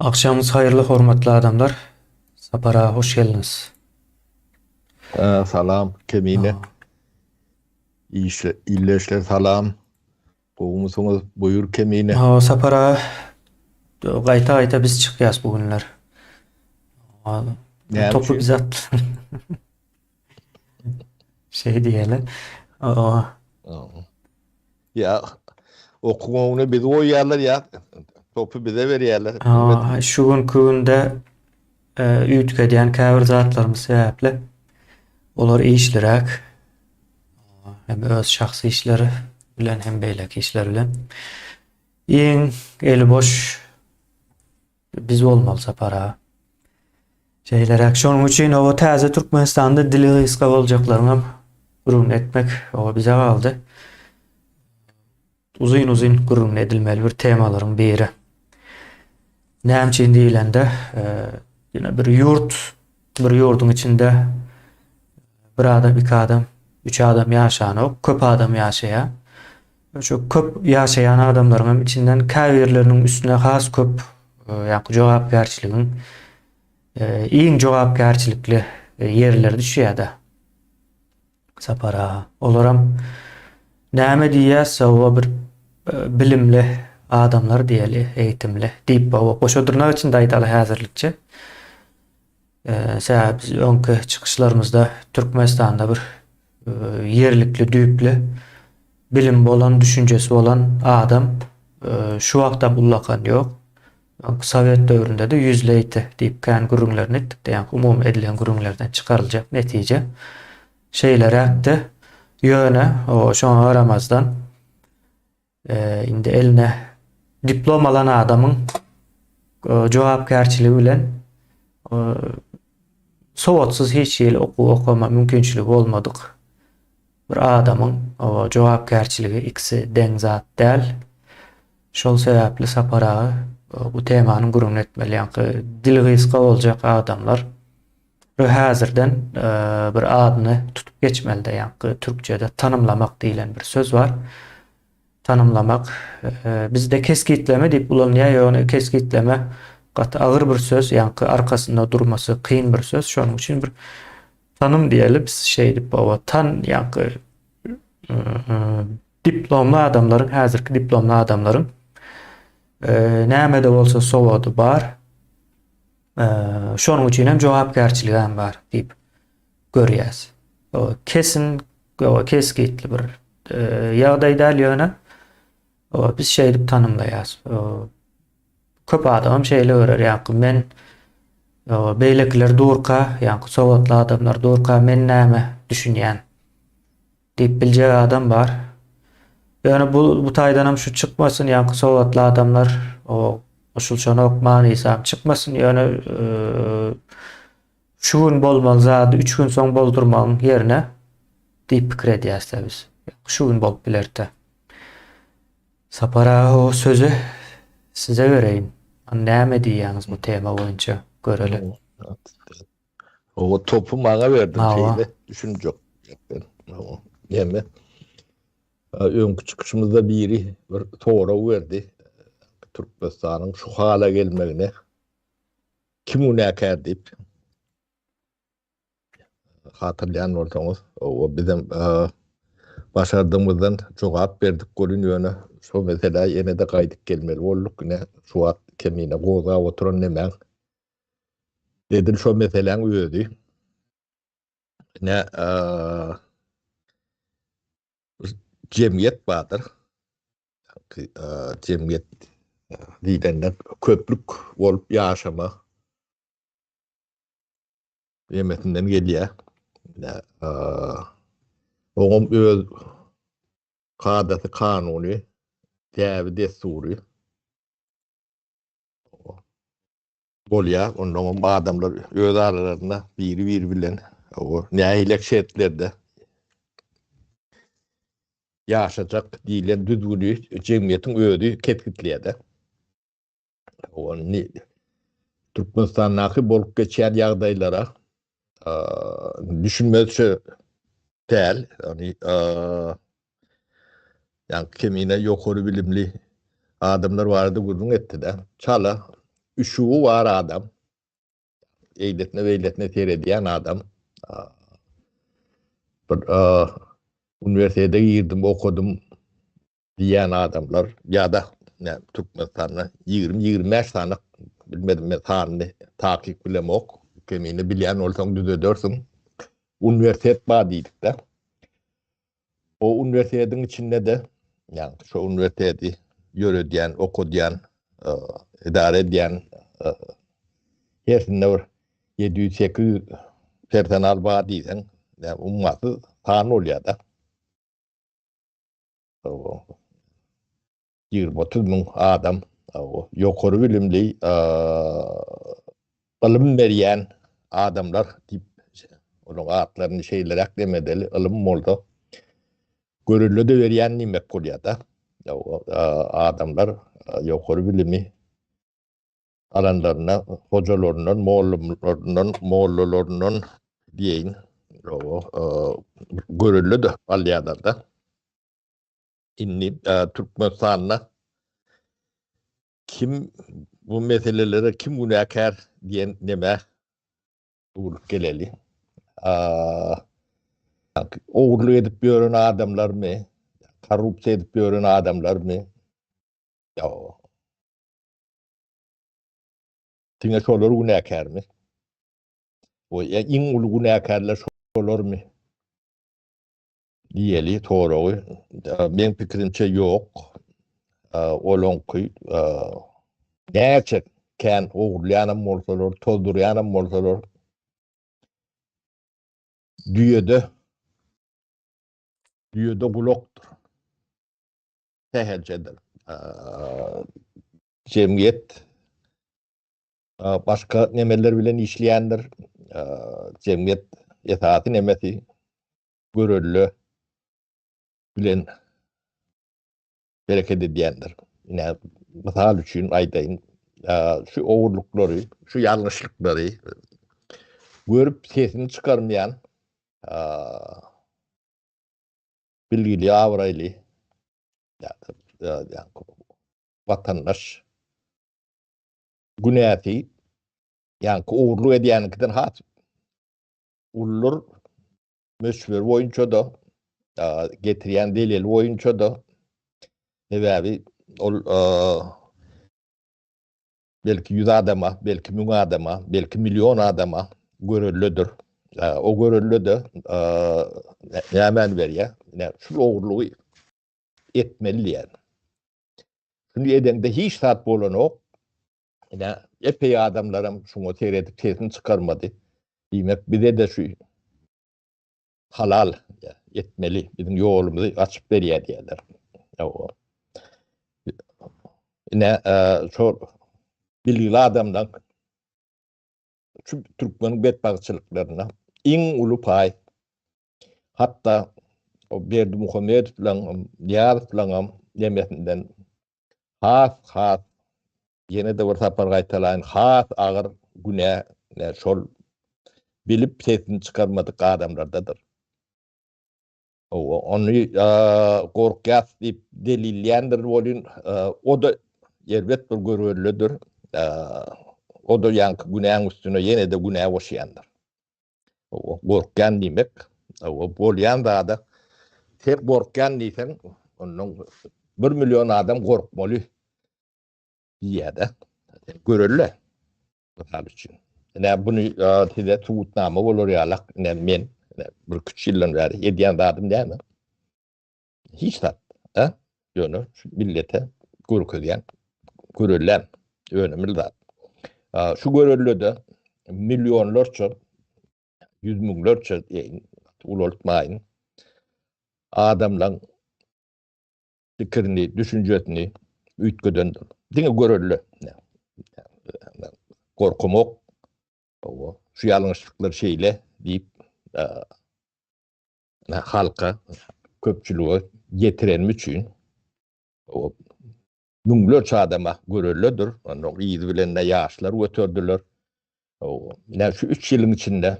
Akşamınız hayırlı, hormatly adamlar. Sapara hoş geldiniz. Salam Kemine. Aa, İyileşler salam. Kovumusunuz buyur Kemine. Sapara gayta gayta biz çıkýas bu günler. Aa, Ne Topu için? biz at. Şey diýeli. Aa, Aa, Ya okumamını biz oýarlar ya. Topu bize verýärler. Bilmedim. Şu günkü günde üýtge diýen käbir zatlarymyz sebäpli olar işliräk. Hem öz şahsy işleri bilen hem beýleki işler bilen. Iň eli boş biz bolmaly Sapara. Şeyler şonuň üçin o täze Türkmenistanda dili gysga boljaklaryňam gurrun etmek o bize galdy. Uzun gurrun edilmeli bir temalaryň biri. Näme üçin diýilende, ýene bir ýurduň içinde bir adam, iki adam, üç adam ýaşan, köp adam ýaşaýar. Şu köp ýaşaýan adamlaryň içinden käbirleriniň üstüne has köp ýa-ni jogapkärçiligiň iň jogapkärçilikli yerler düşýär-de. Sapara. Olaram näme diýýärse o bir bilimli adamlar diýeli, eýitimli diýip bu goşadyrnak için de aýdaly häzirlikçe. Sebäp biz öňkü çykyşlarymyzda Türkmenistanda bir yerlikli, düýpli bilim bolan, düşünjesi bolan adam şu wagtda bullakan ýok. Sowet döwründe de yüzleýti diýip kän gurrunlaryny etdik, ýani umum edilen gurrunlardan çykaryljak netije şeyler äkdi. Ýöne o şoňa garamazdan indi eline diplom alan adamyň jogapkärçiligi bilen sowatsyz hiç ýyl okuma mümkinçiligi bolmadyk bir adamyň o jogapkärçiligi ikisi deň zat däl. Şol sebäpli Sapara bu temanyň gurrun etmeli, ýani dil gysga boljak adamlar häzirden bir adyny tutup geçmeli de, ýani türkçede tanımlamak diýilen bir söz var. Tanımlamak bizde keskitleme diýip bulanýar, ýöne keskitleme gaty agyr bir söz, ýani arkasynda durmasy kyn bir söz. Şonuň üçin bir tanım diýeli biz şey diýip bu tan ýani diplomly adamlaryň, häzirki diplomly adamlaryň näme de bolsa sowady bar. Şonuň üçin hem jogapkärçiligi hem bar diýip görýäs. O kesin, o keskitli bir ýagdaýda ýöne o biz şey diýip tanymlaýas. Köp adam şeýle görer, ýani men beýlekler durka, ýani sowatly adamlar durka men näme düşünýän diýip biljek adam bar. Yani bu taýdanam şu çykmasyn, ýani sowatly adamlar o oşulşana okmanyysam çykmasyn, ýöne şu gün bolmaly zady 3 gün soň boldurmalyň ýerine diýip pikir edýäsler biz. Şu gün bolup bilerdi. Sapara o sözü size vereyim. Näme diýýäňiz bu tema boýunça göreli. O topu bana verdin Awa. şeyle. Düşünjek. Yeme. Öňkü çıkışımızda biri bir toğra verdi. Türkmenistan'ın şu hala gelmegine kim unakar deyip hatırlayan olsanız o bizim başardığımızdan jogap berdik görünýäne şu mesela ene de gaýdyp gelmeli bolduk ne şu wagt kemine goza oturan nemen dedim şu meseleň öýdi ne cemiyet bardyr. Cemiyet diýenden köplük bolup ýaşama demetinden gelýär. Oňam öz kadaty kanuny täbi destury bolýar. Ondan adamlar öz aralarynda biri bilen o nähilek şertlerde ýaşajak diýilen düzgünü jemgyýetiň öýdi ketkitleýär. Ony Türkmenistanyň bolup geçýän ýagdaýlara düşünmezse däl, ýani kemine ýokary bilimli adamlar bardy gurrun etdi de. Çala üşüğü var adam. Eyletne seyrediyen adam. Üniversitede girdim, okudum diyen adamlar ya da yani Türkmenistan'da 20-25 tane bilmedim ben tane takip bilem ok. Kemini bilen olsan düz edersin. Üniversitet badiydik de. O üniversitenin içinde de yani şu üniversitede yürüyen, okuyan, idare eden hepsinde var. 700-800 personel badiysen yani umması tane oluyor da. 20-30 bin adam yukarı bilimli ılım veren adamlar tip onun adlarını şeyler demedeli ılım oldu. Görüllü de veren nimek kolyada adamlar yukarı bilimi alanlarına hocalarının, moğollarının diyeyin görüllü de alyalarda inni Türkmenistan'la kim bu meselelere kim günahkar diyen neme uğurluk geleli. Uğurlu edip görün adamlar mı? Korrupsiya edip görün adamlar mı? Ya, tine şolar günahkar mı? O ya in ulu günahkarlar şolar mı? Diyeli doğru. Benim fikrimce yok. Olonkuy. Gerçekten uğurlayanım olsalar, toldurayanım olsalar dünyada bloktur. Tehelcedir. Cemiyet başka nemeler bilen işleyendir. Cemiyet etaati nemesi görüllü bilen bereket ediyendir. Yine misal için aydayın şu uğurlukları, şu yanlışlıkları görüp sesini çıkarmayan bilgili, avraylı yani vatandaş günahı yani uğurlu ediyenikten hat ulur meşhur oyuncu da getiriyen delil oyuncu da abi belki 100 adama, belki 1000 adama, belki milyon adama görüllüdür. O görüllü de hemen ver ya. Yani şu uğurluğu etmeli yani. Şimdi edende hiç saat bolan yok. Yani epey adamlarım şunu seyredip sesini çıkarmadı. Demek bir de şu halal ya, etmeli. Bizim yolumuzu açıp veriyor diyorlar. Yine şu bilgili adamdan şu Türkmen'in bedbahtçılıklarına en ulu pay hatta o Berdi Muhammed falan Diyar falan demesinden has yine de bir sapar gaytalayın has ağır günah şol bilip sesini çıkarmadık adamlardadır. Onu korkas deyip delilleyendir olun o da elbet bir görüllüdür. O da yankı günahın üstüne yine de günah boşayandır. Korkan demek. Bolyan da tek korkan deysen onun 1 milyon adam korkmalı diye de görüllü. Misal için. Yani bunu size tuğutname olur ya yani men bir küçük yıldan beri hediyen verdim değil mi? Hiç tat. Yönü millete korkuyan, görülen yönümüz var. Şu görüllü de milyonlarca, 100 binlerce ulutmayın. Adamların fikrini, düşüncesini ütküdündür. Dine görüllü. Korkumak, şu yanlışlıklar şeyle deyip halka, köpçülüğü getiren için o binlerce adama görüllüdür. Onun iyi bilenle yaşlar götürdüler. Yani şu 3 yılın içinde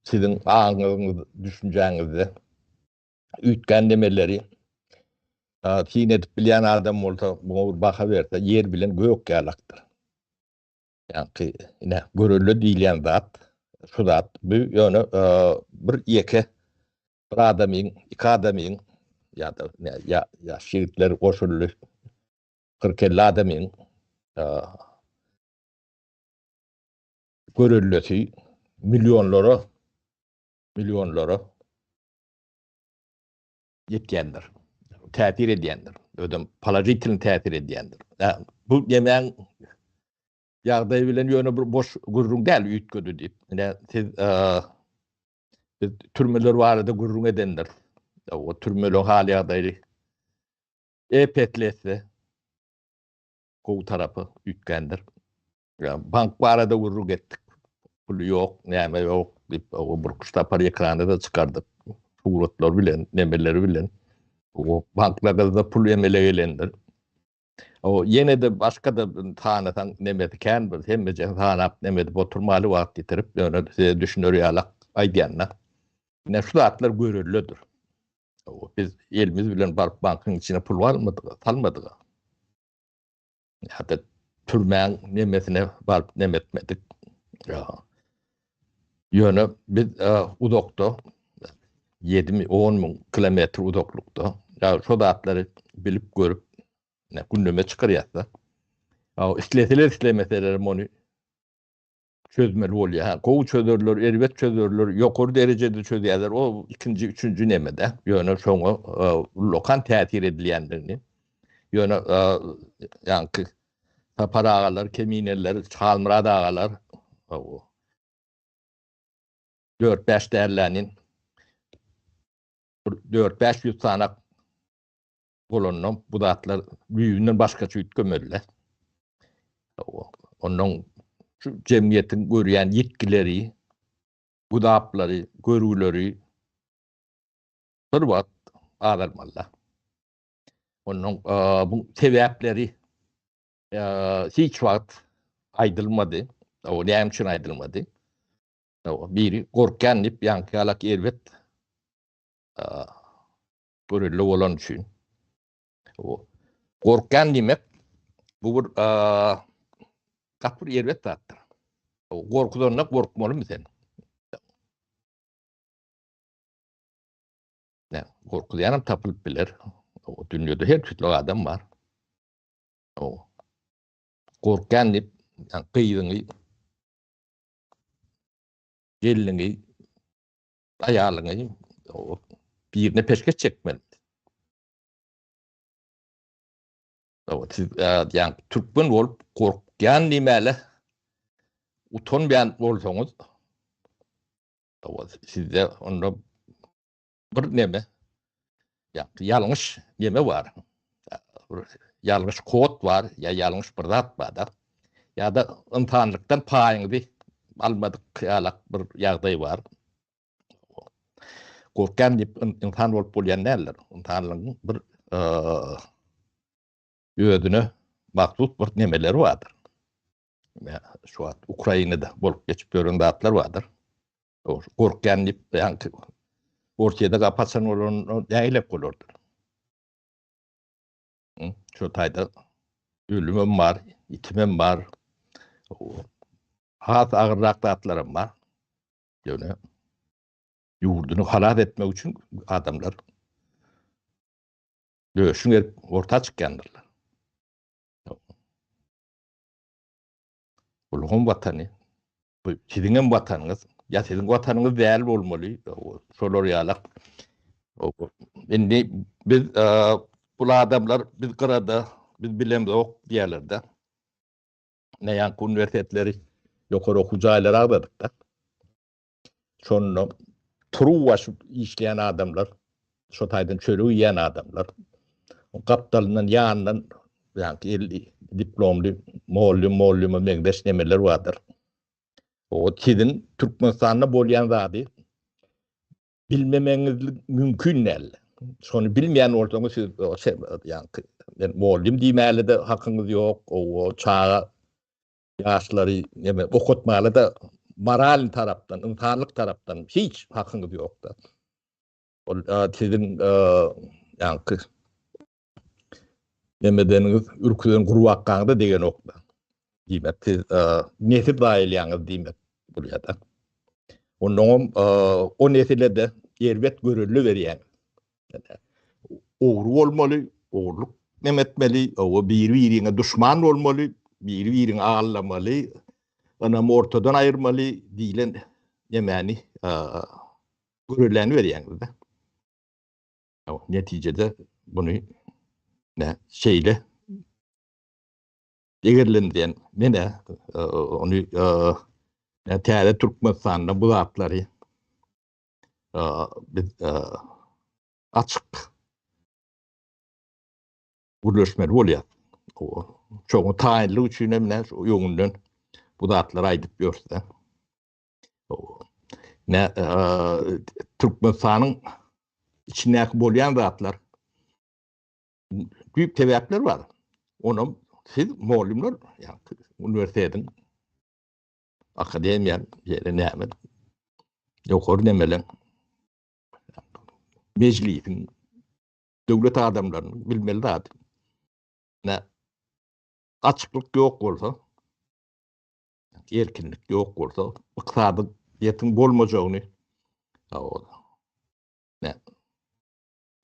sizin ağınız, düşüncenizde ütken demeleri tin edip bilen adam bolsa bu baka berse yer bilen gök ýalaktır. Yani ine görüllü diýilen zat, şu zat bu ýöne bir ýeke bir adamyň, iki adamyň ya şiritler goşully 40-50 adamyň görüllüsi milyonlara yetkendir. Täsir edýändir. Ödem palajitin täsir edýändir. Bu ýemeň ýagdaý bilen ýöne bir boş gurrun däl üýtgedi diýip. Siz türmeler barada gurrun edendir. O türmeli hal ýagdaýy epetlese gowy tarapy üýtgendir. Bank barada gurrun etdik. Pul ýok, näme ýok diýip o bir kuştapar ekranda da çykardyk. Suratlar bilen, nemeleri bilen. O banklarda da pul emele gelendir. O yine de başka da tanıtan nemedi kan bir hemmece tanap nemedi oturmaly wagt getirip ýöne düşünür ýalak aýdýanlar. Ne şu atlar görüllüdür. O biz elimiz bilen barıp bankın içine pul almadyk, salmadyk. Hatta türmäň nemesine barıp nemetmedik. Ýöne biz udokda 7-10 min kilometr udoklukda şu atlary bilip görüp gündeme çykarýarsa islemeseler monu çözmeli bolýar. Gowy çözürler, erbet çözürler, ýokary derejede çözýärler. O ikinji, üçüncü nemede ýöne şoňa lokal täsir edilýändirini ýöne ýanky sapar agalar, kemineler, çalmyrad agalar 4-5 därlänin 4-500 sanak bolonnom bu zatlar büyüğünden başgaça üýtgemediler. Onun şu jemgyýetin görýän ýetkileri, gudaplary, görüleri bir wagt agyrmalar. Onun bu sebäpleri hiç wagt aýdylmady. O näme üçin aýdylmady? Biri gorkan dip ýanky erbet görüllü bolan üçin. Gorkan diýmek bu bir gapyr erbet zatdyr. Gorkudan gorkmaly sen. Gorkulýanam tapylyp biler. O dünýede her türlü adam bar. Gorkan dip gyýdyňy gelini aýalyňy birine peşkeş çekmeli. Yani türkmen bolup gorkýan nimäle utanmaýan bolsaňyz sizde onda bir neme ýalňyş neme bar. Ýalňyş kod bar, ýalňyş bir zat bar da. Ya da yntanlykdan paýyňy almadyk ýalak bir ýagdaý bar. Gorkan dip yntan bolup bolýan näler? Yntanlygyň bir ýödüne maksut bir nemeleri vardır. Şu an Ukrayna'da bolup geçip görün zatlar vardır. Gorkan dip ýanky ortada kapatsan olan näýlep bolardyr. Şu taýda ölümem bar, itimem bar. Hat agyrrak zatlarym bar. Ýöne ýurduny halat etmek üçin adamlar döşüň erip orta çykýandyrlar. Ulug'un vatany, siziň watanyňyz, ya siziň watanyňyz däl bolmaly, şolar ýalak. Indi biz bu adamlar biz gyrada, biz bilemok diýerler-de. Näýän uniwersitetleri ýokary okujaýlar agdadyk da. Şonu truwa işleyen adamlar, şu taýdan çöre ýan adamlar, kaptalından ýandan ýa-ni diplomly, mollüm meňdeş nemeler vardır. O sizin Türkmenistanda bolýan zady bilmemeňiz mümkin näl. Şonu bilmeýän bolsaňyz siz ýa-ni mollüm diýmäli de hakyňyz ýok, o çağa ýaşlary neme okutmaly da moral tarapdan, yntanlyk tarapdan hiç hakyňyz ýok da. Sizin ýa-ni Nemedeniz ürküden guruwakkanda degen okda. Diýmek, nesip daýylýaňyz diýmek burýada. Onuň o nesilede erbet görüllü berýän. Ogru bolmaly, ogluk nemetmeli, o bir-biriňe düşman bolmaly, bir-biriňi agallamaly, anam ortadan aýyrmaly diýilen ýemäni görülläni berýän da. Netijede bunu şeyle egerlendiren mene onu täze Türkmenistan'da bu zatları açık birleşmeli bolýar. Çoğu taýinli üçin emne ýöňünden bu zatları aýdyp ýörse. Türkmenistan'ın içindäki bolýan zatlar büyük sebäpler var. Onu siz muallimler, yani üniversitenin akademiyan yere näme ýokary nemelen meclisin döwlet adamlaryny bilmeli zat. Açyklyk ýok bolsa, erkinlik ýok bolsa, ykysady ýetim bolmajagyny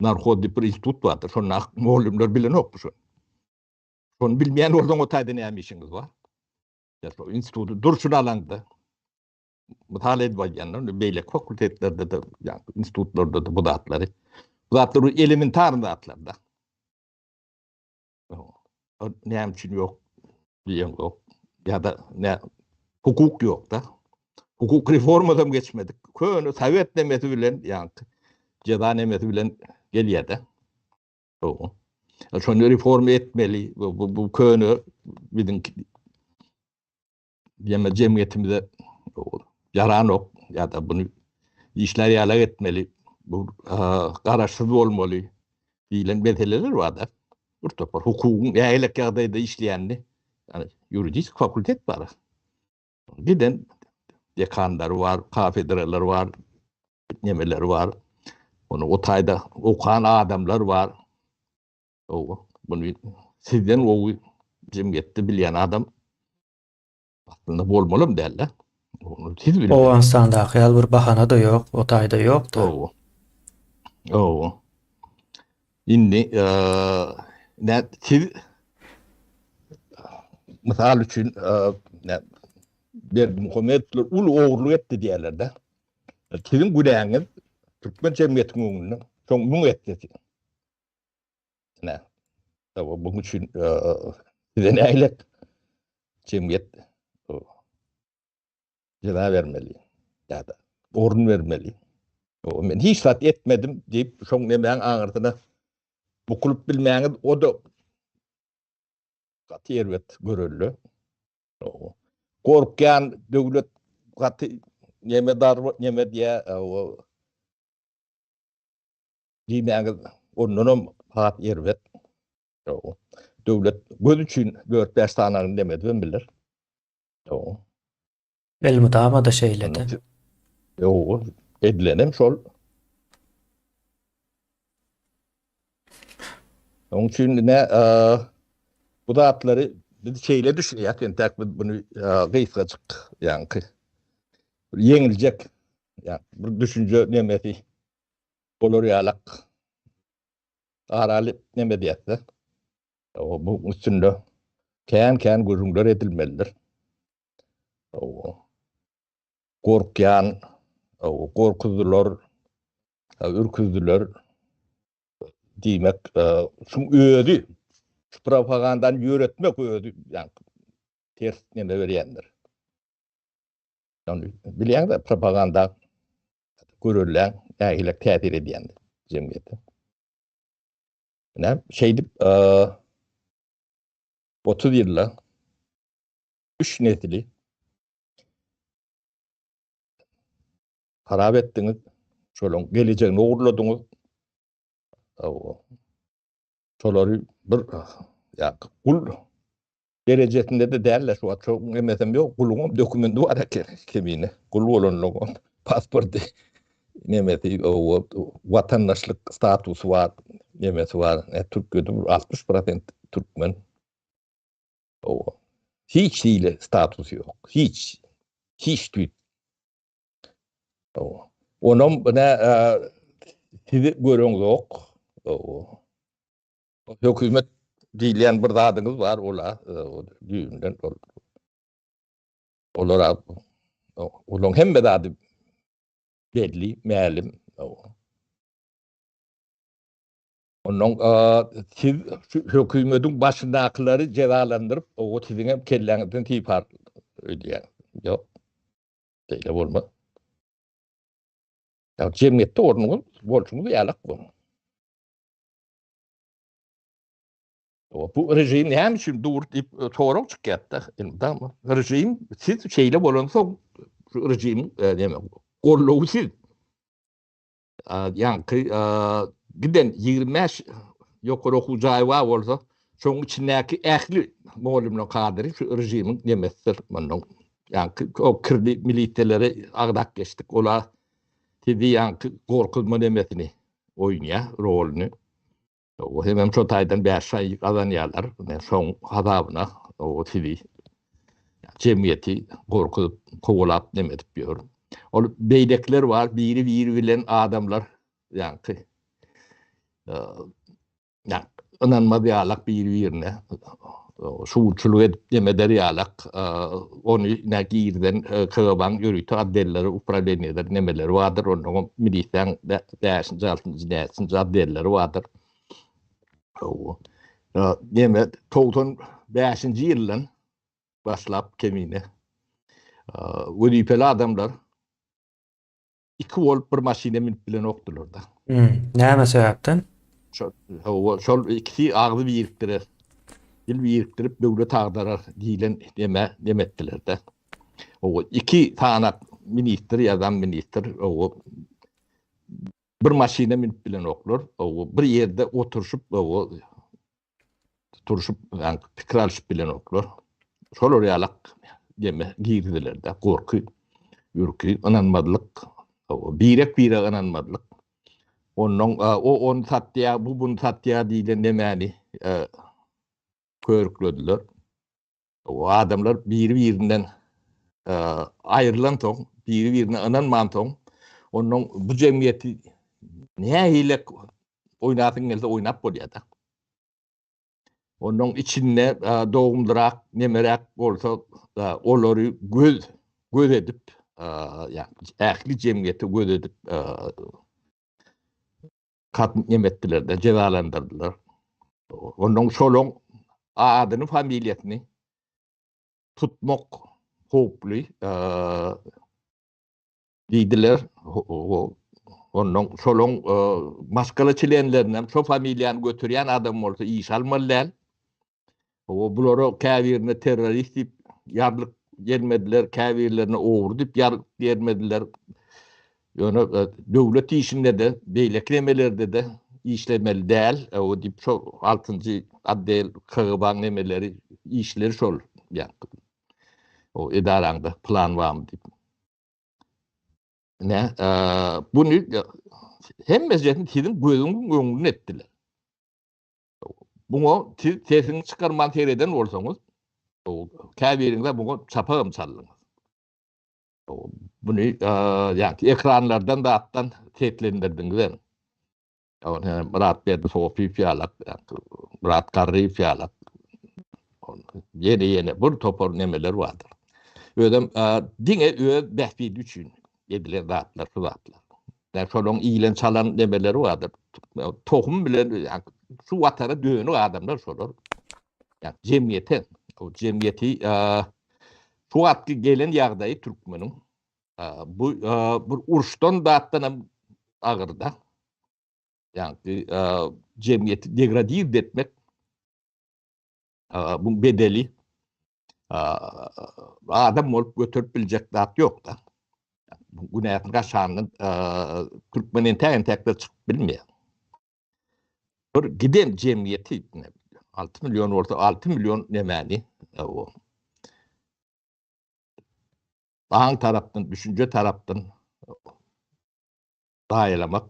narkotik bir institut vardır. Şonu muallimler bilen okmuş. Şonu bilmeyen oradan o taýda näme işiňiz var? O institutu durşun alanda mutala edip alýanlar, beýlek fakultetlerde de, yani institutlarda da bu zatları. Bu zatlar elementar zatlarda. Näme üçin ýok diýen ýok. Ya da hukuk ýok da. Hukuk reformadan geçmedik. Köni Sovet nemeti bilen, yani ceza nemeti bilen gelýär-de. Şonu reform etmeli. Bu köni bizim cemiyetimize yaranok ya da bunu işler ýaly etmeli. Bu garaşsyz bolmaly diýilen meseleler var da. Bir topar hukukyň näçe ýagdaýda işleýänini, yani juridik fakultet var. Giden dekanlar var, kafedralar var, nemeler var. Onu o taýda okuyan adamlar var. Bunu sizden o cemiyette bilýän adam aslında bolmalym derler. Onu siz bilin. O ansandaky ýaly bir bahana da ýok, o taýda ýokdur. Indi siz misal üçün bir muhammetler ul oğurluk etdi diýerler de. Sizin güdäňiz Türkmen cemiyetiniň öňünde çoň muň etdi. Bunun üçün size näýlek cemiyet ceza vermeli ya da orun vermeli. Men hiç zat etmedim deyip şoň nemäň aňyrdyna bukulup bilmäňiz o da gatyerwet görüllü. Korkyan döwlet gaty nemedar neme diýe diýmäňiz onunam hat yerwet. Döwlet göz üçin 4-5 sanaryny demedi bilir. Elmydama da şeýledi. Edilenem şol. Onun için bu zatları biz şeyle düşünýär, entek bunu gysgaçyk, yani yeňiljek, yani bir düşünje nemesi bolar ýalak araly neme diýetdi. Bu üstünde kän gözüňler edilmelidir. Korkyan, korkudular, ürküdüler diýmek, şu öýdi, şu propagandan ýöretmek öýdi, yani ters neme berýändir. Yani bilýän de propaganda görülen nähilek täsir edýändir jemgyýete. Şeydip 30 ýylla 3 nesili harap etdiňiz, şolaň geleceğini ogurladyňyz. Şolary bir kul derejesinde de däller, şu çok emesem ýok, kuluň dokumenti bar kemine. Kul bolanlygyň pasporty nemesi, watandaşlyk statusu var, nemesi var. Türkiýede 60% Türkmen. O hiç değil statüsü yok. Hiç. Hiç değil. O. Onun buna sizi görüyorsunuz yok. O. Hükümet diyen bir dadınız var. Ola. Düğünden. Olar. Onun hem de dadı belli, melim. Onun siz hükümetin başındakileri cezalandırıp o sizin hem kellenizden tipar ödeyen. Yok. Değil olma. Ya cemiyette ornunuz, borcunuz yalak bu. Bu rejim hem için dur deyip soğuk çıkacaktı. Tamam. Rejim siz şeyle bolonsa rejim demek. Kolluğu siz. Yani giden 25 yukarı okuyacağı var olsa şunun içindeki ehli muhallimle kaderi şu rejimin yemezdir. Yani o kirli militeleri ağdak geçtik. Ola dedi yani korkutma demesini oynuyor rolünü. O hemen çotaydan 5 ay kazanıyorlar. Son hadabına o dedi. Cemiyeti korkutup kovalap demedik diyorum. O beydekler var. Biri bilen adamlar yani yani inanma diyalak birine suçluluk edip demede diyalak onu ne girden kıvan yürütü addelleri upradeniyler nemeleri vardır onun milisten dersin altın dersin addelleri vardır neme 95. yıldan başlap kemine vuripeli adamlar 2 volt bir maşine minip bilen oktular da. Näme sebäpden? Şol ikisi ağzı biriktirir. Dil biriktirip devlet ağdarar diyen demettiler de. O 2 tane minister yazan minister o bir maşine minip bilen oklar. O bir yerde oturuşup yani fikir alışıp bilen oklar. Şol orayalak girdiler de korku, ürkü, inanmadılık. O birek inanmadılık. Onun satya, bunu satya diyen demeni körüklediler. O adamlar birinden ayrılan ton, birine inanman ton, onun bu cemiyeti ne hile oynatın elde oynap oluyor da. Onun içinde doğumdurak, nemerak olsa onları göz edip yani ehli cemiyeti göz edip katliam ettiler de cezalandırdılar. Onun solon adını familyetini tutmak hoplu deydiler. Onun solon maskalı çilenlerinden şu familyanı götüren adam olsa iş almalılar. O bunları kâvirine terörist deyip yarlık gelmediler. Kâvirlerine uğur deyip yarlık gelmediler. Yani devlet işinde de beyleklemelerde de işlemeli değil. O deyip şu 6. addel kağıban nemeleri işleri şol. Yani o idaranda plan var mı deyip. Ne? Bunu hem mezciyetin sizin gözünün ettiler. Bunu sesini çıkarman seyreden olsanız o kâvirinde bunu çapağım sallınız. Bunu yani ekranlardan da attan setlendirdiniz. Yani Murat Bey'de sofi fiyalak, Murat Karri fiyalak. Yeni bir topor nemeler vardır. Ödem dine behbid üçün yediler dağıtlar, su dağıtlar. Yani şolun iyilen çalan nemeleri vardır. Tohum bile yani su atarı dönü adamlar şolur. Yani cemiyete, o cemiyeti su atkı gelen yağdayı Türkmen'in bu bir urşton dağıttan ağırda. Yani cemiyeti degradir etmek bu bedeli adam olup götürüp bilecek dağıt yok da. Bu neyin kaşanın Türkmen'in tekrar çıkıp bilmiyor. Giden cemiyeti 6 milyon orta 6 milyon nemeni o. Ağın taraftan, düşünce taraftan dayalamak.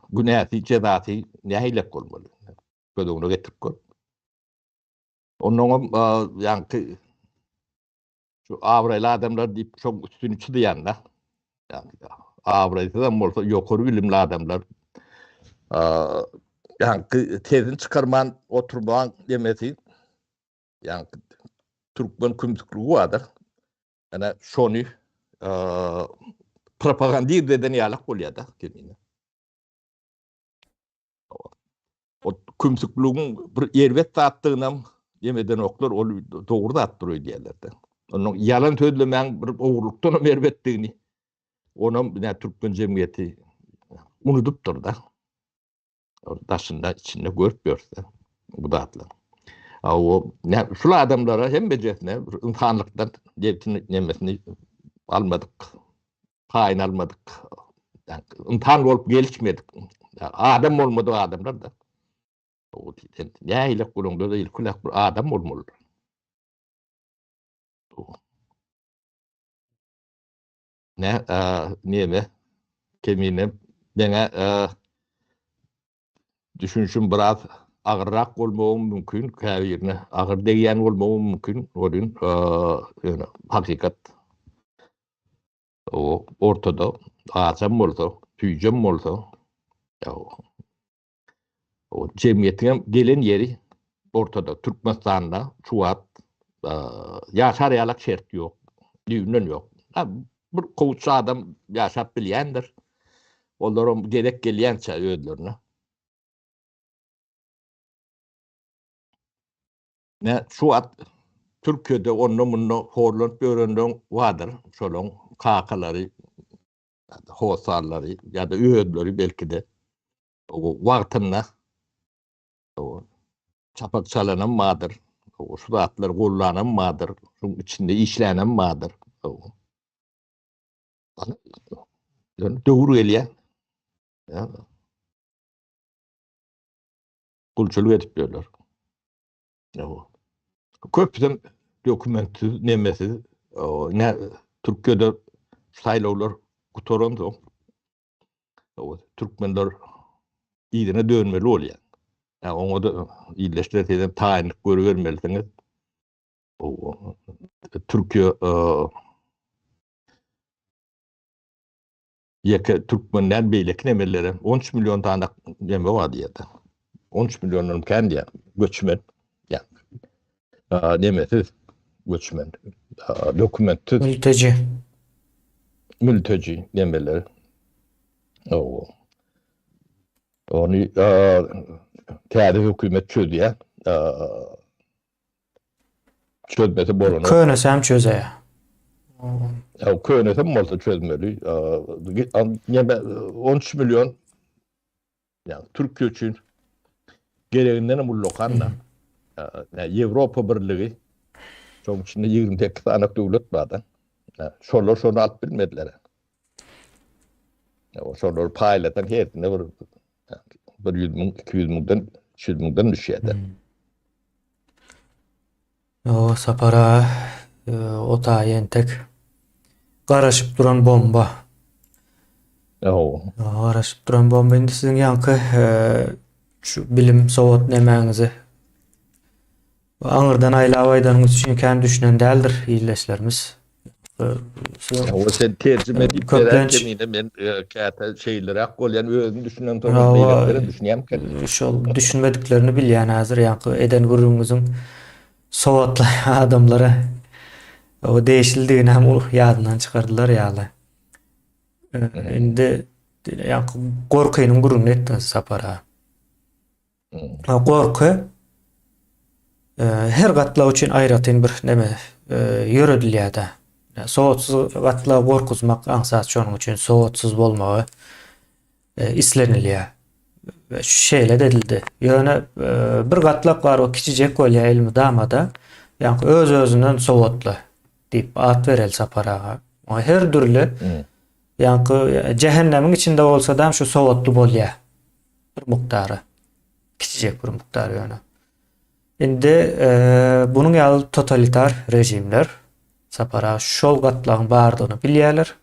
Günäsi cezasy nähilek bolmaly. Gödüňe getirip koy. Onuň ýanky şu awraýly adamlar diýip çok üstüni çydaýanda, ýani awraýsam bolsa ýokary bilimli adamlar ýanky tezin çykarman oturmaň demesi ýanky türkmen kümsükligi bardyr. Ana şonu propaganda eden ýalak bolýar-da kemine. O kümsükligiň bir erbet zatdygnam ýemeden oklar ol dogry zatdyr diýerler-de. Onuň ýalan sözlemäň bir owurlukdan erbetdigini onam bina türkmen jemgyýeti unudypdyr da. Daşynda içinde görüp görse bu zatlar. O şular adamlara hem bejesine insanlykdan deptini nemesini almadyk. Haýyn almadyk. Yani insan bolup gelişmedik. Adam olmadı adamlar da. O nähile gurulda da ilkulak bir adam bolmaly. Neme kemine bana düşünşüm biraz agyrrak bolmagy mümkin, käbirine agyr degýän bolmagy mümkin. Olun hakikat o ortada azam bolsa, tüýjem bolsa o jemgyýetiň gelen ýeri ortada Türkmenistanda çuwat ýaşar ýalak şert ýok, düýnen ýok. Bir kowçy adam ýaşap bilýändir. Olaram gerek gelýänçe öýdlerine. Şuwat Türkiýede onu horlanıp öýrendiň wadyr. Şolaň kakalary, hosarlary ýa-da öýdleri belki de o wagtyna o çapak çalanan madyr. O şuwatlar gollanan madyr. Şoň içinde işlänen madyr. Döwür gelýär. Gulçuluk edip berler. Köpden dokumenti nemesi Türkiýede saýlawlar gutaranda türkmenler ýerine dönmeli bolýar. Oňa da ýerleşdirýän taýynyk görübermeliňiz. Türkiýe ýeke türkmenler beýleki nemeleri 13 milyon tane neme bar diýerdi. 13 milyonun kendi göçmen nemesi göçmen dokumentsiz mülteci nemeleri onu täze hökümet çözýär çözmesi bolany Könesem çözeýär. Könesem bolsa çözmeli. 13 milyon Türkiýe üçin gereginden mullokanda Ýewropa Birligi şoň içinde 28 tane döwlet barda. Şolar şonu alyp bilmediler. Şolar paýlatan hepsine bir 100 000, 200 000'dan 300 000'dan düşýärdi. O sapara ota ýentek garaşyp duran bomba. Garaşyp duran bomba indi siziň ýanky şu bilim sowat nemäňizi aňyrdan aýlap aýdanyňyz üçin kän düşünen däldir ýyleşlerimiz. O sen tercüme edip beren kemine men käte şeýleri ak bolýan özüni düşünen torundaýlar düşünýän ki. Şol düşünmediklerini bilýän häzir ýanky eden gurulumyzyň sowatly adamlara o değişildigini hem ýadyndan çykardylar ýaly. Indi ýanky gorkynyň gurulny etdi sapara. Gorky her gatla üçin aýratyn bir neme ýöredilýär-de. Sowatsuz gatla gorkuzmak aňsat şonuň üçin sowatsuz bolmagy islenilýär. Ve şu şeýle dedildi. Ýöne bir gatlak bar o kiçijek bolýar ilmi damada ýanky öz-özünden sowatly diýip at berel saparaga. O her türlü ýanky jehennemiň içinde bolsa da şu sowatly bolýar. Bir muktary. Kiçijek bir muktary ýöne. Indi bunuň ýaly totalitar rejimler sapara şol gatlagyň bardygyny bilýärler.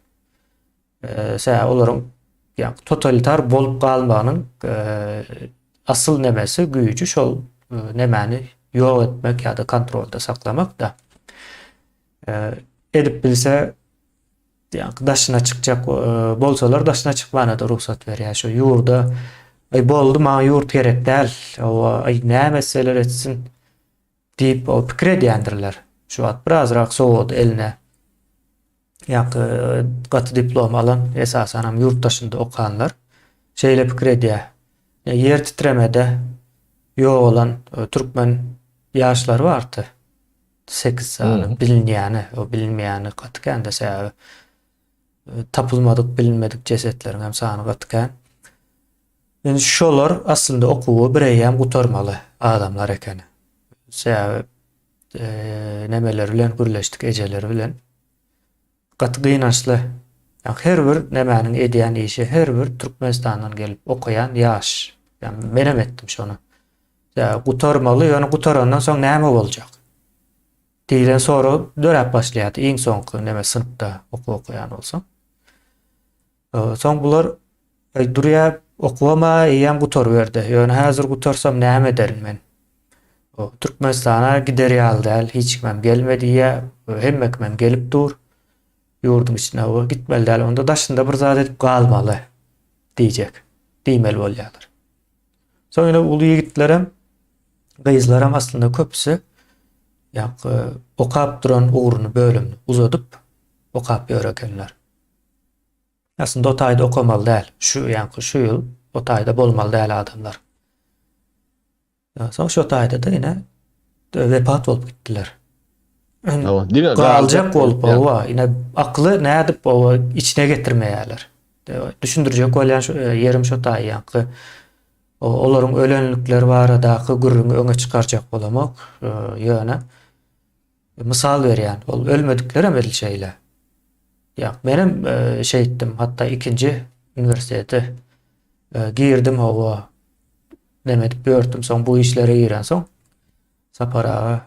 Olaryň yani totalitar bolup kalmanın asıl nemesi güýjü şol nemeni ýok etmek ya da kontrolde saklamak da. Edip bilse yani daşına çıkacak bolsalar daşına çıkmana da ruhsat berýär. Şu ýurda boldy maňa ýurt gerek däl. O näme meseleler etsin diýip o pikir edýändirler. Şu wagt birazrak sowady eline. Ýa gaty diplom alan esasen hem ýurt daşynda okanlar şeýle pikir edýär. Yer titremede ýok olan türkmen ýaşlary bardy. 8 sany bilinýäni, o bilinmeýäni gatykän de sebäbi tapılmadık, bilinmedik cesetlerin hem sany gatykän. Yani şolar aslında okuwy bireýem gutarmaly adamlar ekeni. Sebäbi nemeler bilen gürleşdik, ejeleri bilen gaty gynançly. Yani her bir nemäniň edýän işi, her bir Türkmenistandan gelip okuyan ýaş. Yani menem etdim şonu. Ya gutarmaly, yani gutarandan soň näme boljak? Diýilen soru dörep başlaýar. Iň soňky neme sınıfta okuyan bolsa. Soň bular durýa okuwama ýa gutar berdi. Ýöne häzir gutarsam näme ederim men? O Türkmenistana gider ýaly hiç kimem gelmedi ýa hemmekmem gelip dur. Ýurdun içine o gitmeli däl. Onda daşynda bir zat edip galmaly diýjek. Diýmeli bolýarlar. Soňra ulu ýigitlerem, gyzlarem aslında köpüsi okap duran uğrunu bölümünü uzadıp okap öğrenkenler. Aslında o taýda okamaly däl. Şu ýyl o taýda bolmaly däl adamlar. Soň şu taýda da ýine wepat bolup gitdiler. Galjak bolup ýine akly nädip o içine getirmeýärler. Düşündirjek bolýan ýerim şu taýda olaryň ölenlikleri baradaky gürrüňi öňe çykarjak bolamak ýöne misal berýän. Ol ölmedikleri emel şeýle. Ya benim şey etdim, hatta ikinci üniversitede girdim hava demek gördüm, son bu işlere giren son sapara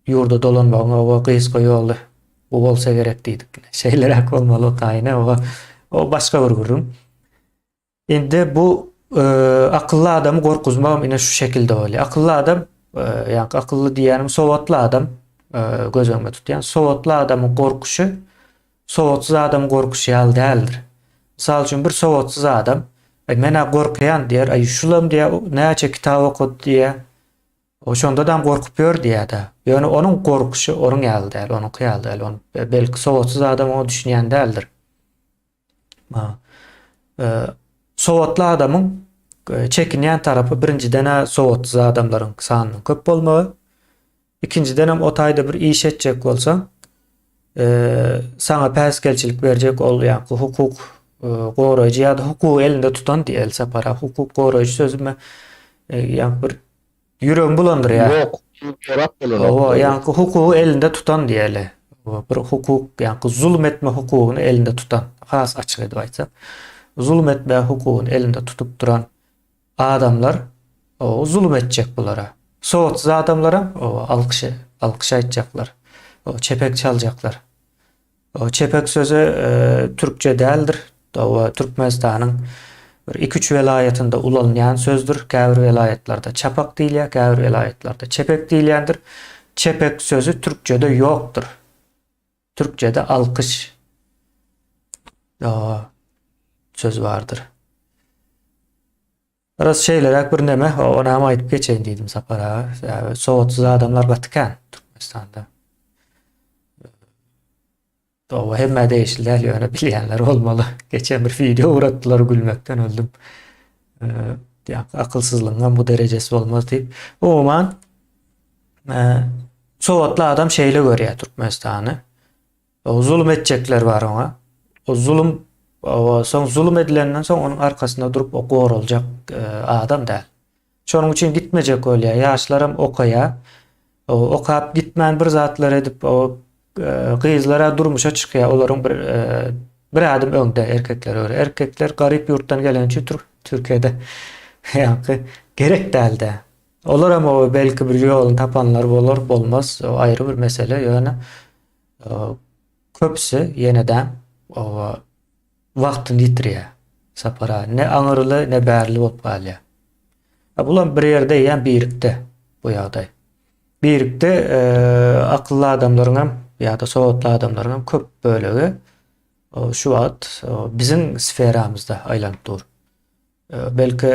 yurda dolanmağın hava kıyıska yolu bu olsa gerek dedik. Şeyler hak olmalı o tayine o başka bir kurum. Şimdi bu akıllı adamı korkuzmam yine şu şekilde oluyor. Akıllı adam yani akıllı diyelim sovatlı adam göz önüme tutuyan sovatlı adamın korkuşu sovatsız adam korkuşu yal değildir. Misal için bir sovatsız adam mena korkuyan diyer, ay şulam diye näçe kitap okudy diye o şondadan korkup diye da. Yani onun korkuşu onun yal değil, onun kıyal değil. On belki sovatsız adam o düşünýän değildir. Sovatlı adamın çekinýän tarapy birinciden sovatsız adamların sanynyň köp bolmagy. İkinciden hem o taýda bir iş etjek bolsaň sana päsgelçilik berjek ol ýa hukuk goraýjy ýa-da hukuky elinde tutan diýelse para hukuk goraýjy sözüme ýa bir ýüregi bulandyr ýa. Yok, O ýa hukuky elinde tutan diýeli. Bir hukuk ýa zulm etme hukugyny elinde tutan. Has açyk edip aýtsam, zulm etme hukugyny elinde tutup duran adamlar o zulm etjek bulara. Sowatsız adamlara o alkyş aýtjaklar. O çepek çalacaklar. O çepek sözü Türkçe değildir. O Türkmenistanyň bir 2-3 velayetinde ulanýan sözdür. Käbir velayetlerde çapak diýilýär, käbir velayetlerde çepek diýilýändir. Çepek sözü Türkçede ýokdur. Türkçede alkyş söz vardır. Biraz şeyler bir neme ona aýdyp geçeýin diýdim sapara. Sowatsız adamlar gatykän Türkmenistanda. O hemme değiştiler yani bilýänler olmalı. Geçen bir video uğrattılar gülmekten öldüm. Akılsızlığın bu derecesi olmaz deyip. Umuman Sowatlı adam şeyle görýär Türkmenistan'ı. O zulüm etjekler var ona. O zulüm son zulüm edilenden soň onun arkasında durup o goraljak adam da. Şonuň üçin gitmejek bolýar. Ýaşlarym okaýa. Okap gitmän bir zatlar edip o gyzlara durmuşa çykýar. Olaryň bir adım öňde erkekler öre. Erkekler garyp ýurtdan gelençi Türkiýede ýa-ni gerek däldi. Olar ama belki bir ýol tapanlar bolar bolmaz. O ayrı bir mesele. Ýöne köpüsi ýene-de wagtyny ýitirýär. sapara. Ne aňyrly ne bärli bolup galýar. Bulan bir ýerde ýa birlikde bu ýagdaý. Birlikde akıllı adamlaryň hem ýa-da sowatly adamlaryň hem köp bölegi şu wagt bizim sferamyzda aýlanyp dur. Belki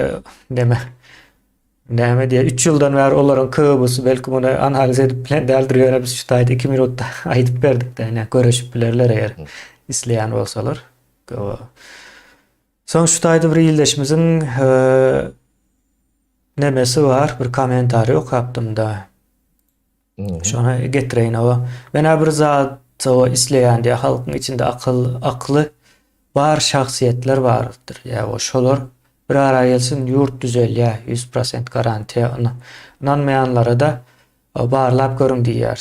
näme diýe 3 ýyldan bäri olaryň köbüsi belki muny analiz edip bilen däldirýär. Biz şu taýda 2 minutda aýdyp berdik de, göreşip bilerler eger isleýän bolsalar. Soň şu taýda bir ýyldaşymyzyň nemesi var, bir komentary okapdym da. Şona getireyin o. Ben bir zat o isleýän diýe halkyň içinde akly bar şahsiýetler bardyr. Ya o şolar bir ara gelsin yurt düzelýär, 100% garantiýa. Inanmaýanlara da barlap görüň diýär.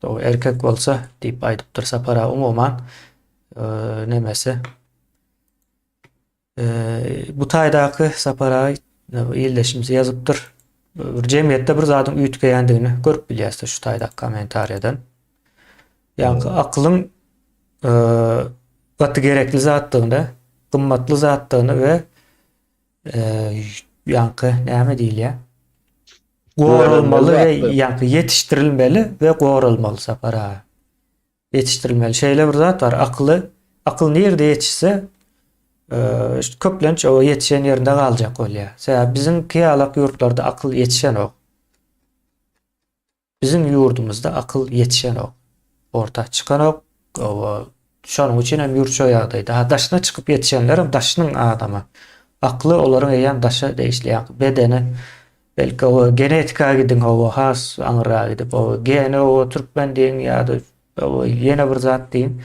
O erkek bolsa diýip aýdypdyr sapara umuman nemesi. Bu taýdaky sapara ýyldaşymyz ýazypdyr. Bir jemgyýetde bir zadyň üýtgeýändigini görüp bilýärsiz şu taýda komentarýadan. Ýa-ni aklyň gaty gerekli zatdygyny, gymmatly zatdygyny we ýa-ni näme diýilýär? Gorulmaly we ýa-ni ýetişdirilmeli we gorulmaly sapara. Ýetişdirilmeli şeýle bir zat bar. Akıl nerede ýetişse köplenç o yetişen yerinde kalacak bolýar. Sebäp bizimki alak yurtlarda akıl yetişen ok. Bizim yurdumuzda akıl yetişen ok. Orta çıkan ok. Şonuň üçin hem yurt şo ýagdaýda. Daha daşına çıkıp yetişenler hem daşynyň adamı. Aklı olaryň eýen daşa değişleýän bedeni. Belki o genetika gidin o has aňyra gidip o gene o türkmen diýen ýa-da o ýene bir zat diýin.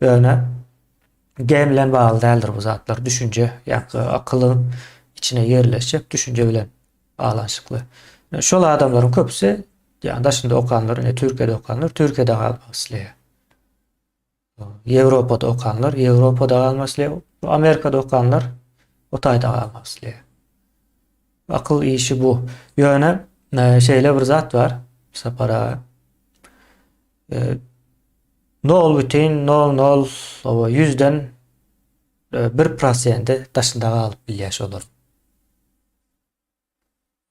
Öňe gen bilen bagly däldir bu zatlar. Düşünce, ýa-ni akylyň içine ýerleşip düşünce bilen bağlanşykly. Şol adamlaryň köpüsi ýa-ni daşynda okanlar, Türkiýede okanlar, Türkiýede galmak isleýär. Ýewropada okanlar, Ýewropada galmak isleýär. Amerikada okanlar, o taýda galmak isleýär. Akyl işi bu. Ýöne şeýle bir zat var. Sapara 0,00 o 100'den 1% daşynda galyp bilýär şolar.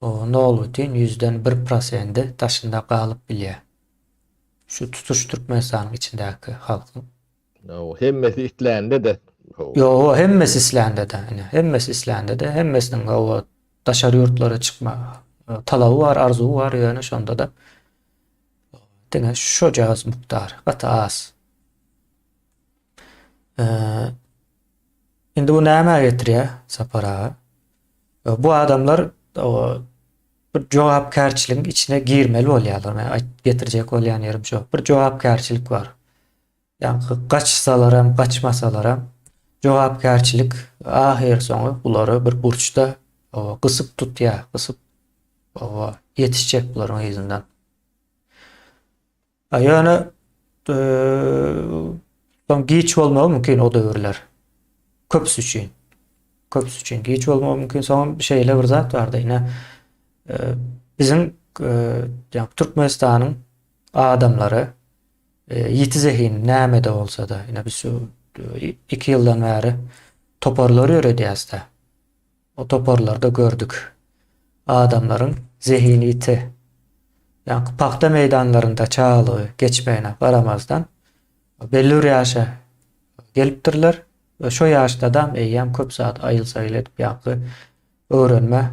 O 0,100'den 1% daşynda galyp bilýär. Şu tutuş Türkmenistanyň içindäki halkyň. O hemmesi isländi de. Yo, hemmesi isländi de. Hemmesi isländi de. Hemmesiniň o daşary ýurtlara çykma talaby var, arzuwy var ýöne şonda da. Dene şo jaz mukdar, gaty az. Indi bu näme getirýär sapara? Bu adamlar o bir jogapkärçiligiň içine girmeli bolýarlar. Men getirjek bolýan ýerim şo. Bir jogapkärçilik bar. Ýa-ni gaçsalar hem gaçmasalar hem jogapkärçilik ahir soňy bulary bir burçda gysyp tutýar, gysyp ýetişjek bularyň ýüzünden. Ýöne giç bolmagy mümkin o döwürler. Köpüs üçin giç bolmagy mümkin. Soň bir şeýle bir zat bar da ýene bizim Türkmenistanyň adamlary ýiti zehin näme de bolsa da ýene biz şu 2 ýyldan bäri toparlar öýredýäs de. O toparlarda gördük. Adamlaryň zehini ýiti. Ýa-ni paxta meýdanlarynda çaly geçmeýine garamazdan belli bir ýaşa gelipdirler we şo ýaşda da eýýäm köp saat aýylsa edip ýa-ni öwrenme.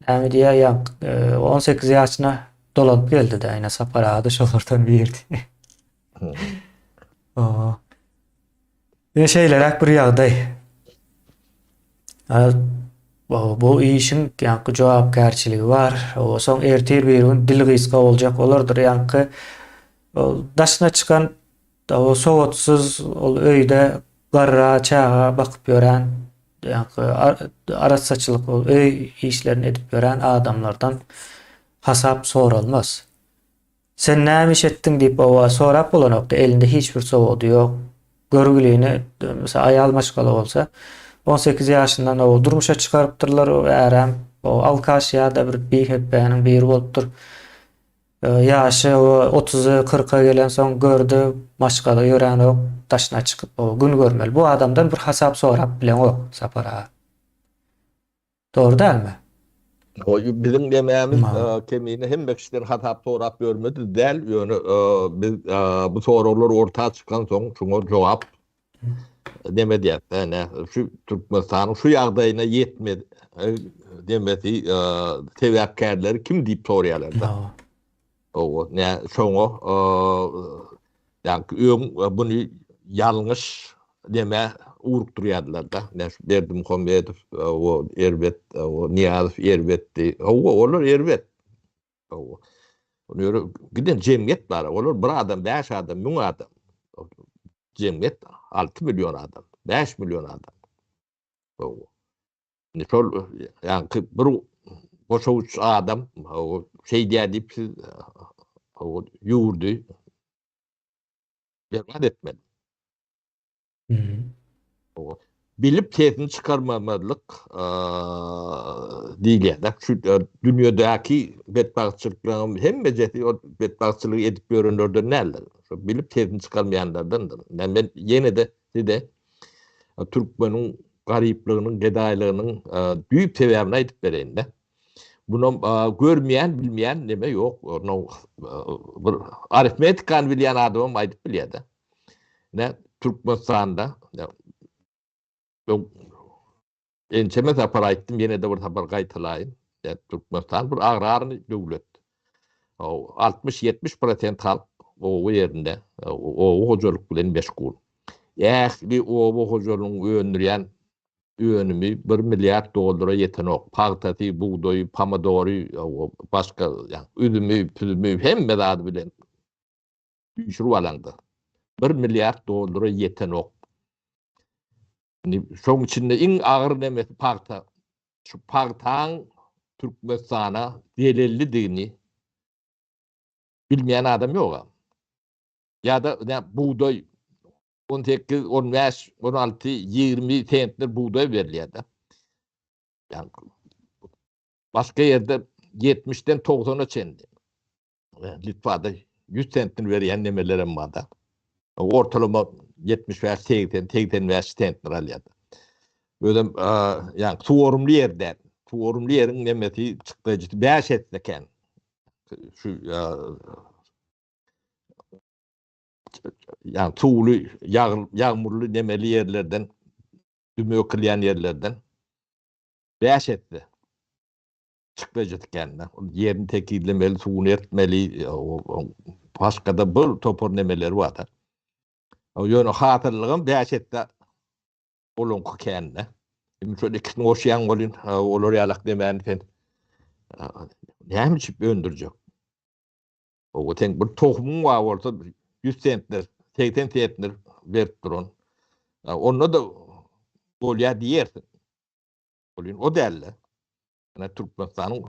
Näme diýär 18 ýaşyna dolanyp geldi de ýene saparady şolardan birdi. Şeýlerek bir ýagdaý. Bu işin ýa-ni jogapkärçiligi var. O soň ertir bir gün dil gyska boljak bolardyr ýa-ni daşyna çykan o sowatsyz ol öýde garra çağa bakyp ýören ýa-ni araçsaçylyk ol öý işlerini edip ýören adamlardan hasap soralmaz. Sen näme iş etdiň diýip o sorap bolanokda elinde hiç bir sowady ýok. Görgüliğini mesela ayal maşgala bolsa 18 ýaşyndan o durmuşa çykarypdyrlar o ärem o alkaş ýa-da bir bihepbäniň biri bolupdyr. Ýaşy 30'a 40'a gelen soň gördü, maşgala ýören ok, daşına çykyp o gün görmeli. Bu adamdan bir hasap sorap bilen ok sapara. Doğru däl mi? O bizim dememiz Ma. kemiğini hem bekişler hatap sorap görmedi del yönü biz bu sorular ortaya çıkan soň şoňa jogap demedi yani şu Türkmenistan'ın şu ýagdaýyna yetmedi demedi tebäkkerleri kim diýip soraýarlar da. Ma. O ne şoňa yani bunu ýalňyş deme urukturýarlar da. Ne Berdim Kombedov o Erbet o Niyazov Erbetdi. Olar Erbet. O Onu giden cemiyet bar. Olar bir adam, 5 adam, 1000 adam. Cemiyet 6 milyon adam, 5 milyon adam. O ne şol yani bir boşavuç adam o şey diýip o ýurdy. Berbat etmeli. O bilip tesini çıkarmamalık diýilýär. Şu dünýädäki bedbagtçylyklaryň hem mejeti o bedbagtçylygy edip görenlerden näler? Şu bilip tesini çıkarmayanlardandır. Ben ýene de side Türkmeniň garyplygynyň, gedaýlygynyň düýp sebäbini aýdyp bereýin de. Bunu görmeýän, bilmeýän neme ýok. Onu bir aritmetikany bilýän adamam aýdyp bilýär-de. Ne Türkmenistanda ençeme sapar aýtdym, ýene de bir sapar gaýtalaýyn. Türkmenistan bir agrarny döwlet. 60-70% halk o ýerinde o hojalyk bilen meşgul. Ýagly o hojalygyň öndürýän öňümi $1 milliard ýeten ok. Pagtaty, buğdoy, pomidory, başga ýa üzümi, püzümi hemme zady bilen düşürip alandy. $1 milliard ýeten ok. Şoň içinde iň agyr nemesi pagta. Şu pagtaň Türkmenistana delellidigini bilmeýän adam ýok. Ya da buğdoy 18, 15, 16, 20 sentler buğday verilýär. Yani başka ýerde 70'den 90'a çendi. Litvada 100 sentini berýän nemelerem bar da. Ortalama 70 ve 80 ve sentler alýar. Böyle yani tuorumly ýerde, tuorumly ýeriň nemesi çykdyjy 5 etken. Şu yani tuğlu, yağmurlu nemeli yerlerden, dümök kılyan yerlerden 5 etti. Çıklayacak kendine. Yerini tekidlemeli, suğunu etmeli, başka da bol topor nemeleri var da. Yani hatırlığım 5 etti olunku kendine. Şimdi şöyle ikisini oşayan olun, olur yalak demeyen fen. Ne mi çip öndürecek? O ten bir tohumun var orta 100 sentler, 80 sentler verip durun. Onu da bolya diyersin. O derler. Yani Türkmenistan'ın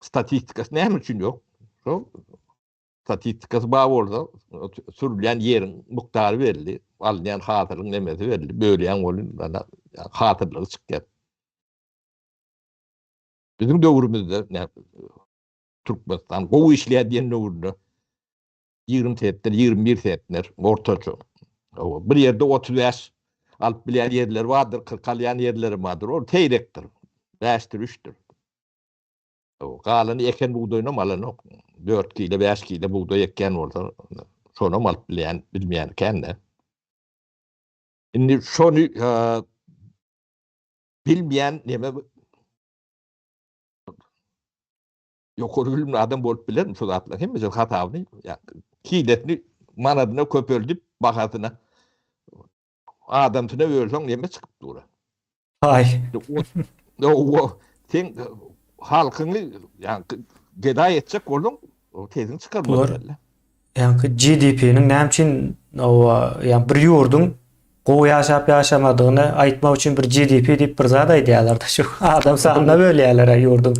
statistikası ne için yok? Statistikası bağ orada sürülen yerin miktarı verildi. Alınan hatırın nemesi verildi. Böyleyen olun hatırlığı çıktı. Bizim dövrümüzde Türkmenistan o işleyen diyen dövründe 20 sentler, 21 sentler ortaço. Bir yerde 35 alıp bilen yerler vardır, 40 alayan yerleri vardır. O teyrektir. 5'tir, 3'tür. Kalanı eken buğdayına malını 4 kilo, 5 kilo buğday eken orada. Sonra alıp bilen, bilmeyen kendine. Şimdi şonu bilmeyen neme yok bilmem adam bolup biler mi? Şu zatlar hem de hatavını kiletini manadına köpöldüp bakasına adamtına versen neme çıkıp dura. Ay. O sen halkını yani geda edecek olun o tezini çıkarmalı. Yani GDP'nin näme üçin yani bir ýurdun gowy ýaşap ýaşamadygyny aýtmak üçin bir GDP diýip bir zat aýdýarlar da şu adam sanına bölýärler ýurdun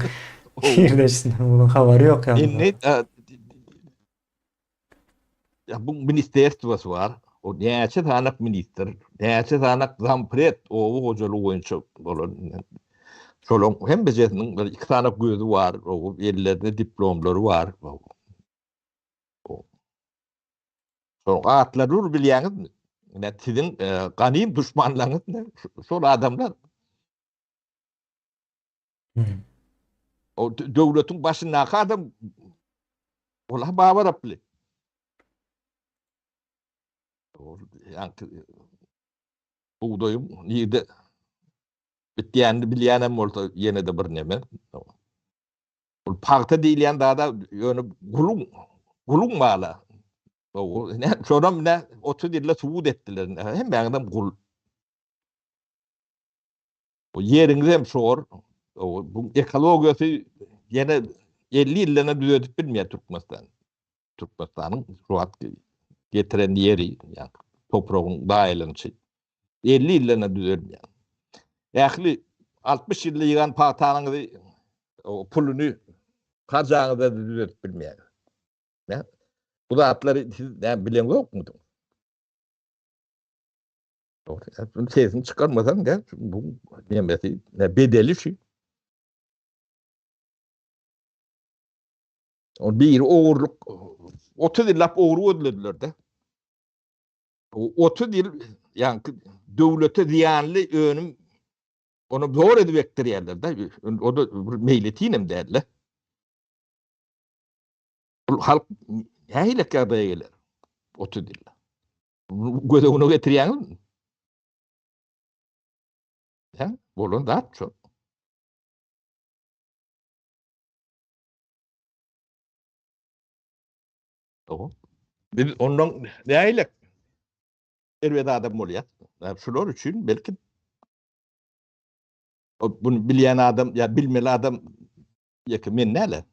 ýerdesinden bunun habary ýok yani. Ya bu ministerstwasy var. O näçe tanak minister, näçe tanak zampret o hojalyk boýunça bolan Şolon hem bejesinin bir iki tane gözü var. O ellerinde diplomları var. O Şol atları bilýäňiz mi? Ne sizin ganym düşmanlaryňyz ne? Şol adamlar Hmm. o döwletiň başyndaky adam olar babar aply. O ýa buğdayım ýerde bitýänini bilýänem bolsa ýene de bir neme. Ol paýta diýilýän dada ýöne gulun mala. O ne şoram ne 30 ýylla suwud etdiler. Hem adam gul. O ýeriňiz hem şor. O bu ekologiýasy ýene 50 ýyllana düzedip bilmeýär Türkmenistan. Türkmenistan'ın şu an getiren yeri yani toprağın dağılınçı 50 yıllarına düzelmiyor. Ähli 60 yıllı yıgan patanını o pulunu harcağını da düzeltip bilmeýär. Ne? Bu da atları siz ne bilen yok mu? Bunu sesini çıkarmasan da bu nemesi ne bedeli şey. O bir oğurluk 30 yıl oğru ödüldüler de. O 30 yıl yani devlete ziyanlı önüm onu zor edibektir yerlerde. O da meyletinim derler. Halk neyle kadar gelir? 30 yıl. Göze onu getiriyen mi? Ya, bolun da çok. O. Biz ondan neyle elbette adam oluyor. Yani şular için belki bunu bilen adam ya bilmeli adam yakın neyle?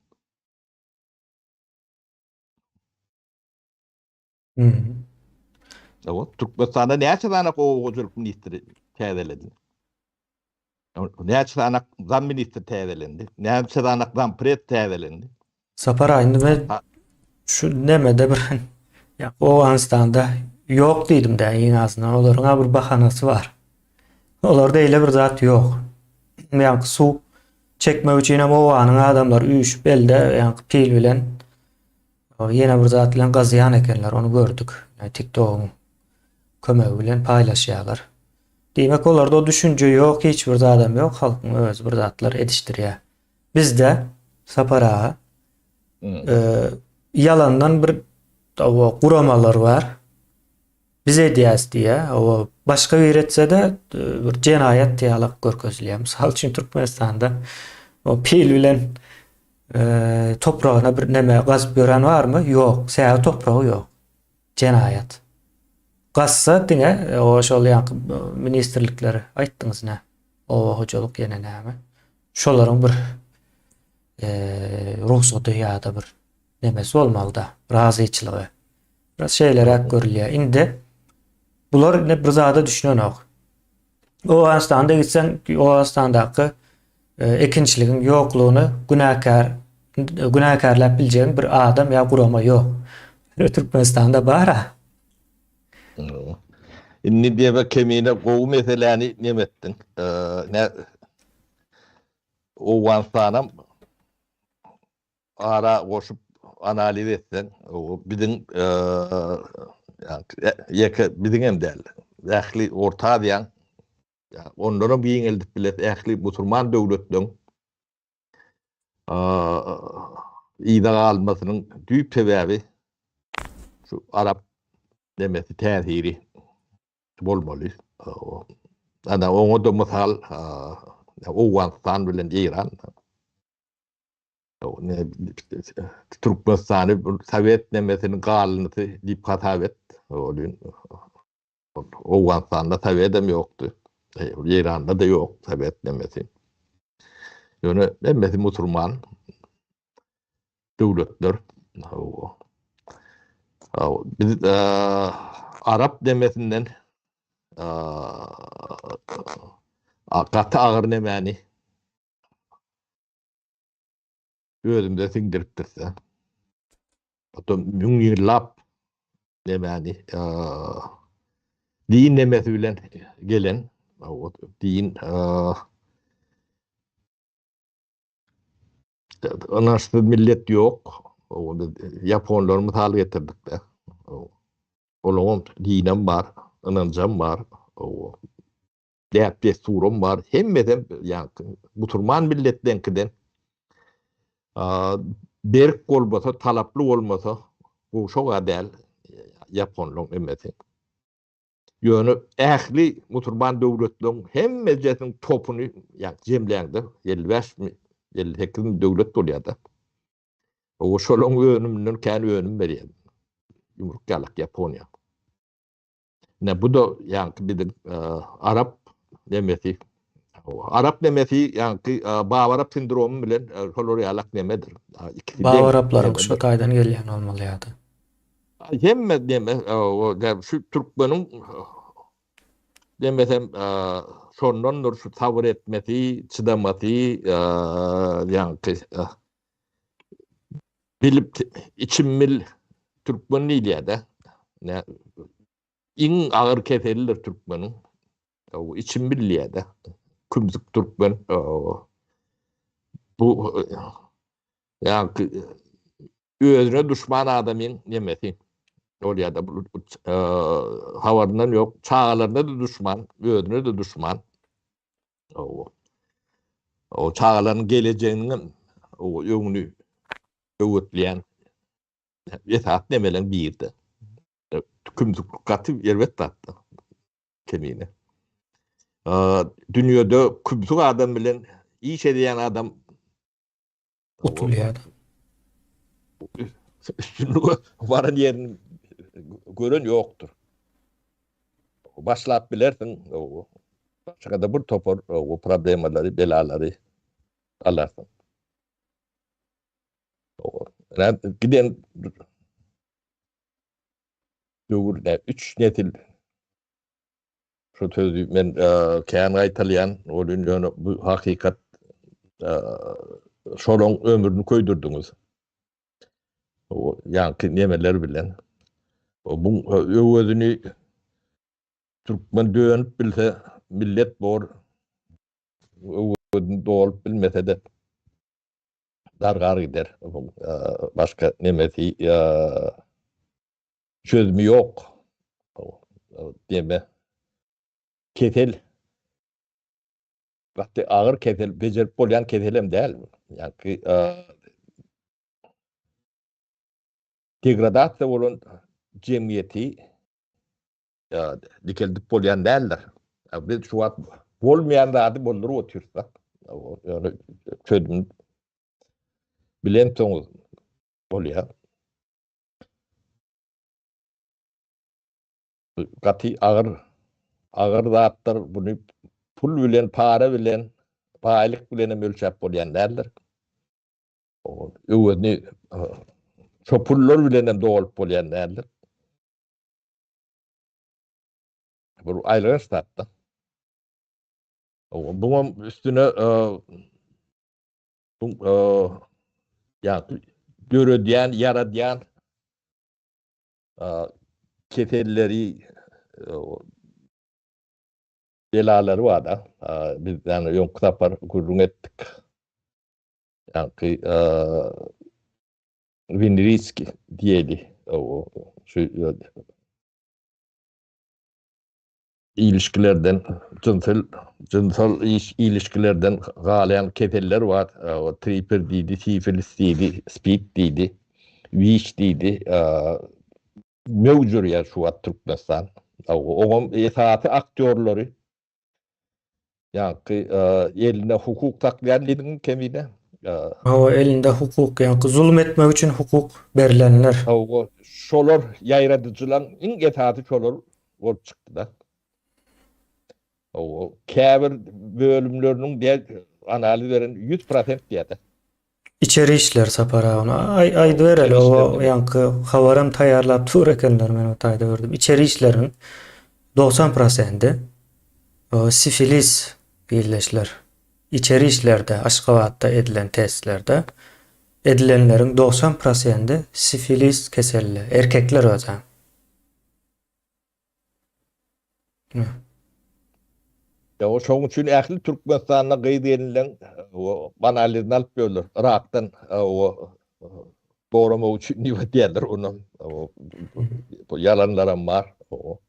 Hmm. O Türkmenistan'da ne açıdan o hocalık ministri teyzeledi? Ne açıdan zam ministri teyzelendi? Ne açıdan zam pres teyzelendi? Sapar ayında ben Ha, şu nemede bir ya o anstanda yok dedim de en azından onların bir bahanası var. Olarda öyle bir zat yok. Yani su çekme için ama o anın adamlar üç belde yani pil bilen yine bir zat bilen gazıyan ekenler onu gördük. Yani TikTok'un kömeği bilen paylaşıyorlar. Demek olarda o düşünce yok, hiçbir adam yok. Halkın öz bir zatlar ediştiriyor. Bizde Sapara yalandan bir o kuramalar var. Bize diyas diye o başka bir etse de bir cinayet diye alak görközlüyor. Misal için Türkmenistan'da o pil bilen toprağına bir neme gaz gören var mı? Yok. Seyahat toprağı yok. Cinayet. Gazsa dine o şol yankı ministerlikleri ayttınız ne? O hocalık yine näme? Şolaryň bir ruhsaty ýa-da bir nemesi bolmaly-da, razyçylygy. Biraz şeyler görülýär. Indi bular ne bir zada düşünýän ok. O astanda gitsen o astandaky ekinçiligiň ýoklugyny günäkarlap biljeğin bir adam ýa gurama ýok. Türkmenistan'da bara. Inni diye kemine gowu meseleni nemettin. Ne o wansanam ara goşup analiz etsen o bizim bizim hem derler. Ähli orta diýen onlara bir ýeňeldip bilet ähli musulman döwletiniň ýa almasynyň düýp sebäbi şu Arap demesi täsiri bolmaly. Ana oňa da mysal o Wanstan bilen İran. O ne Türkmenistany Sowet nemesini galynysy diýip hatap bolýan. O Wanstanda Sowet hem ýokdy. İran'da da yok Sowet nemesi. Ýöne nemesi musulman döwletler. Biz Arap demesinden gaty agyr nemeni özümde siňdirip dursa. Atom müň ýyllap nemeni din nemesi bilen gelen o din anaçlı millet yok. Japonlar misal getirdik de. Olağan dinem var, anancam var. Däpde surum var. Hemmeden yani Musulman milletdenkiden berk bolmasa, talaplı olmasa bu şoga däl Japonlaryň emmesi. Ýöne ähli Musulman döwletleriň hemmejesiň topuny ýa jemleýärdi. 55 mi 58 mi döwlet bolýardy. O şolaň önümden kän önüm berýär. Yumruk Japonya. Ne bu da yani bizim Arap demesi. Arap demesi yani Bavarap sindromu bilen koloriyalak demedir. Bağ Arapların şu taýdan gelýän bolmalydy. Hemme deme şu Türkmenin demesem sondan şu tavır etmesi, çıdaması yani bilip içimmil Türkmen diýilýär. Ne in ağır keseldir Türkmenin. O içim birliğe Kümsük Türkmen bu yani özüne düşman adamın nemesi oraya da havarından yok çağlarında da düşman özüne de düşman o çağların geleceğinin o yönünü öğütleyen esas nemelen birdi kümsük katı elbette attı kemiğine. Dünyada kübsük adam bilen iyi şey diyen adam Utulýar. üstünlüğü varan yerini gören yoktur. Başlap bilersin başka da bir topar o problemleri, belaları alarsın. Giden doğru 3 nesil şu sözü men kän gaýtalýan olun ýöne bu hakikat şolaň ömrüni köýdürdiňiz. O ýanky nemeler bilen bu özüni Türkmen dönüp bilse millet bor özüni dolup bilmese de dargar gider. Başka nemesi çözümü yok. Deme kesel vakti ağır kesel becerip bolýan keselem däl. Yani degradasiýa bolan jemgyýeti dikeldip bolýan däldir. Biz şu wagt bolmaýan zady boldurup otursak, ýöne çözüm bilen soňuz bolýar. Gaty ağır zatlar bunu pul bilen, para bilen, paýlyk bilen ölçäp bolýan däldir. O öwrüni şu pullar bilen dolup bolýan däldir. Bu aýlyk statda. Bunun üstüne yani görediyen, yaradiyan kefelleri belaları var da biz yani yon kitaplar gurrun ettik. Yani Winriski diyeli o şu ilişkilerden cinsel ilişkilerden galayan kefeller var. O triper diydi, sifilis diydi, speed diydi, wish diydi. Mevcur ya şu an Türkmenistan. O esası aktörleri yani eline hukuk taklayan kemine. O elinde hukuk yani zulüm etmek için hukuk berilenler. O şolar yayradıcılan in esası şolar olup çıktı da. O käbir bölümlerinin diye analizlerin 100% diýdi. İçeri işler sapara ona. Aýdy bereli o ýanky habaram taýýarlap tur ekenler men o taýda gördüm. İçeri işlerin 90%'i o sifilis birleşler. İçeri işlerde, Aşgabatda edilen testlerde edilenlerin 90%'i sifilis keselli. Erkekler özü. O şoň üçin ähli Türkmenistana gyzy edilen o banalizm alyp bolýar. Irakdan o doğrama üçin niwe diýerler onu. Bu yalanlaram bar. O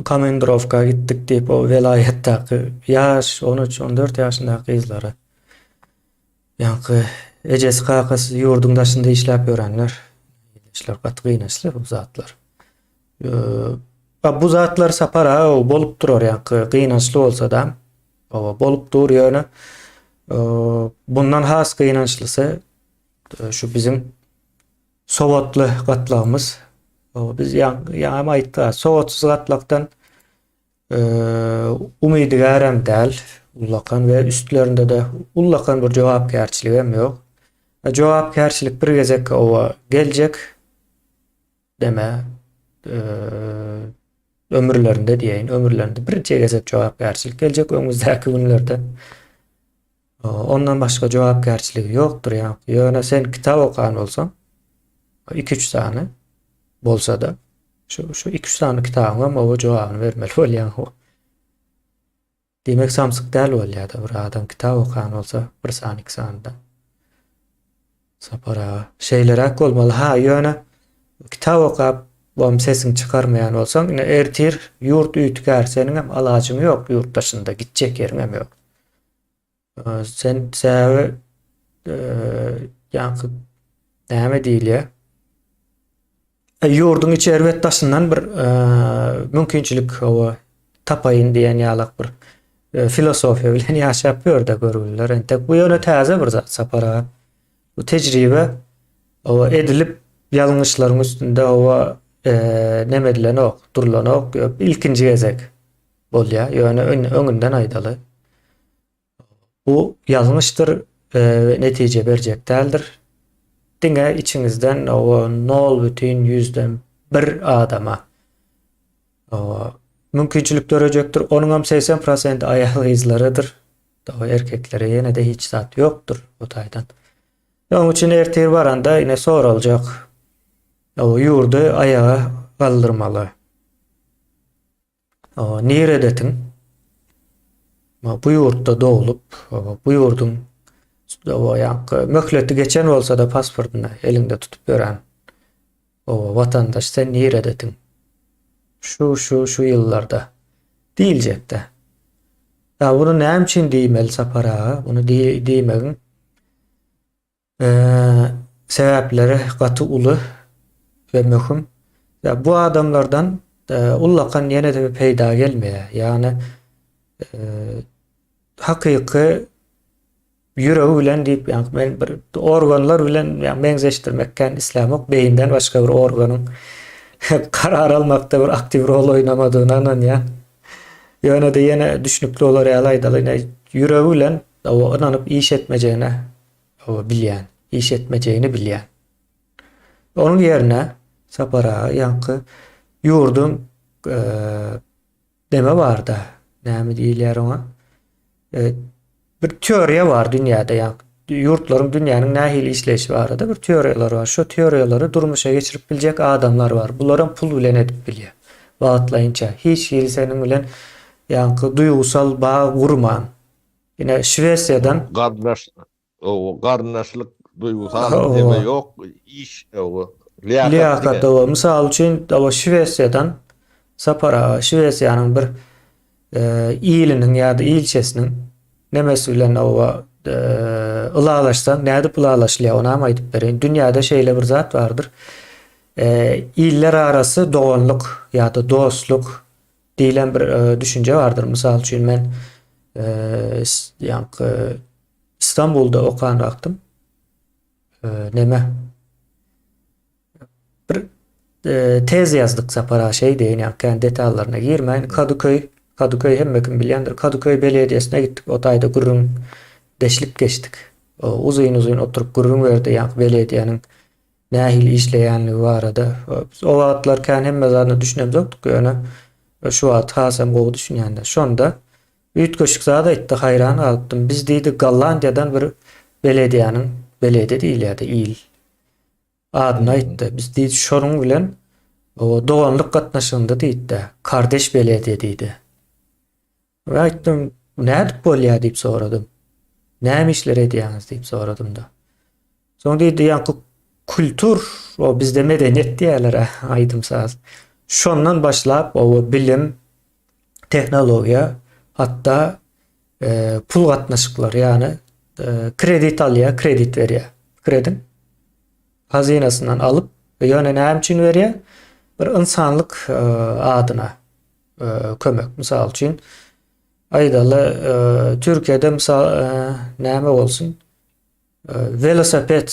Komendrovka gittik diýip o welaýetdäki ýaş 13-14 ýaşyndaky gyzlara ýa-ni ejesi kakasy ýurdun daşynda işläp ýörenler. İşler gatgynaşly bu zatlar. Bu zatlar sapara bolup durar ýa-ni gynaşly bolsa da bolup dur ýöne. Bundan has gynaşlysy şu bizim Sowatly gatlagymys. Biz ýa-ni aýtdy, Sowatsuz gatlakdan umydy gärem däl, ullakan we üstlerinde de ullakan bir jogapkärçilik hem ýok. Jogapkärçilik bir gezek geljek deme ömürlerinde diýeýin, ömürlerinde bir gezek jogapkärçilik geljek öňümüzdäki günlerde. Ondan başga jogapkärçilik ýokdur ýa. Ýöne sen kitap okan bolsaň 2-3 sany bolsa da şu 2-3 sany kitabyňa o jogabyny bermeli bolýan. Demek samsyk däl bolýar da bir adam kitap okan bolsa 1 sany 2 sanyda. Sapara şeylerek bolmaly. Ýöne kitap okap bom sesini çıkarmayan bolsaň, ine ertir ýurt üýtgär seniň hem alajyň ýok, ýurt daşynda gitjek ýeriň hem ýok. Sen säbe ýa-ni näme diýilýär? Ýurdun içi erwet daşyndan bir mümkinçilik tapaýyn diýen ýalak bir filosofiýa bilen ýaşap ýörde görülýär. Entek bu ýöne täze bir zat sapara. Bu tejribe edilip ýalňyşlaryň üstünde nemedilen ok, durulan ok, ilkinji gezek bolýar. Ýöne öňünden aýdaly. Bu ýalňyşdyr, netije berjek däldir. Diňe içiňizden 0,100den bir adama mümkinçilik görecektir. Onuň hem 80% aýaly gyzlarydyr. Erkeklere ýene de hiç zat ýokdur bu taýdan. Onun için ertir baranda yine soraljak. O ýurdu ayağa kaldırmalı. Niredetin? Bu ýurtda doğulup, bu ýurdun möhleti geçen olsa da pasportuna elinde tutup gören o vatandaş sen niredetin? Şu ýyllarda diýiljek de. Bunu näme üçin diýmeli sapara? Bunu diýmegin sebäpleri gaty uly ve möhüm. Bu adamlardan ullakan ýene de peýda gelmeýär. Ýani hakyky ýüregi bilen diýip, ýani men bir organlar bilen meňzeşdirmekden islamok beýinden başga bir organyň karar almakda bir aktiv rol oýnamadygynan ýa. Ýöne de ýene düşünükli olar ýalaydaly ýüregi bilen onanyp iş etmejegine bilýän, iş etmejegini bilýän. Onun ýerine sapara ýankı ýurdun deme bar da. Näme diýilýär ona? Bir teoriýa bar dünýäde ýa. Ýurtlaryň dünýäniň nähili işleşi barada bir teoriýalar bar. Şu teoriýalary durmuşa geçirip biljek adamlar bar. Bularym pul bilen edip bilýär. Wagtlaýynça hiç ýeri seniň bilen ýankı duýgusal bağ gurman. Ýene Şwesiýadan garnaşlyk duýgusal deme ýok, iş liýakat. Mysal üçin Şwesiýadan sapara Şwesiýanyň bir iýliniň ýa-da ilçesiniň nemesi bilen ılalaşsan, näde ulalaşlýar ona aýdyp berin. Dünýäde şeýle bir zat bardyr. İller arasy doganlyk ýa-da dostluk diýilen bir düşünje bardyr. Mysal üçin men İstanbul'da okan raktım. Bir tez yazdık sapara deyin yani detallarına girmeyin. Kadıköy hemmekin bilyandır. Kadıköy Belediyesi'ne gittik. O tayda gurrun deşlip geçtik. Uzun oturup gurrun verdi yani belediyenin nähili işleýänligi barada. O wagtlarken hemme zatny düşünem yoktuk ýöne. Şu wagt hasam gowy düşünýände. Şonda üýtgeşik zada etdi, hayran alypdym. Biz diýdik Gollandiýadan bir belediýanyň, belediýe diýil ýa-da il adyny aýtdy. Biz diýdik şonuň bilen o doganlyk gatnaşygynda diýdi. Kardeş belediýe diýdi. Ve aytdym, "Nädip bolýar?" diýip soradym. "Näme işler edýäňiz?" diýip soradym da. Soň diýdi, "Ýa-ni kultur, o bizde medeniýet diýerler aýdymsaz. Şondan başlap o bilim, teknologiýa, hatda pul gatnaşyklary, ýani kredit alýar, kredit berýär. Kredin hazinasyndan alyp, ýöne näme üçin berýär? Bir insanlyk adyna kömek. Mysal üçin aýdaly Türkiýede mysal näme bolsun? Velosiped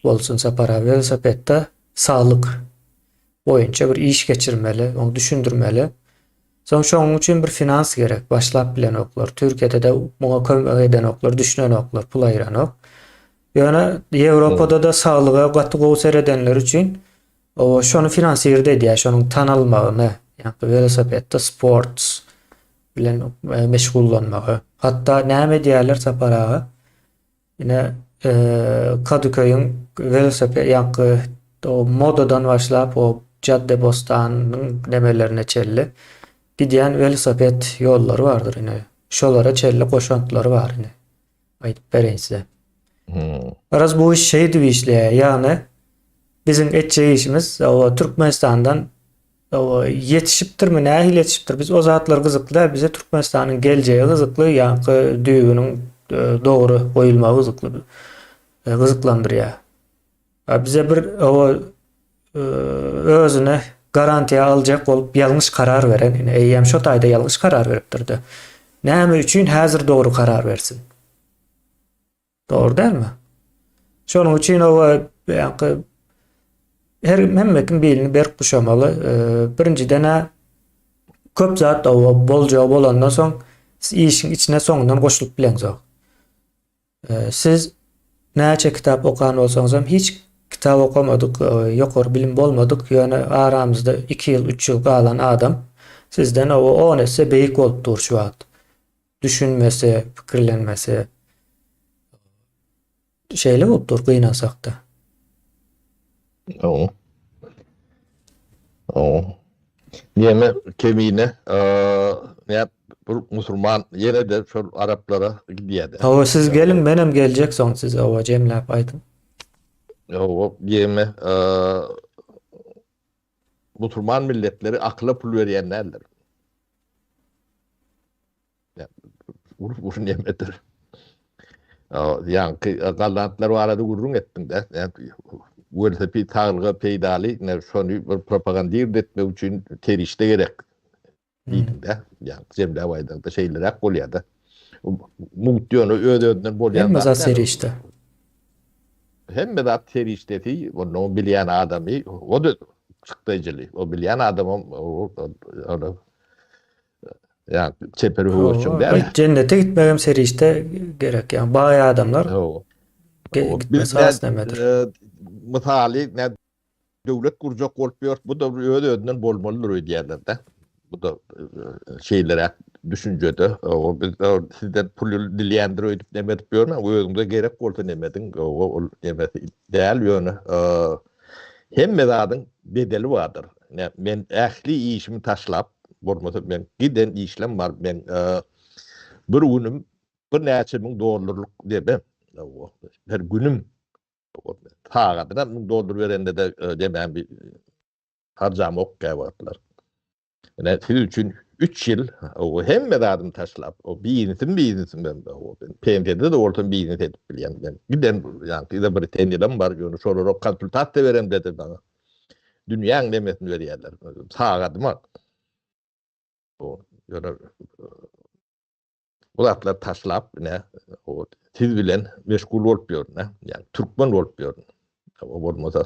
bolsun sapara. Velosipedde sağlyk boýunça bir iş geçirmeli, onu düşündürmeli. Soň şoň üçin bir finans gerek. Başlap bilen oklar. Türkiýede de muňa kömek eden oklar, düşünen oklar, pul aýran ok. Ýöne Ýewropada da sağlyga gaty gowsar edenler üçin o şonu finansiýerdi edýär, şonuň tanalmagyny, ýani velosipedde sport bilen meşgullanmagy. Hatda näme diýerler saparagy? Ýine Kadıköy'ün velosiped ýa-ni o modadan başlap o Caddebostanyň nemelerine çelli gidýän velosiped ýollary bardyr ine. Şolara çelli goşantlary bar ine. Aýdyp berýän size. Araz bu iş şey diýip işleýär. Ýani bizim etjek işimiz o Türkmenistandan o yetişipdirmi, nähili yetişipdir. Biz o zatlar gyzykly, bize Türkmenistanyň geljegi gyzykly, ýa-ni düýbüniň dogry goýulmagy gyzykly. Gyzyklandyrýar. Bize bir o özüne garantiya aljak bolup ýalňyş karar beren, eýem şo taýda ýalňyş karar beripdirdi. Näme üçin häzir dogry karar bersin? Dogry dälmi? Şonuň üçin o ýa-ni hemmekin bilini berip kuşamaly. Birinciden köp zat o bolja bolandan soň işiň içine soňdan goşulyp bilenýär. Siz näçe kitap okan bolsaňyz hem hiç kitap okamadyk, ýokary bilim bolmadyk, ýöne aramyzda 2 ýyl, 3 ýyl galan adam sizden o 10 esse beýik bolup dur şu wagt. Düşünmese, pikirlenmese şeýle bolup dur gynasakda. Oo. Niýeme kemine näp bu musulman ýene de şol Araplara gidýär. Hawa siz gelin, menem geljek soň siz awa jemläp aýdym. O diýme musulman milletleri akla pul berýänler. Ya bu nimedir. Ýa-ni galanatlar barada gurrun etdim de. Welsepi taýlyga peýdali, şonu bir propaganda etmek üçin terişde gerek. Diýdim-de. Ýa-ni jemläp aýdym da şeýlerek bolýar da. Muhtyony öýden bolýan. Hem zat seri işte. Hem de terişdeti, onu bilýän adamy, o da çykdyjyly. O bilýän adamam onu ýa çeperi hoşum der. Cennete gitmegem seri işte gerek. Yani bayağı adamlar gitmesi asnemedir. Mysaly döwlet gurjak bolup ýör, bu da öýden bolmalydyr diýerler de. Bu da şeýlere düşünjede o sizden pul dilýändir öýdüp nemedip ýörmä, özüňde gerek bolsa nemediň, o nemesi däl ýöne. Hemme zadyň bedeli bardyr. Men ähli işimi taşlap, bolmasa men giden işlem bar, men bir günüm bir näçe miň dollarlyk diýip her günüm taýgadyna miň dollar berende de demän bir harjam ok gaýbatlar. Siz üçin 3 ýyl o hemme zadym taşlap, o biznesim ben o PMT'de de orta biznes edip bilýän ben. Giden ýa-ni bir tenýelim bar, ýöne şolara konsultasiýa berem dedi bana. Dünýäň nemesini berýärler. Taýgadyma. O ýöne bu zatlar taşlap o siz bilen meşgul bolup ýörne, ýani türkmen bolup ýörne. O bolmasa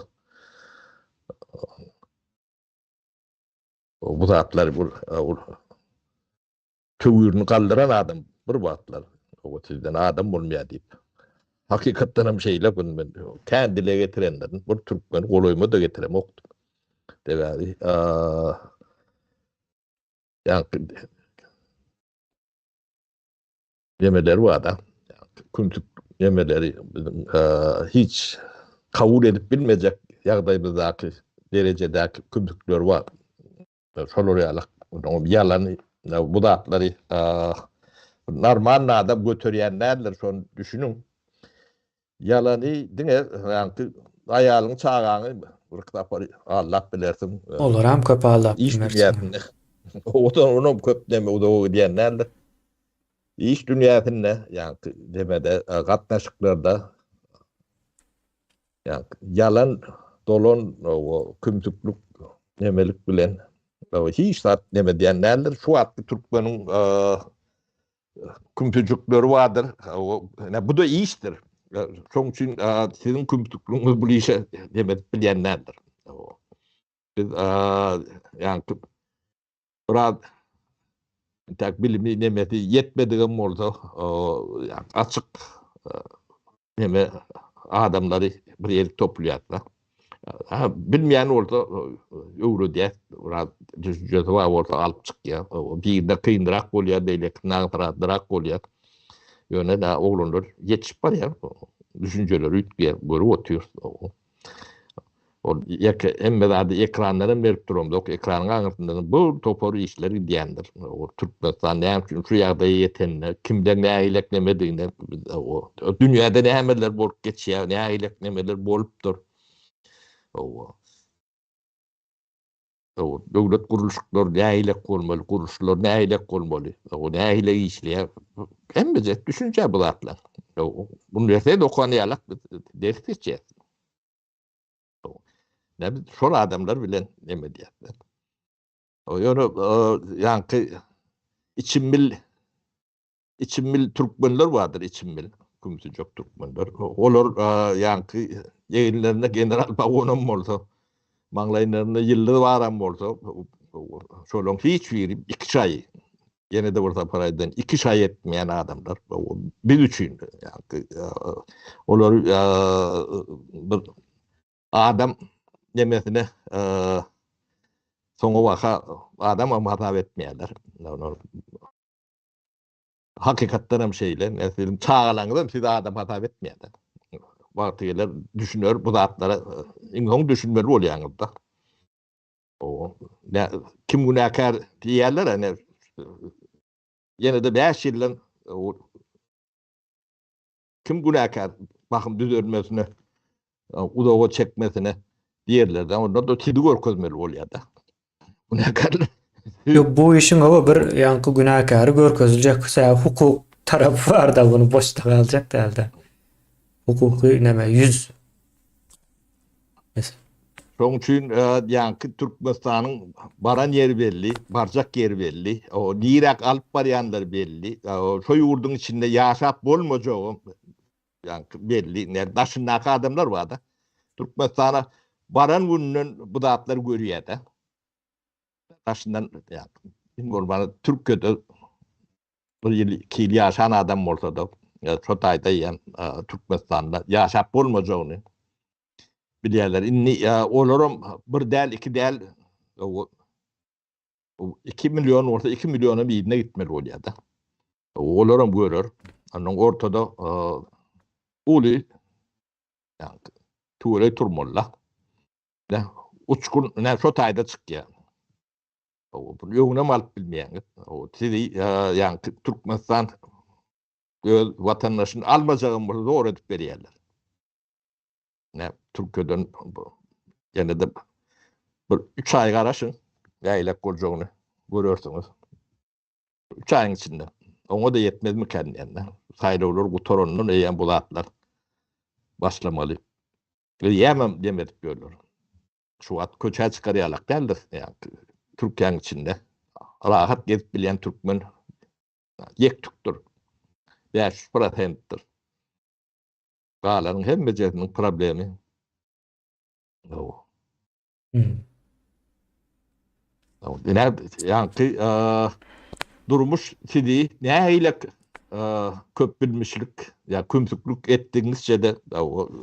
bu zatlar bu töwürni galdyran adam bir wagtlar o sizden adam bolmaýar diýip. Hakykatdan hem şeýle ben kän dile getirenlerden bir türkmen goloýma da getirem okdum. Debäli ýa-ni yemeleri var da. Kuntuk yemeleri hiç kabul edip bilmeyecek ýagdaýymyzdaki derejedäki kuntuklar var. Şolary ýalan bu zatlary Normal adam götürýänlerdir, şonu düşünün. Ýalany diňe ýanky aýalyň çagaňy rıktap Allah bilersin. Olar hem köp aldap İş bilmersin. dünýäsinde. Odan onu köp deme o da diýenlerdir. İş dünýäsinde ýanky demede gatnaşyklarda yalan dolan o kümsüklük nemelik bilen hiç zat neme diýenlerdir. Şu wagtda türkmeniň kümsüjükleri vardır. Bu da iştir. Şoň üçin sizin kümsüklüğüňiz bu işe demek bilýänlerdir. Biz yani biraz tak bilimi nemeti yetmediğim bolsa açık neme adamları bir ýerge topluýarlar. Bilmeýän bolsa öwre diýär, biraz düşünjesi var bolsa alyp çykýar. Bir de kyndyrak bolýar diýilek, nagtyrak bolýar. Ýöne de oglanlar yetişip barýar. Düşünjeleri ütgär, görüp otur. O emme zady ekranlara berip durumda, ekranyň aňyrtynda bu topary işleri diýendir. O Türkmenistan näme üçin şu ýagdaýa ýetenne, kimden näme ileklemediğine, o dünýäde nämeler bolup geçýär, näme ileklemeler bolupdyr. O döwlet guruluşlary näme ilek bolmaly, guruluşlar näme ilek bolmaly, o näme ile işleýär. Hemme düşünje bu zatlar. Bunu ýerde okanýarlar, ders geçýär. Ne şol adamlar bilen neme diýerler. O ýöne ýanky içimmil türkmenler vardır, içimmil kümsüjük türkmenler. Olar ýanky ýeňlerine general bagonam bolsa, maňlaýlarynda ýylly baram bolsa, şolaň hiç biri 2 çay ýene de bolsa paradan 2 çay etmeýän adamlar. Biz üçin ýanky olar bir adam nemesine soňa waka adam hatap etmeýärler. Hakykatdan hem şeýle, näseli çağalaňyzdan siz adam hatap etmeýärler. Wagtylar düşünür, bu zatlara iňoň düşünmeli bolýaňyzda. O kim günäkär diýerler, ene ýene de 5 ýyldan kim günäkär bakym düzelmesine, udawa çekmesine diýerler. Onda da tidi görkezmeli bolýar da. Günäkärler. Yo, bu işin o bir yankı günahkarı görkezülecek hukuk tarafı var da bunu boşta kalacak da. Hukuki neme 100 mesela. Şoň üçin ýanky Türkmenistanyň baran ýeri belli, barjak ýeri belli, o nirak alyp barýanlar belli. Şo ýurduň içinde ýaşap bolmajagym ýanky belli. Daşyndaky adamlar bar da. Türkmenistana baran günden bu zatlar görýär da. Daşyndan ýa Türkiýede bir ýyl 2 ýyl ýaşan adam bolsa da, şo taýda ýan Türkmenistanda ýaşap bolmajagyny bilýärler. Inni olaram bir däl, 2 däl 2 milyon bolsa 2 milyona ýerine gitmeli bolýar da. Olaram görür. Anyň ortada uly ýanky tuğrey turmolla. Uçkun şo taýda çykýar. Bu ýöňüne alyp bilmeýän. Sizi ýanky Türkmenistan öz watandaşyny almajagyn bolsa zor edip berýärler. Türkiýeden ýene de bir 3 ay garaşyň, näilek boljagyny görürsüňiz. 3 aýyň içinde. Oňa da ýetmezmiken ýa-ni. Saýlawlar gutaranyň eýen bu zatlar başlamaly. Ýemem demedik görler. Şu wagt köçä çykarýarlar däldir. Türkiýanyň içinde rahat gezip bilýän türkmen ýektükdir. 5%'dir. Galanyň hemme jeriniň problemi. Ýanky durmuş sidi näile köp bilmişlik ýa kümsüklük etdiňizçe de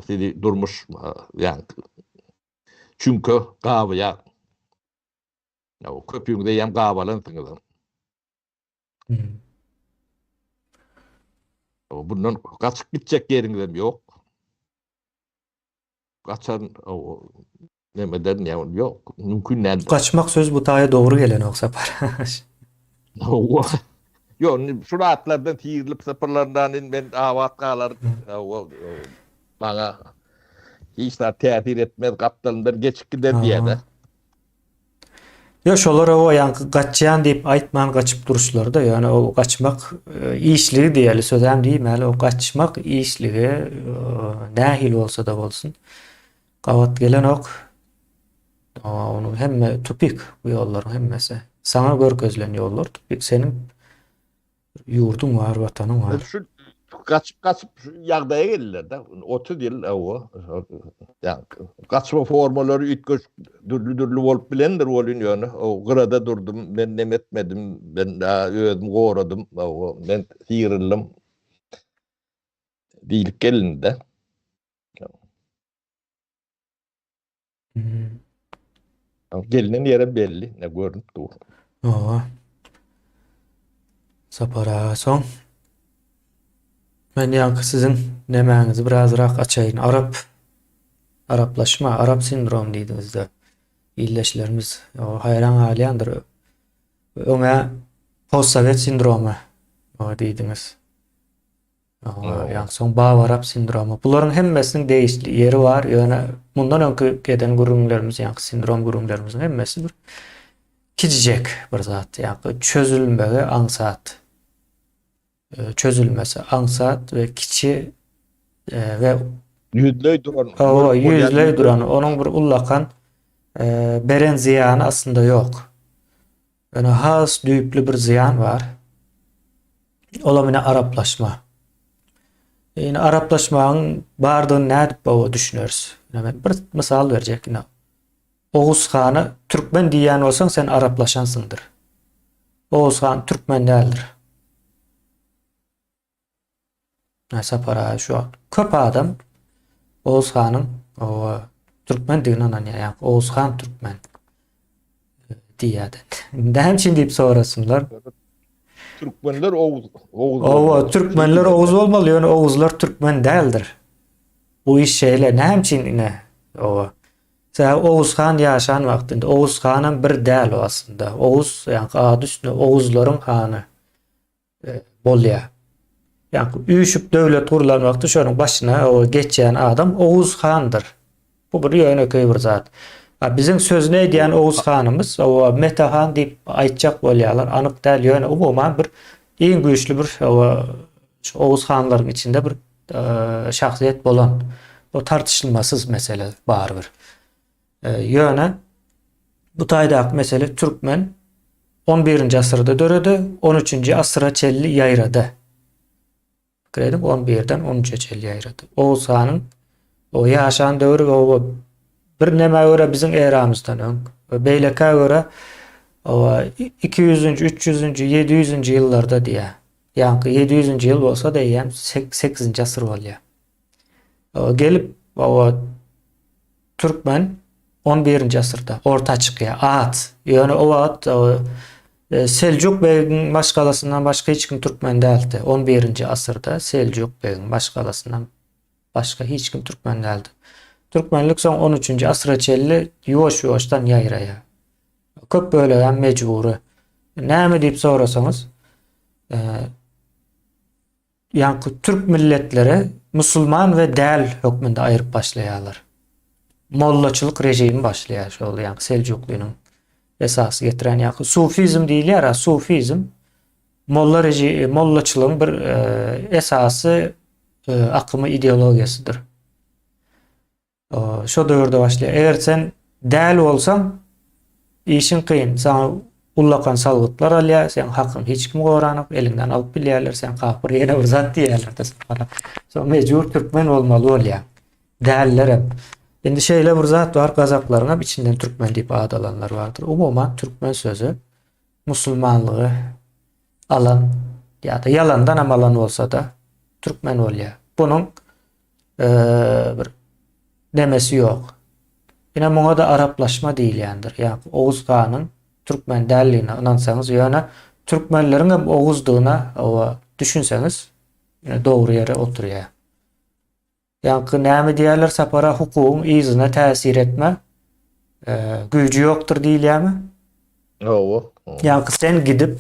sidi durmuş ýanky çünkü gabaýa köpüňde ýam gabalansyňyz. Bundan kaçıp gidecek ýeriňiz ýok. Kaçan nemeden ýok. Mümkün näde. Kaçmak söz bu taýa dogry gelen oksa para. Yok, şu atlardan tiyirilip sıfırlarından ben avatkalar bana hiç de tesir etmez, kaptanlar geçip gider diye Aa. de. Ya şolar o yankı kaçayan deyip aytman kaçıp duruşları da yani o kaçmak işliği diyeli sözem değil mi? O kaçmak işliği nahil olsa da olsun. Kavat gelen ok onu hemme tupik bu yolların hemmesi. Sana gör gözlen yollar tupik senin yurdun var, vatanın var. Şu kaçıp şu yağdaya gelirler de 30 yıl o. Yani kaçma formaları ütköş dürlü olup bilendir olun yani. O kırada durdum, ben nemetmedim, ben daha özüm koğradım, ben siyirildim deyip gelin de. Hmm. Gelinin yeri belli, ne görünüp dur. O sapara son. Ben yankı sizin nemeğinizi birazrak açayın. Araplaşma, Arap sindrom deydiniz de. İlleşlerimiz o hayran haliyandır. Ona postsovet sindromu o deydiniz. Yani son bağ Arap sindromu. Bunların hemmesinin değişli yeri var. Yani bundan önkü geden gurumlarımız, yani sindrom gurumlarımızın hemmesi bir kicicek bir zat. Yani çözülmeli ansat. Çözülmesi ansat ve kiçi ve Yüzlöy duran, o görüp bolyan yüzley yüzlöy duran duran. onun bir ullakan beren ziyanı aslında yok. Yani has düýüplü bir ziyan var. Ola mine Araplaşma. Yine Araplaşmanın bardığını nädip bawa düşünörs. Yani bir misal berjek. Oğuz Han'ı Türkmen diýen olsaň sen Araplaşansındır. Oğuz Han Türkmen däldir. Sapara şu an. Köp adam Oğuz Han'ın o Türkmen diýen anan ýa Oğuz Han Türkmen diýýärdi. Näme için diýip sorasınlar. Türkmenler Oğuz O olmalı. Türkmenler Oğuz olmalı yani Oğuzlar Türkmen däldir. Bu iş şeyle näme için ine o Sen Oğuz Han ýaşan wagtynda Oğuz Han'ın bir däl o aslında. Oğuz yani adı üstüne Oğuzların hanı bolýa. Yani üýşüp döwlet gurulan wagty şonuň başyna o geçýän adam Oğuz Han'dır. Bu bir ýöneköý bir zat. Bizim sözüne diýen Oğuz Han'ymız o Mete Han diýip aýtjak bolýarlar. Anyk däl ýöne umuman bir iň güýçlü bir Oğuz Hanlaryň içinde bir şahsiýet bolan. O tartışılmasız mesele barbyr. Ýöne bu taýdak mesele Türkmen 11-nji asyrda döredi, 13-nji asyra çelli ýaýrady. Giredim 11-den 13-e çelli ýaýrady. Oğuz Han'yň o ýaşan döwrü o bir neme göre bizim eramızdan öň. Beýleka göre o 200-nji, 300-nji, 700-nji ýyllarda diýä. Ýani 700-nji ýyl bolsa da ýa 8-nji asyr bolýar. Gelip o Türkmen 11-nji asyrda orta çykýar. At. Ýöne o at Seljuk beýiň başgalasyndan başga hiç kim Türkmen däldi. 11-nji asyrda Seljuk beýiň başgalasyndan başga hiç kim Türkmen däldi. Türkmenlik soň 13-nji asyra çelli ýuwaş-ýuwaşdan ýaýraýar. Köp bölegän mejbury. Näme diýip sorasaňyz, ýani Türk milletleri musulman we däl hökmünde aýryp başlaýarlar. Mollaçylyk rejimi başlaýar şol ýani Seljuklynyň esasy getiren ýani sufizm diýilýär. Sufizm mollaçylygyň bir esasy akymy ideologiýasydyr. Şo döwürde başlaýar. Eger sen däl bolsaň işin kıyın. Sana ullakan salgıtlar alýar, sen hakyň hiç kim goranyp elinden alyp bilýärler, sen kapyr ýene bir zat diýerler. Sonra mejbur Türkmen bolmaly bolýar. Däller hep. Endi şeýle bir zat bar, gazaklaryň içinden Türkmen diýip adalanlar bardyr. Umuman Türkmen sözü musulmanlygy alan ýa-da yalandan amalan bolsa da Türkmen bolýar. Bunyň bir demesi yok. Yine muňa da Araplaşma diýilýändir. Yani Oğuz Han'ın Türkmen dälligine inansaňyz ýöne Türkmenleriň hem Oğuzdygyna düşünseňiz ýene dogry ýere oturýar. Yani näme diýerler sapara hukugyň izine täsir etme güýji ýokdur diýilýärmi? O. Yani sen gidip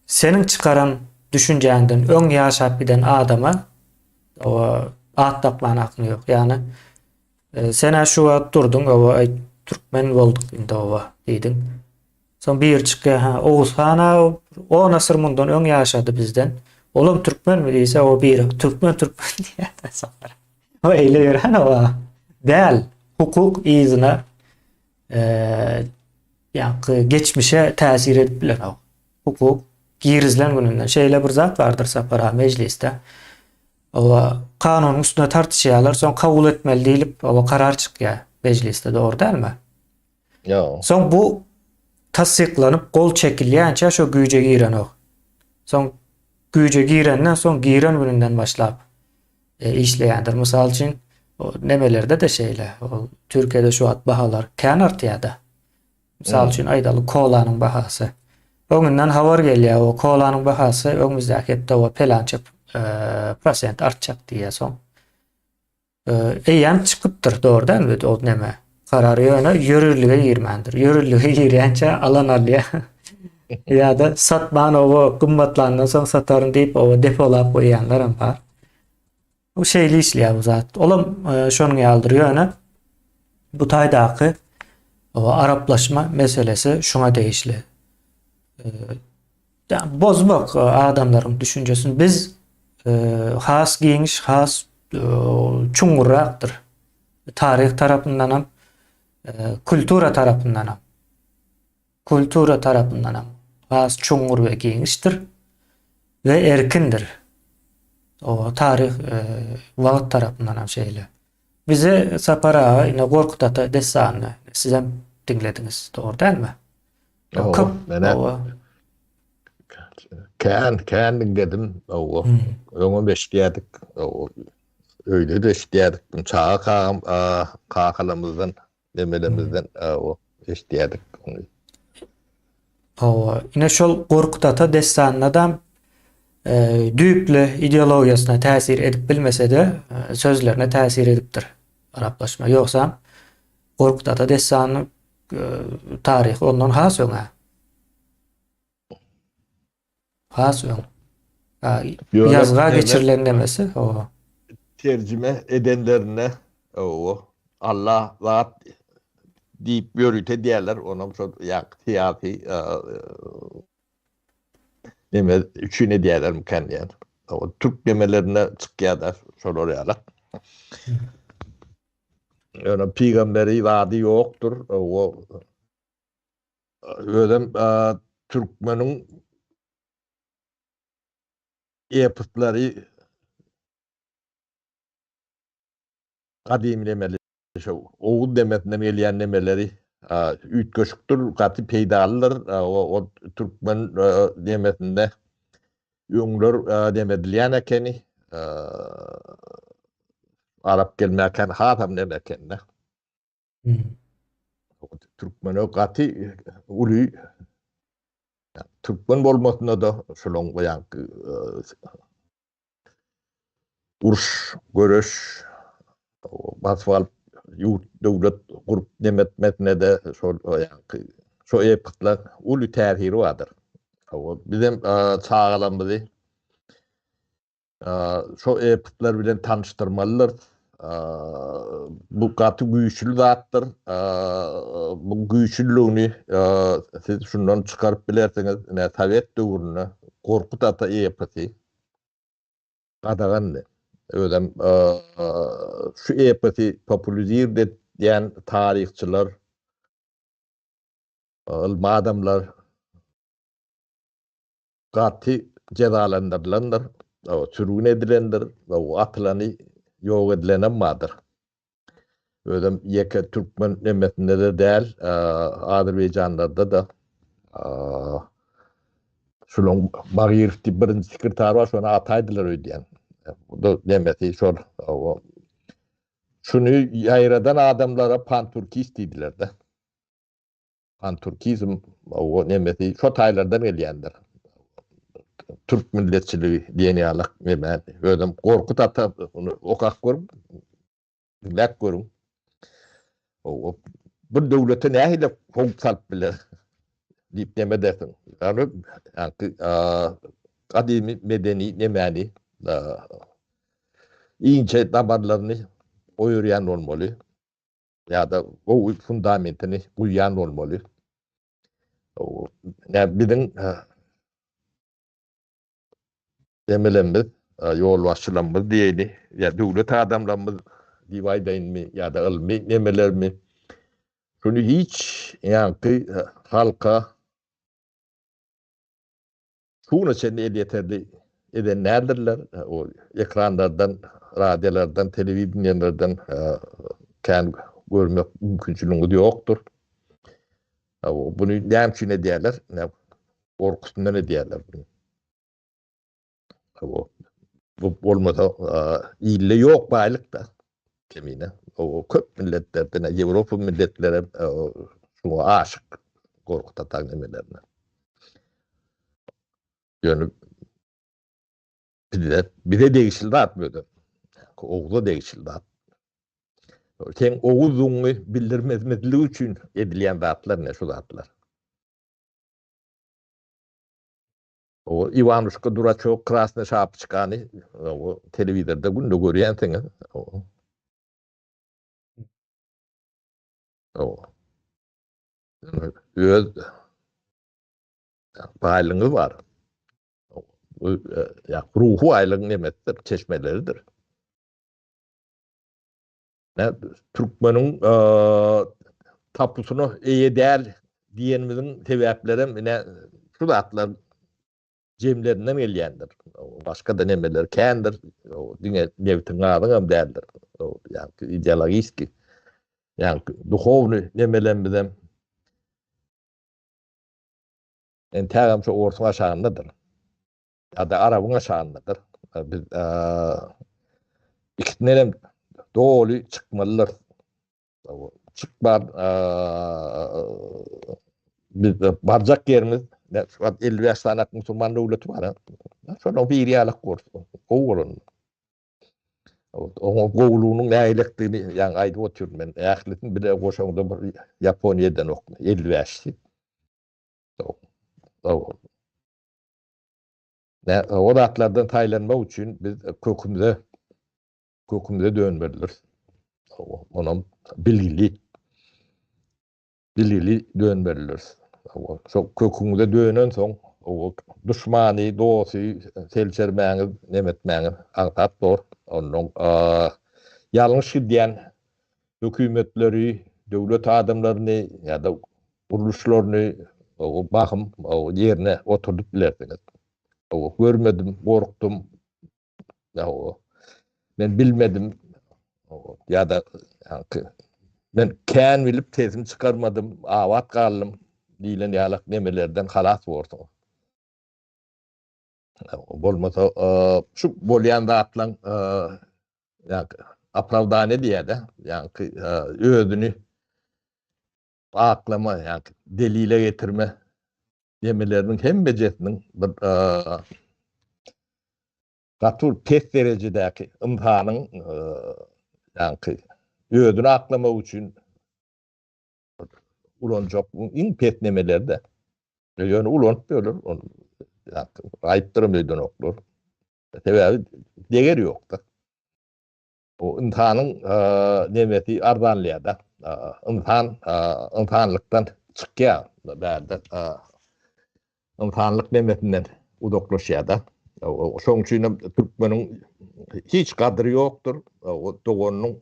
senin çıkaran düşüncenden ön yaşap giden adama o atlaklan aklı yok. Yani sen şu at durdun o ay Türkmen olduk indi o dedin. Son bir çıkıyor ha Oğuzhan'a o nasır mundan ön yaşadı bizden. Oğlum Türkmen mi değilse o bir Türkmen diye de sonra. O eyle yören o. Değil. Hukuk izine yani geçmişe tesir edip bilen o. Hukuk girizlen gününden şeyle bir zat vardır sapara mecliste. O kanunun üstüne tartışıyorlar son kabul etmeli deyilip o karar çıkıyor mecliste doğru değil mi? Ya. Son bu tasdiklanıp kol çekilýänçe şo güýje giren o. Son güýje girenden son giren gününden başlap işleýändir. Mysal üçin o nemelerde de şeyle o Türkiýede şu at bahalar kän artýarda. Mysal üçin aýdaly kolanyň bahasy. Öňünden habar gelýär o kolanyň bahasy öňümüzdäki hepde o pelança prosent artjak diýe son. Eýän çykypdyr doğru dälmi o neme? Karary ýöne ýörürlige girmendir. Ýörürlige girýänçe alan alýar. Ya da satman o kımmatlandan soň sataryn diýip o depolap goýanlar hem bar. O şeýle işleýär bu zat. Olam şonuň ýaldyr ýöne bu taýdaky o araplaşma meselesi şuna değişli. Yani bozmak adamların düşüncesini biz has giyiniş, has çuңgurraktır. Tarih tarafından hem kultura tarafından hem has çuңgur ve giyiniştir ve erkindir. O tarih wagt tarafından hem şeyle. Bize sapara ine Gorkutata destanı siz hem dinlediniz doğru değil mi? O köp o Kän dinledim. Öňe beşdiýädik. Öyle de işleýärdik. Bu çağa kakalamızdan, demelemizden o işleýärdik. o ine şol Gorkutata destanyndan düýpli ideologiýasyna täsir edip bilmese de sözlerine täsir edipdir. Araplaşma ýoksa Gorkutata destanyny tarih ondan has öňe. Has öň. Yazga geçirilen demesi o. Tercüme edenlerine o Allah zat deyip yörüte diýerler. Onam şo tiyati neme üçüne diýerler mükän ýa. O Türk demelerine çykýarlar şolar ýalar. Yani peygamberi vaadi yoktur. O ödem Türkmenin epitleri kadimlemeli oğul demetinden gelýän nemeleri ütköşüktür gaty peýdalydyr. O Türkmen demetinde öňler demedilýän ekeni Arap gelmäken hatam demekenne. Türkmen gaty uly Türkmen bolmasyna da şolong ýanky uruş, görüş, basfal ýurt döwlet gurup demetmesine de şol ýanky şo epitler uly täsiri bardyr. Bizim çağalamyzy şo epitler bilen tanıştyrmalylar. Bu gaty güýçlü zatdyr. Bu güýçlülüğini siz şundan çıkaryp bilersiňiz, Sowet döwrüne Gorkutata epiti gadagandy. Ödem şu epiti populizir diýen tarihçiler, ilmi adamlar gaty cezalandyrlandyr, sürgün edilendir, atlany ýok edilen bardyr. Ödem ýeke Türkmen demetinde de däl, Azerbaýjanlarda da şolong Bagirov diýip birinji sekretar bar, şonu ataýdylar öýdýän. Bu da demeti şol. Şunu ýaýradan adamlara pantürkist diýdiler de. Pantürkizm o nemeti şo taýlardan gelýändir. Türk milletçiligi diýen ýalyk memä. Ödem Gorkutata onu okak görüp, lek görüp. O bu döwlete nähile hok salyp biler. deyip neme dersin. Yani kadimi medeni nemeni ince damarlarını oyurayan olmalı. Ya da o fundamentini uyuyan olmalı. Yani bizim demelerimiz, yol başçılarımız diyeni, ya devlet adamlarımız divaydayn mi ya da ilmi nemeler mi? Şunu hiç yani halka şunu için yeterli edenlerdirler. O ekranlardan, radyolardan, televizyonlardan kendi görmek mümkünçülüğü yoktur. Bunu ne için ne diyorlar? Ne korkusundan ne diyorlar? Bu olmasa ille yok baylık da kemine. O köp milletlerden, Avrupa milletleri şuna aşık korkutatan emelerine. Yani bir de değişildi atmıyordu. Oğuz'a değişildi at. Sen Oğuz'unu bildirmezmezliği için edilen zatlar ne şu zatlar? O Ivanushka Duraçov, Krasna Şapçıkanı o televizyonda günde görüyen seni. O öz baylığını var. Ya ruhu aylığın nimettir, çeşmeleridir. Ne Türkmen'in tapusunu iyi değer diyenimizin sebepleri ne şu zatlar cemlerinden gelyendir. Başka da nemeler kendir. Dine nevtin ağabeyim derler. Yani ideologist yani duhovni nemelerimizden entegam şu orta aşağındadır. Ya da Arap'ın aşağındadır. Biz ikisinden doğru çıkmalılar. Çıkmar biz barcak yerimiz 55 tane Müslüman devleti var. Sonra bir riyalık kursu. Kovurun. O kovuluğunun ne elektriğini yani ayda oturuyorum ben. Ehlitin bir de koşanda bir Japonya'dan okuma. 55'ti. O rahatlardan taylanmak için biz kökümüze dönmeliyiz. Onun bilgili dönmeliyiz. Çok kökümüze dönen son o düşmanı, dostu, selçermeğini, nemetmeğini anlat doğru. Onun yanlış diyen hükümetleri, devlet adamlarını ya da kuruluşlarını o bakım o yerine oturdup bilersiniz. Görmedim, korktum. Ben bilmedim. Ya da yani, ben kendi bilip tezimi çıkarmadım. Avat kaldım. Dilen yalak nemelerden halas oldu. Olmasa şu bolyan da atlan yani apravdane diye de yani ödünü aklama yani delile getirme demelerinin hem becetinin bir katır test derecedeki imtihanın yani ödünü aklama için ulanacak in petnemelerde yani ulanıp böyle yani ayıptırmıyordun oklar. Sebebi değeri yoktu. O imtihanın nemeti Ardanlı'da imtihanlıktan çıkıyor. Berde imtihanlık nemetinden udoklaşıyor. Son için Türkmen'in hiç kadri yoktur. O doğunun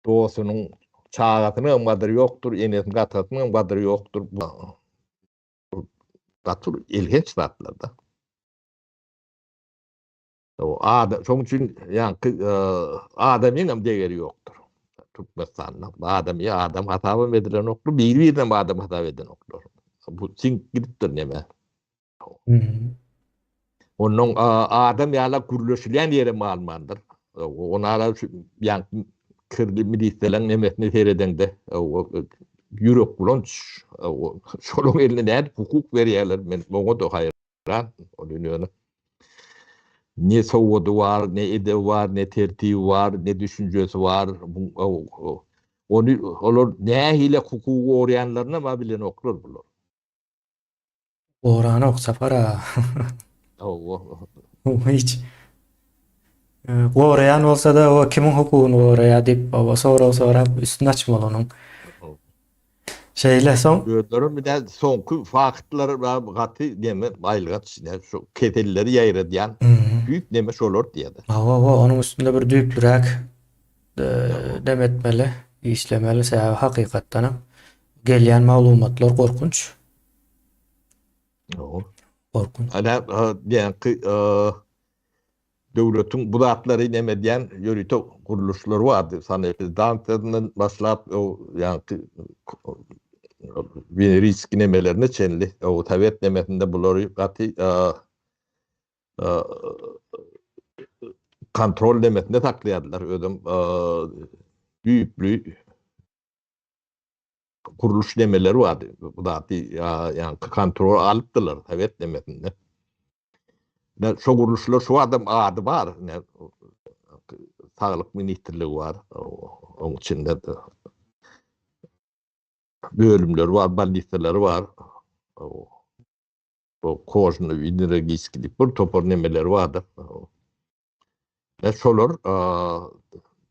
doğusunun çağatının kadri yoktur. Enetin katısının kadri yoktur. Katır ilginç zatlarda. O adam, son için yani adamın hem değeri yoktur. Türkmenistan'da adam hata edilen yoktur. Bir adam hata edilen yoktur. Bu çink gidiptir neme. Onun adam yala kuruluşlayan yere malmandır. Onlara yani kırdı miliselen nemesini seyreden de yürek bulunç şolun eline hukuk veriyorlar. Ben ona da hayran oluyorum. Ne soğudu var, ne ede var, ne tertibi var, ne düşüncesi var. Onu olur ne hile hukuku orayanlarına mı bilen okur bulur. Orana ok sapara. O Hiç. Gorayan olsa da o kimin hukukunu goraya dip baba sonra üstüne açmalı onun. Şeyle son. Ödörüm bir de soňky fakatlar gaty deme aýlygat içine şu ketelleri ýaýradýan büyük neme şolar diýdi. Onun üstünde bir düýplürek Tamam. demetmeli, işlemeli sebäbi hakykatdanam gelýän maglumatlar korkunç. O. Korkunç. Ana diýenki döwletiň bu zatlary neme diýen ýörüte guruluşlary bardy. Sanaty dantdan başlap o ýanky bir risk nemelerine çenli. O tabiat nemesinde bulary gaty kontrol nemesinde taklaýardylar. Ödüm büýüklü kuruluş nemeleri vardı. Bu da yani kontrol alıptılar tabiat nemesinde. Ne şu kuruluşlar şu adam adı var. Ne Sağlık Ministrligi var. Onun içinde de bölümler var, ballistaları var. O kozunu inire giskilip bir topor nemeleri vardı. Ne şolar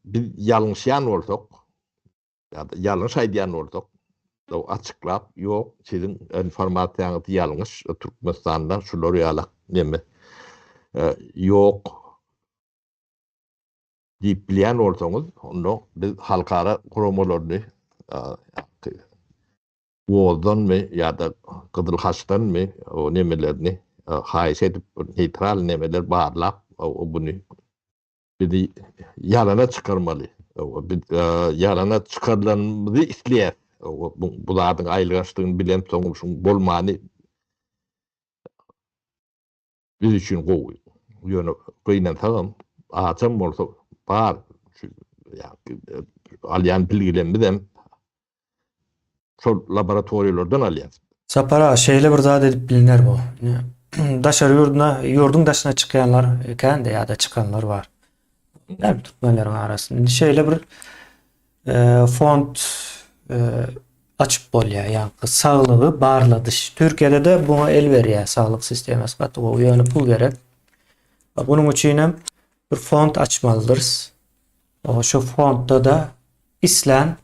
bir yanlışyan olsak ya da yanlış aýdýan olsak o açıklap yok sizin informasiýaňyz yanlış Türkmenistandan şular ýalak neme yok diýip bilýän bolsaňyz onu biz halkara kurumalaryny Wozdan ya da Kızıl Haç'tan o nemelerini haýyş edip neutral nemeler barlap o bunu bir yalana çıkarmalı. Bir yalana çıkarılanımızı isleýär. Bulardyň aýlygaçlygyny bilen soňra şuň bolmany biz üçin gowy. Ýöne gynansaňam açam bolsa bar alýan bilgilerimi dem şol laboratoriýalardan alýar. Sapara şeyle bir zat edip bilinler bu. Daşar yurdun daşına çıkayanlar kendi ya da çıkanlar var. Yani Türkmenlerin arasında. Şeyle bir fond açıp bolýar. Yani sağlığı barladyş. Türkiye'de de buna el berýär. Sağlık sistemi esgatı o ýöne pul gerek. Bunun üçin hem bir fond açmalydyr. Şu fondda da islen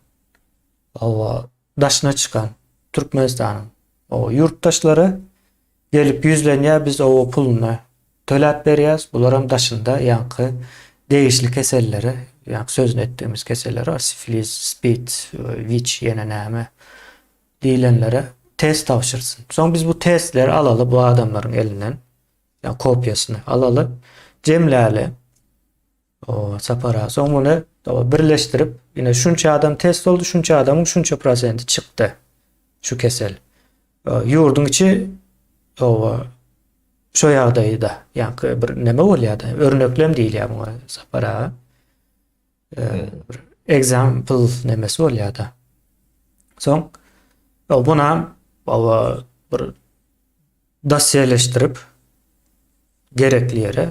daşına çıkan Türkmenistan'ın o yurttaşları gelip yüzlenýär, biz o pulunu töläp berýäs. Bularam daşında ýanky değişli keselleri, ýanky sözünü etdiğimiz keseller var. Sifilis, spid, WIC ýene näme diýilenlere test tapşyrsın. Soň biz bu testleri alaly bu adamların elinden, ýa kopyasyny alaly, jemläli. O sapara. Soň bunu birleştirip ýine şunça adam test oldu, şunça adamın şunça prosenti çıktı şu kesel. Yurdun içi şo ýagdaýda ýanky bir neme bolýardy. Örneklem diýilýär bu sapara. Bir example nemesi bolýardy. Soň buna bir dosýeleşdirip gerekli ýere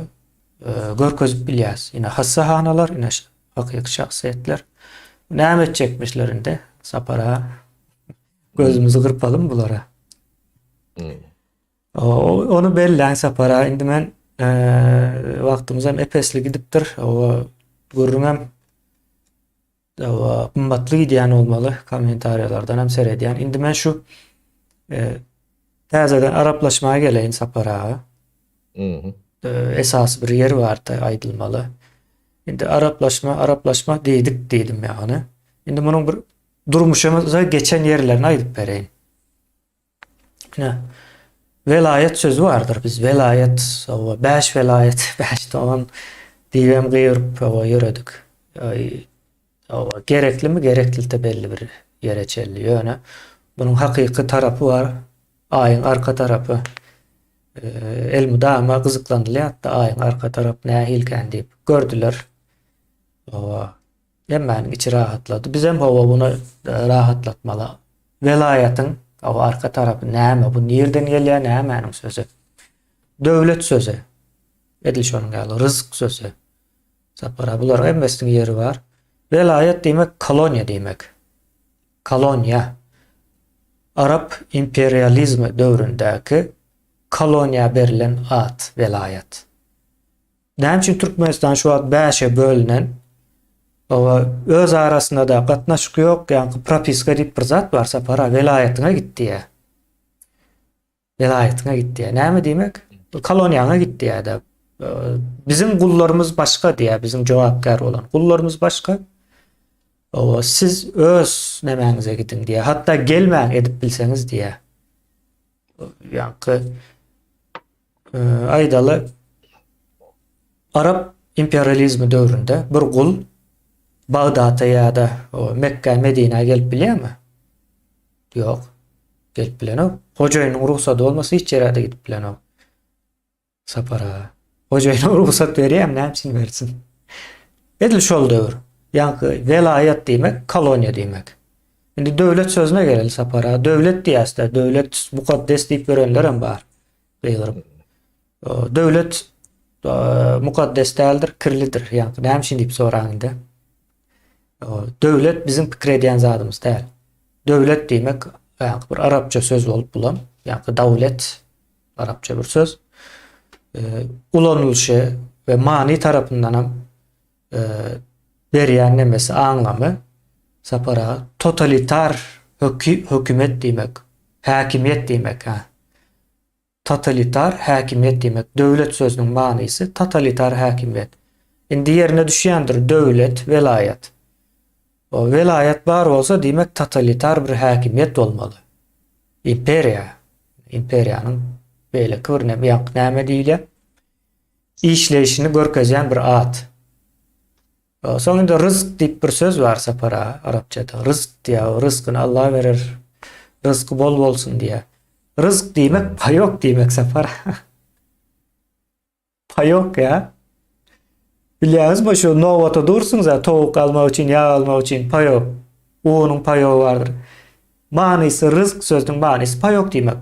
görkezip bilýäs. Ýine hassahanalar, ýine hakyky şahsiýetler näme etjekmişlerinde sapara gözümüzü gırpalım bulara. Onu belläň sapara. Indi men wagtymyz hem epesli gidipdir. Görürüm kımmatly gidiýän olmaly. Kommentariýalardan hem seredýän. Indi men şu täzeden araplaşmaga geleýin sapara. Esas bir yer bardy aýdylmaly. Indi araplaşma diýdim ýagny. Indi munyň bir durmuşymyza geçen ýerlerini aýdyp bereýin. Velayet sözü vardır. Biz velayet, 5 velayet, 5 togan diýem gyýryp ýöredik. Gerekli mi? Gereklilikde belli bir ýere çelli. Ýöne bunun hakyky tarapy var. Aýyň arka tarapy. Elmudama gyzyklandylar. Hatta aýyň arka tarap nähilken diýip gördüler. Emmeniň içi rahatlady. Biz hem bunu rahatlatmaly. Velayatyň arka tarapy näme? Bu nerden gelýär? Nämeň sözü? Döwlet sözü. Edilşoň ýaly rızk sözü. Sapara bular emmesiň ýeri var. Velayet demek koloniya demek. Koloniya. Arap imperializmi döwründäki koloniya berilen ad, velayet. Näme üçin Türkmenistan şu an 5'e bölünen, öz arasında da gatnaşyk ýok, ýani propiska diýip bir zat bar, sapara velayetine gitdi. Velayetine gitdi. Näme diýmek? Koloniýaňa gitdi ýa-da. Bizim gullarımız başka diýe, bizim jogapkar olan gullarımız başka. Siz öz nemäňize gidin diýe, hatta gelmäň edip bilseňiz diýe. Ýani aýdaly Arap imperializmi döwründe bir gul Bagdata ýa-da Mekke, Medine gelip bilýärmi? Ýok. Gelip bilenok. Hojaýynyň ruhsaty bolmasa hiç ýere gidip bilenok. Sapara. Hojaýyna ruhsat berýär, näme üçin bersin? Edil şol döwür. Ýani velayet diýmek, koloniýa diýmek. Indi döwlet sözüne geleli sapara. Döwlet diýäsde, döwlet mukaddes diýip görenler hem bar. Beýlerim. Döwlet mukaddes däldir, kirlidir. Ýani näme üçin diýip soraňynda. Döwlet bizim pikir edýän zadymyz däl. Döwlet diýmek bir Arapça söz bolup bulan. Ýani dawlet Arapça bir söz. Ulanılışı ve mani tarafından hem berýän nemesi anlamy sapara totalitar hökümet diýmek, häkimiýet diýmek. Totalitar häkimiýet diýmek. Döwlet sözüniň manysy totalitar häkimiýet. Indi ýerine düşýändir döwlet, velayet. O velayet bar bolsa diýmek totalitar bir häkimiýet bolmaly. Imperiýa. Imperiýanyň beýle körnemi näme diýilýär? İşleyişini görkezýän bir ad. Soňra rızk diýip bir söz bar sapara Arapçada. Rızk diýär, rızkyny Allah berer. Rızky bol bolsun diýär. Rızk diýmek payok diýmek sapara. Payok ýa. Bilýäňizmi şu nowata dursunza towuk almak üçin, ýağ almak üçin payok. Onuň payogy bardyr. Manysy rızk sözüniň manysy payok diýmek.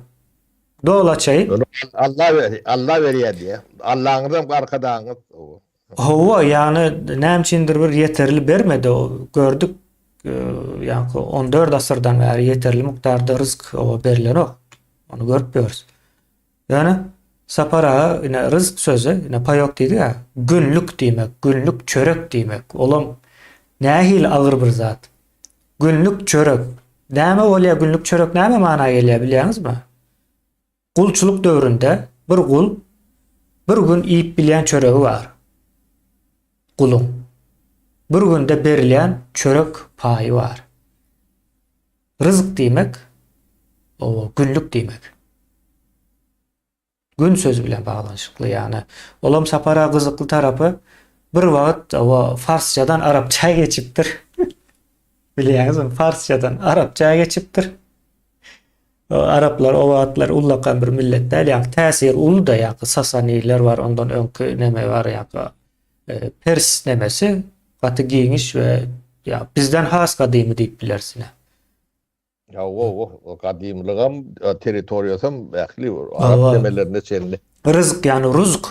Dolaçay. Allah berýär diýe. Allah'ın arkadaňyz. Hawa ýani näme üçindir bir ýeterli bermedi. Gördük ýani 14 asyrdan bäri ýeterli mukdarda rızk berilenok. Onu görüp ýörüz. Ýani sapara rızk sözü payok diýdi ýa, günlük diýmek, günlük çörek diýmek. Olam nähil agyr bir zat. Günlük çörek. Näme bolýar günlük çörek näme mana gelýär bilýäňizmi? Gulçuluk döwründe bir gul bir gün iýip bilýän çöregi bar. Gulun. Bir günde berilýän çörek paýy bar. Rızk diýmek günlük diýmek. Gün sözü bilen baglanşykly ýani. Olam sapara gyzykly tarapy bir wagt farsçadan arapçaga geçipdir. Bilýäňizmi? Farsçadan arapçaga geçipdir. Araplar, owatlar ullakan bir millet däl, ýani täsir ulu da ýani Sasaniler var, ondan öňkü neme var ýani Pers nemesi, gaty giňiş we bizden has gadymy diýip bilersine. Ya o kadimligam teritoriýasam ähli Arap demelerine çenli. Rızk ýani ruzk.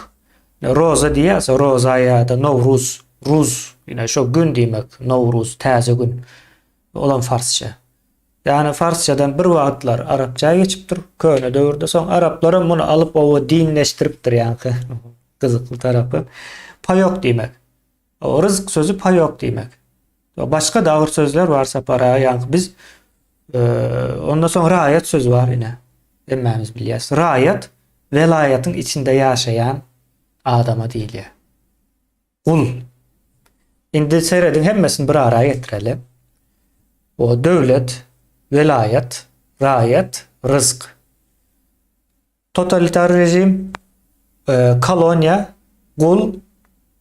Roza diýäse roza ýa-da Nowruz, ruz, ýene şo gün diýmek, Nowruz, täze gün. Olan farsça. Yani farsçadan bir wagtlar arapçaga geçipdir. Köne döwürde soň araplar muny alyp dinleşdiripdir ýani. Gyzykly tarapy. Payok diýmek. O rızk sözü payok diýmek. Başga da agyr sözler bar sapara ýani biz ondan soň raýat sözü bar ine. Emmemiz bilýäs. Raýat velayatyň içinde ýaşaýan adama diýilýär. Gul. Indi seredin hemmesini bir araya getirelim. O döwlet, velayet, raýat, rızk. Totalitar rejim, koloniýa, gul,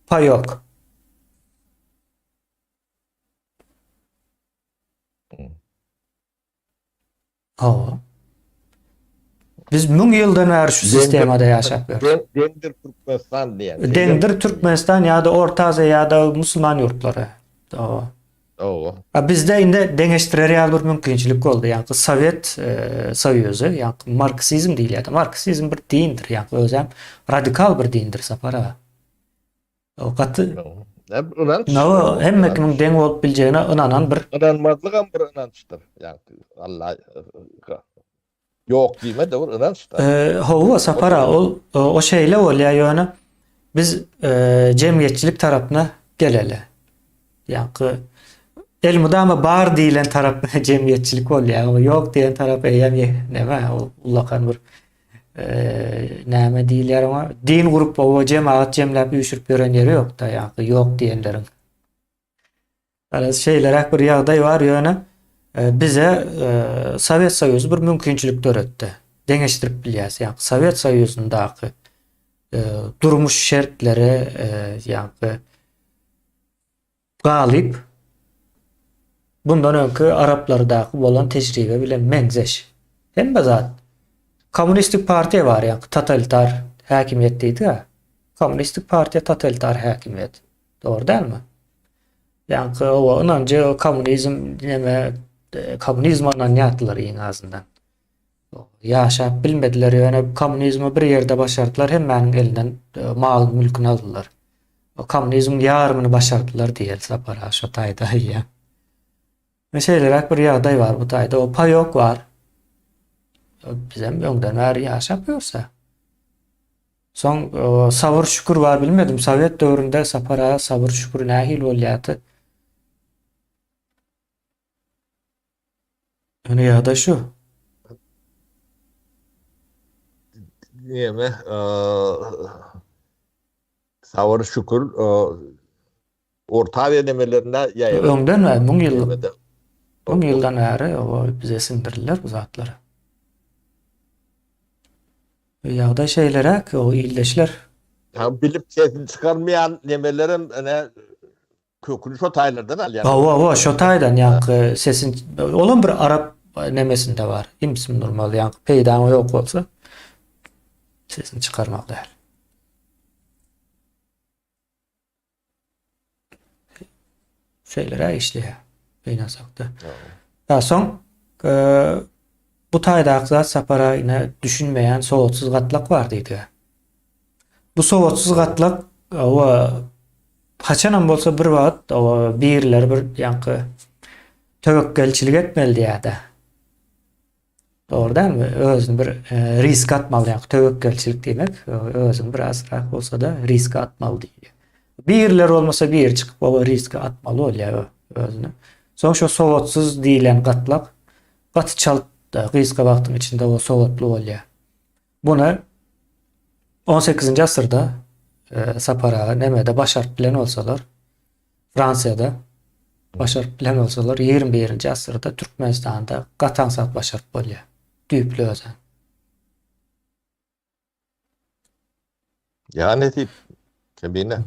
payok. Biz 1000 ýyldan bäri şu sistemada ýaşap ýörüz. Dengdir Türkmenistan diýen. Dengdir Türkmenistan ýa-da Orta Aziýa ýa-da musulman ýurtlary. Bizde indi deňeşdirýär bir mümkinçilik boldy. Ýani Sowet Soýuzy, ýani marksizm diýilýär. Marksizm bir dindir, ýani özem radikal bir dindir sapara. O gaty hemme kimin deň bolup biljegine inanan bir inanmazlygam bir inançdyr. Ýani Allah Yok diýme de bir inanç da. Howa sapara o şeyle bolýar ýöne biz jemgyýetçilik tarapyna geleli. Ýa-ni elmudama bar diýilen tarap jemgyýetçilik bolýar. Ýok diýen tarap eýem näme ulakan bir näme diýilýär ama din gurup o jemaat jemläp ýüşürip beren ýeri ýok da ýa-ni ýok diýenleriň. Alas şeyler bir ýagdaý bar ýöne bize Sovet Soýuzy bir mümkinçilik töretdi. Deňeşdirip bilýäs. Ýa-ni Sovet Soýuzundaky durmuş şertleri ýa-ni galyp bundan öňkü Araplardaky bolan tejribe bilen meňzeş. Hemme zat Kommunistik partiýa bar ýa-ni totalitar häkimiýet diýdi. Kommunistik partiýa totalitar häkimiýet. Dogry dälmi? Ýa-ni o inancı kommunizm näme kommunizmdan ýatdylar iň azyndan. Ýaşap bilmediler ýöne kommunizmi bir ýerde başardylar hemmäniň elinden mal mülküni aldylar. O kommunizm ýarmyny başardylar diýil sapara şo taýda ýa. Meselelere bir ýagdaý bar bu taýda o paýok bar. Bizem öňden bäri ýaşap ýörse. Soň sabır şükür bar bilmedim. Sowet döwründe sapara sabır şükür nähil bolýardy. Öňe ýagdaý şu. Näme? Sabır şükür orta demelerinde ýaýyl. Öňden we 10 ýyldan bäri o bize sindirilýär bu zatlara. Ýagdaý şeylere o ildeşler. Ya bilip sesini çıkarmayan nemelerin kökünü şo taýlardan alýar. Hawa şo taýdan ýa-ni sesin olan bir Arap nemesinde var. İmsim normal ýa-ni peýdama ýok bolsa sesini çıkarmak däl. Şeylere işleýär. Beýnasakda. Daha soň bu taýdaky zat sapara ine düşünmeýän sowatsız gatlak bar diýdi. Bu sowatsız gatlak o haçanam bolsa bir wagt o birler bir ýa-ni tewekkelçilik etmeli diýdi. Dogry dälmi? Özüni bir risk atmaly ýa-ni tewekkelçilik demek özüni birazrak bolsa da risk atmaly diýdi. Birler olmasa bir çıkıp o riski atmaly bolýar özüni. Soň şo sowatsız diýilen gatlak gaty çalyp gyska wagtyň içinde o sowatly bolýar. Bunu 18-nji asyrda sapara nemede başaryp bilen bolsalar Fransiýada başaryp bilen bolsalar 21-nji asyrda Türkmenistanda gataňsat başaryp bolýar. Düýpli özen. Yani diýip kebine.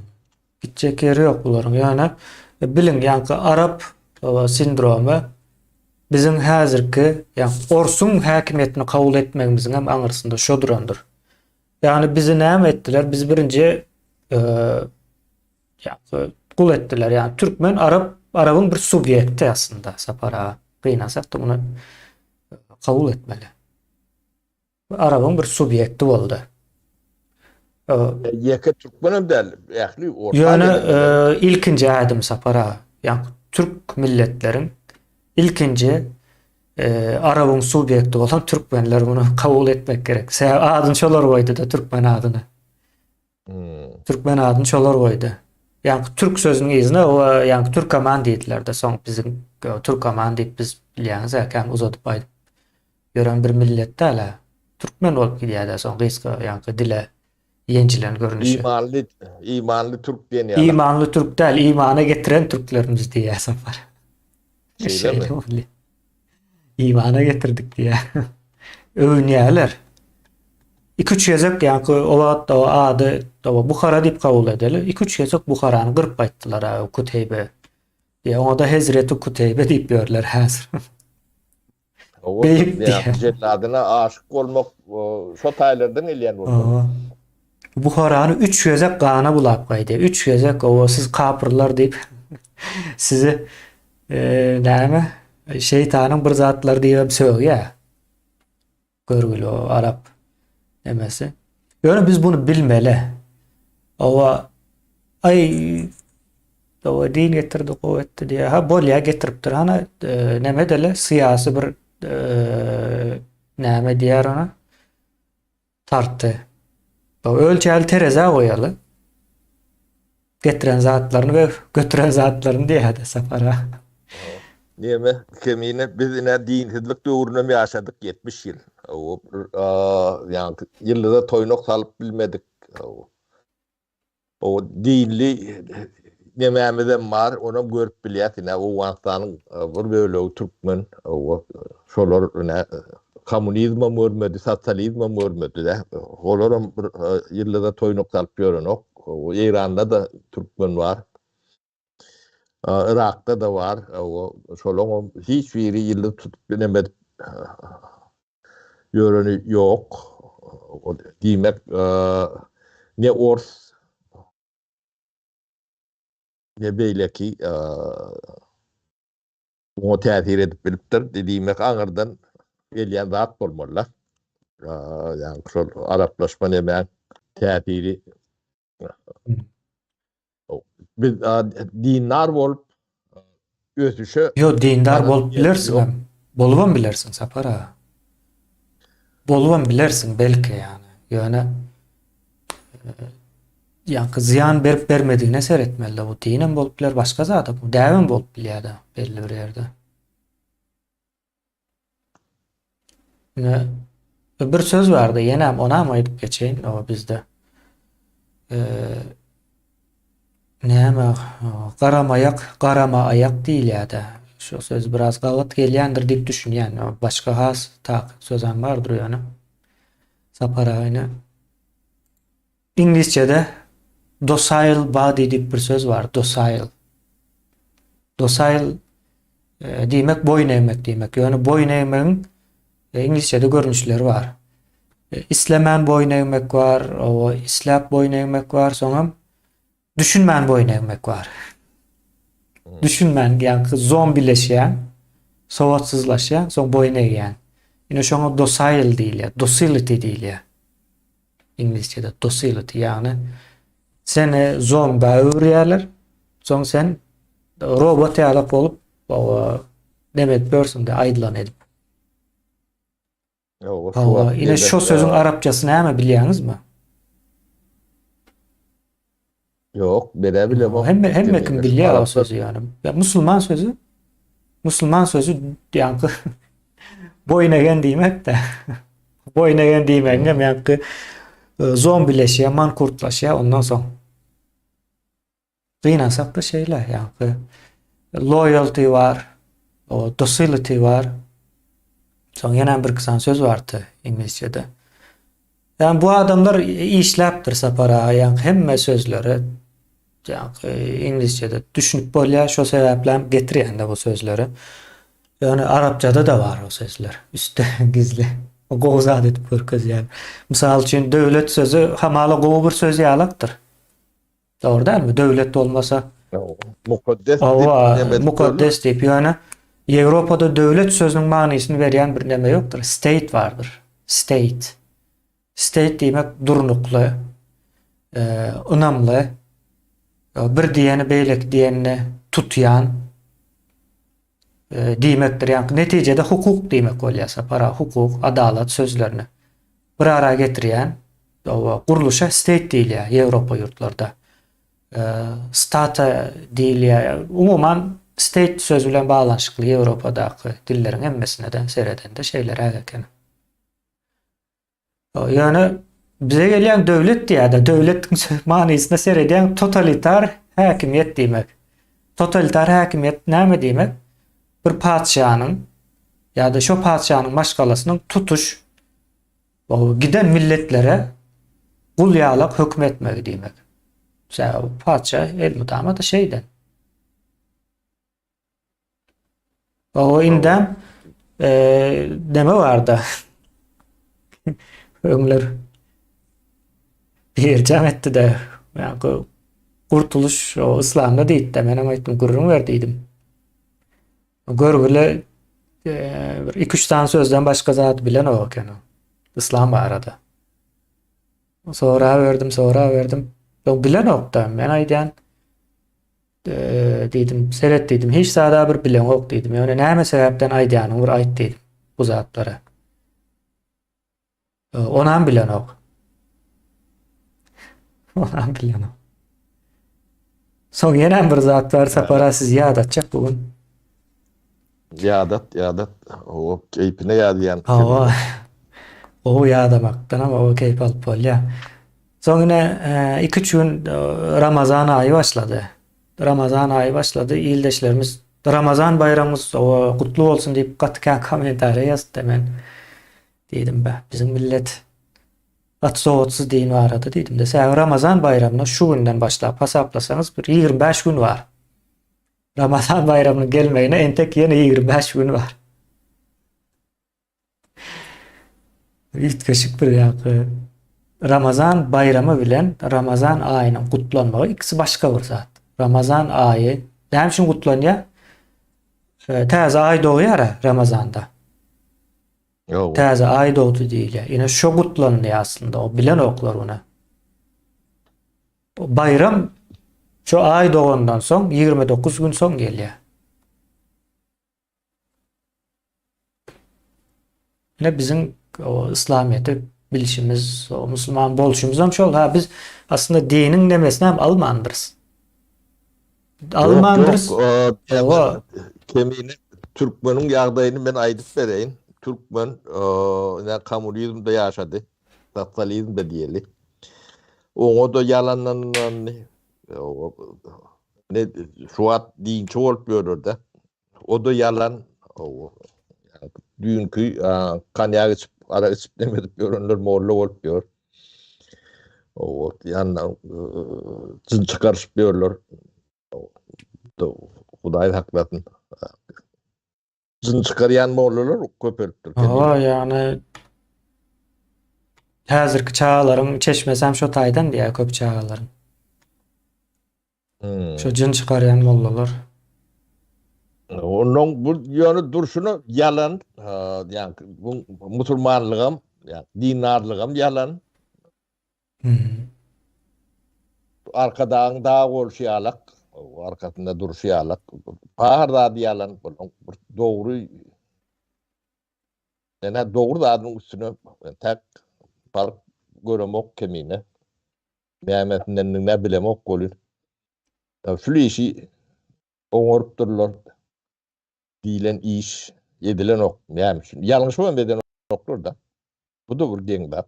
Gitjek ýeri ýok bularyň. Ýani bilin ýa-ni Arap sindromu bizim häzirki ýa-ni Orsun häkimiýetini kabul etmegimiziň hem aňyrsynda şo durandyr. Ýani bizi näme etdiler? Biz birinji ýa-ni kul etdiler. Ýani türkmen Arabyň bir subýekti aslında sapara. Beýnasak da bunu kabul etmeli. Arabyň bir subýekti boldy. Ýeke türkmenem däl, ýakly orta. Ýöne ilkinji adım sapara. Ýani Türk milletleriň ilkinji Arabyň subýekti bolan türkmenler bunu kabul etmek gerek. Adyny şolar goýdy da türkmen adyny. Türkmen adyny şolar goýdy. Ýani türk sözüniň izine o ýani türkmen diýdiler de soň bizim türkmen diýip biz bilýäňiz äkem uzadyp aýdyp gören bir millet däl. Türkmen bolup gidýär de soň gyska ýani dile ýenjilen görünüşi. İmanly Türk diýen ýa. İmanly Türk däl, imana getiren Türklerimiz diýäsem bar. Şeyle İmana getirdik diye. Övünýärler. 2-3 ýezek ýa-ni o wagtda o ady Buhara diýip kabul edeli. 2-3 ýezek Buharany gyryp aýtdylar Kuteybe. Ýa-ni da Hezreti Kuteybe diýip ýörler häzir. O jelladyna aşyk bolmak şo taýlardan elýän boldy. Buharany 3 ýezek gana bulap gaýdy. 3 ýezek o siz kapyrlar diýip sizi näme şeytanyň bir zatlary diýip söýýär. Görgüli o Arap demesi. Ýöne biz bunu bilmeli. Owa o din getirdi kuvvetli diye. Ha bolya getiripdir. Hana neme dele siyasi bir Näme diýär ona? Tarty. O ölçäli tereze goýaly. Getiren zatlaryny we götüren zatlaryny diýär sapara. Neme kemine biz ine dinsizlik döwrüne mi yaşadık 70 yıl. O yani yılda toynok salıp bilmedik. O dinli nememeden var, onu görüp bilýär. O wagtanyň bir bölegi türkmen, o şolar ne komünizme görmedi, sosyalizme görmedi de. Olaram bir yılda toynok salıp ýörenok. O İran'da da türkmen var. Irak'ta da var. O şolong hiç biri yılda tutup bilemedi. Yöreni yok. O diýmek ne ors ne beýleki o täsir edip bilipdir. Diýmek aňyrdan gelýän zat bolmalylar. Yani şol araplaşma näme täsiri biz dinler bolup ösüşe Yo dindar bana bolup bilersiň yok. hem. Bolubam bilersiň sapara. Bolubam bilersiň belki yani. Ýöne ýa-ni ziyan berip bermediğine seretmeli bu dinem bolup biler başga zada bu däwem bolup bilýär de belli bir ýerde. Ne bir söz vardı ýene ona mı edip geçeýin o bizde. Näme garama ayak diýilýär de. Şu söz biraz galat gelýändir diýip düşünýän. Başga has tak sözem bardyr ýöne. Sapara ýene. İnglisçede docile body diýip bir söz var. Docile. Docile diýmek boyun eýmek diýmek. Ýöne boyun eýmegiň İnglisçede görnüşleri var. İslemen boyun eýmek var, o islap boyun eýmek var, soňra düşünmän boyun eýmek var. Düşünmän ýa-ni zombileşýän, sowatsızlaşýan, soň boyun eýýän. Ýene şoňa docile diýilýär, docility diýilýär. İnglisçede docility ýagny seni zombi öwürýärler, soň sen robot ýaly bolup demek börsün de aýdylan edip. Ine şu sözün Arapçasy näme bilýäňizmi? Yok, bilemem. Hemme kim bilýär o sözü ýani. Ya Müslüman sözü. Müslüman sözü ýani boyun eýen diýmek de. Boyun eýen diýmek ýani zombileşýär, mankurtlaşýar ondan soň. Gynansak da şeyler ýani loyalty var, o docility var. Soň ýene bir kısan söz bardy İnglisçede. Yani bu adamlar işläpdir sapara, ýani hemme sözleri İnglisçede düşünüp bolýar, şo sebäplen getirýär bu sözleri. Yani Arapçada da var o sözler. Üste gizli. O gowzat edip görkez yani. Misal üçin döwlet sözü hamala gowy bir söz ýalakdyr. Dogry dälmi? Döwlet bolmasa mukaddes diýip ýani Ýewropada döwlet sözüniň manysyny berýän bir näme ýokdur. State vardır. State. State diýmek durnukly, ynamly, bir diýeni beýlek diýenini tutýan diýmekdir. Ýani netijede hukuk diýmek bolýar sapara, hukuk, adalet sözlerini bir ara getirýän o guruluşa state diýilýär Ýewropa ýurtlarında. State diýilýär. Umuman state sözü bilen bağlanşykly Ýewropadaky dilleriň hemmesine de seredende şeyler häzeken. Ýani bize gelýän döwlet diýär-de döwletiň manysyna seredýän totalitar häkimiýet diýmek. Totalitar häkimiýet näme diýmek? Bir padşanyň ýa-da şo padşanyň başgalasynyň tutuş o giden milletlere kul ýalyk hökm etmegi diýmek. Mesela padşa el mutama da şeyden. O indem deme vardı. Öňler bir cam etti de yani kurtuluş o İslam'da diýdi de menem aýtdym gurrun berdiýdim. Görgüle 2-3 tane sözden başka zat bilen o eken o. İslam barada. Sonra verdim. Ben bilen okda. Men aýdýan diýdim, seret diýdim. Hiç sada bir bilen ok diýdim. Ýani näme sebäpden aýdýanyň bir aýt diýdim bu zatlara. Onan bilen ok. Onan bilen ok. Son ýene bir zat bar sapara siz ýad atjak bugün. Yadat o keypine ýadyýan Awa. O ýadamakdan ama o keyp alyp bolýar. Soňra 2-3 gün Ramazan aýy başlady. Ramazan aýy başlady. Ýyldaşlarymyz Ramazan bayramymyz gutlu bolsun diýip gatykän kommentariýa ýazdy men. Dedim bizim millet soğutsuz deyin vardı dedim de sen Ramazan bayramına şu günden başlayıp hesaplasanız bir 25 gün var. Ramazan bayramının gelmeyine en tek yine 25 gün var. İtkaşık bir yakı. Ramazan bayramı bilen Ramazan ayının kutlanmağı ikisi başka bir zat. Ramazan ayı hem için kutlanıyor? Taze ay doğuyor ya Ramazan'da. Yok. Taze ay doğdu değil ya. Yine şu kutlanıyor aslında. O bilen oklar ona. O bayram şu ay doğundan son 29 gün son geliyor. Yine bizim o İslamiyet'e bilişimiz, o Müslüman bolşumuz hem şol. Ha biz aslında dinin demesine hem Almandırız. Almandırız. Yok. Kemini Türkmen'in ýagdaýyny men aýdyp bereýin. Türkmen komünizmde ýaşady. Sosyalizmde diýeli. Oňa da ýalanlanan ne şuat dinçi bolup ýörürdi. O da ýalan. Dünkü kanýak içip, ara içip demedip ýörenler molla bolup ýör. O ýandan jyn çykaryşyp ýörler. Hudaý haklatyn. Jyn çykarýan mollalar köpelipdir. Yani häzirki çağalaryň çeşmesem şo taýdan diýär köp çağalaryň. Şo jyn çykarýan mollalar. Onun bu ýöne durşuny ýalan, ýani bu musulmanlygam, ýani dinarlygam ýalan. Arkadan dağa bolşýalak, arkasynda durşýalak. Paharda ýalan, dogry. Ene dogry zadyň üstüne tak park göremok kemine. Nämetden ne bilemok bolýar. Şu işi oňorup durlar. Dilen iş, edilen ok. Näme? Ýalňyş bolýan beden oklar da. Bu da bir geň bap.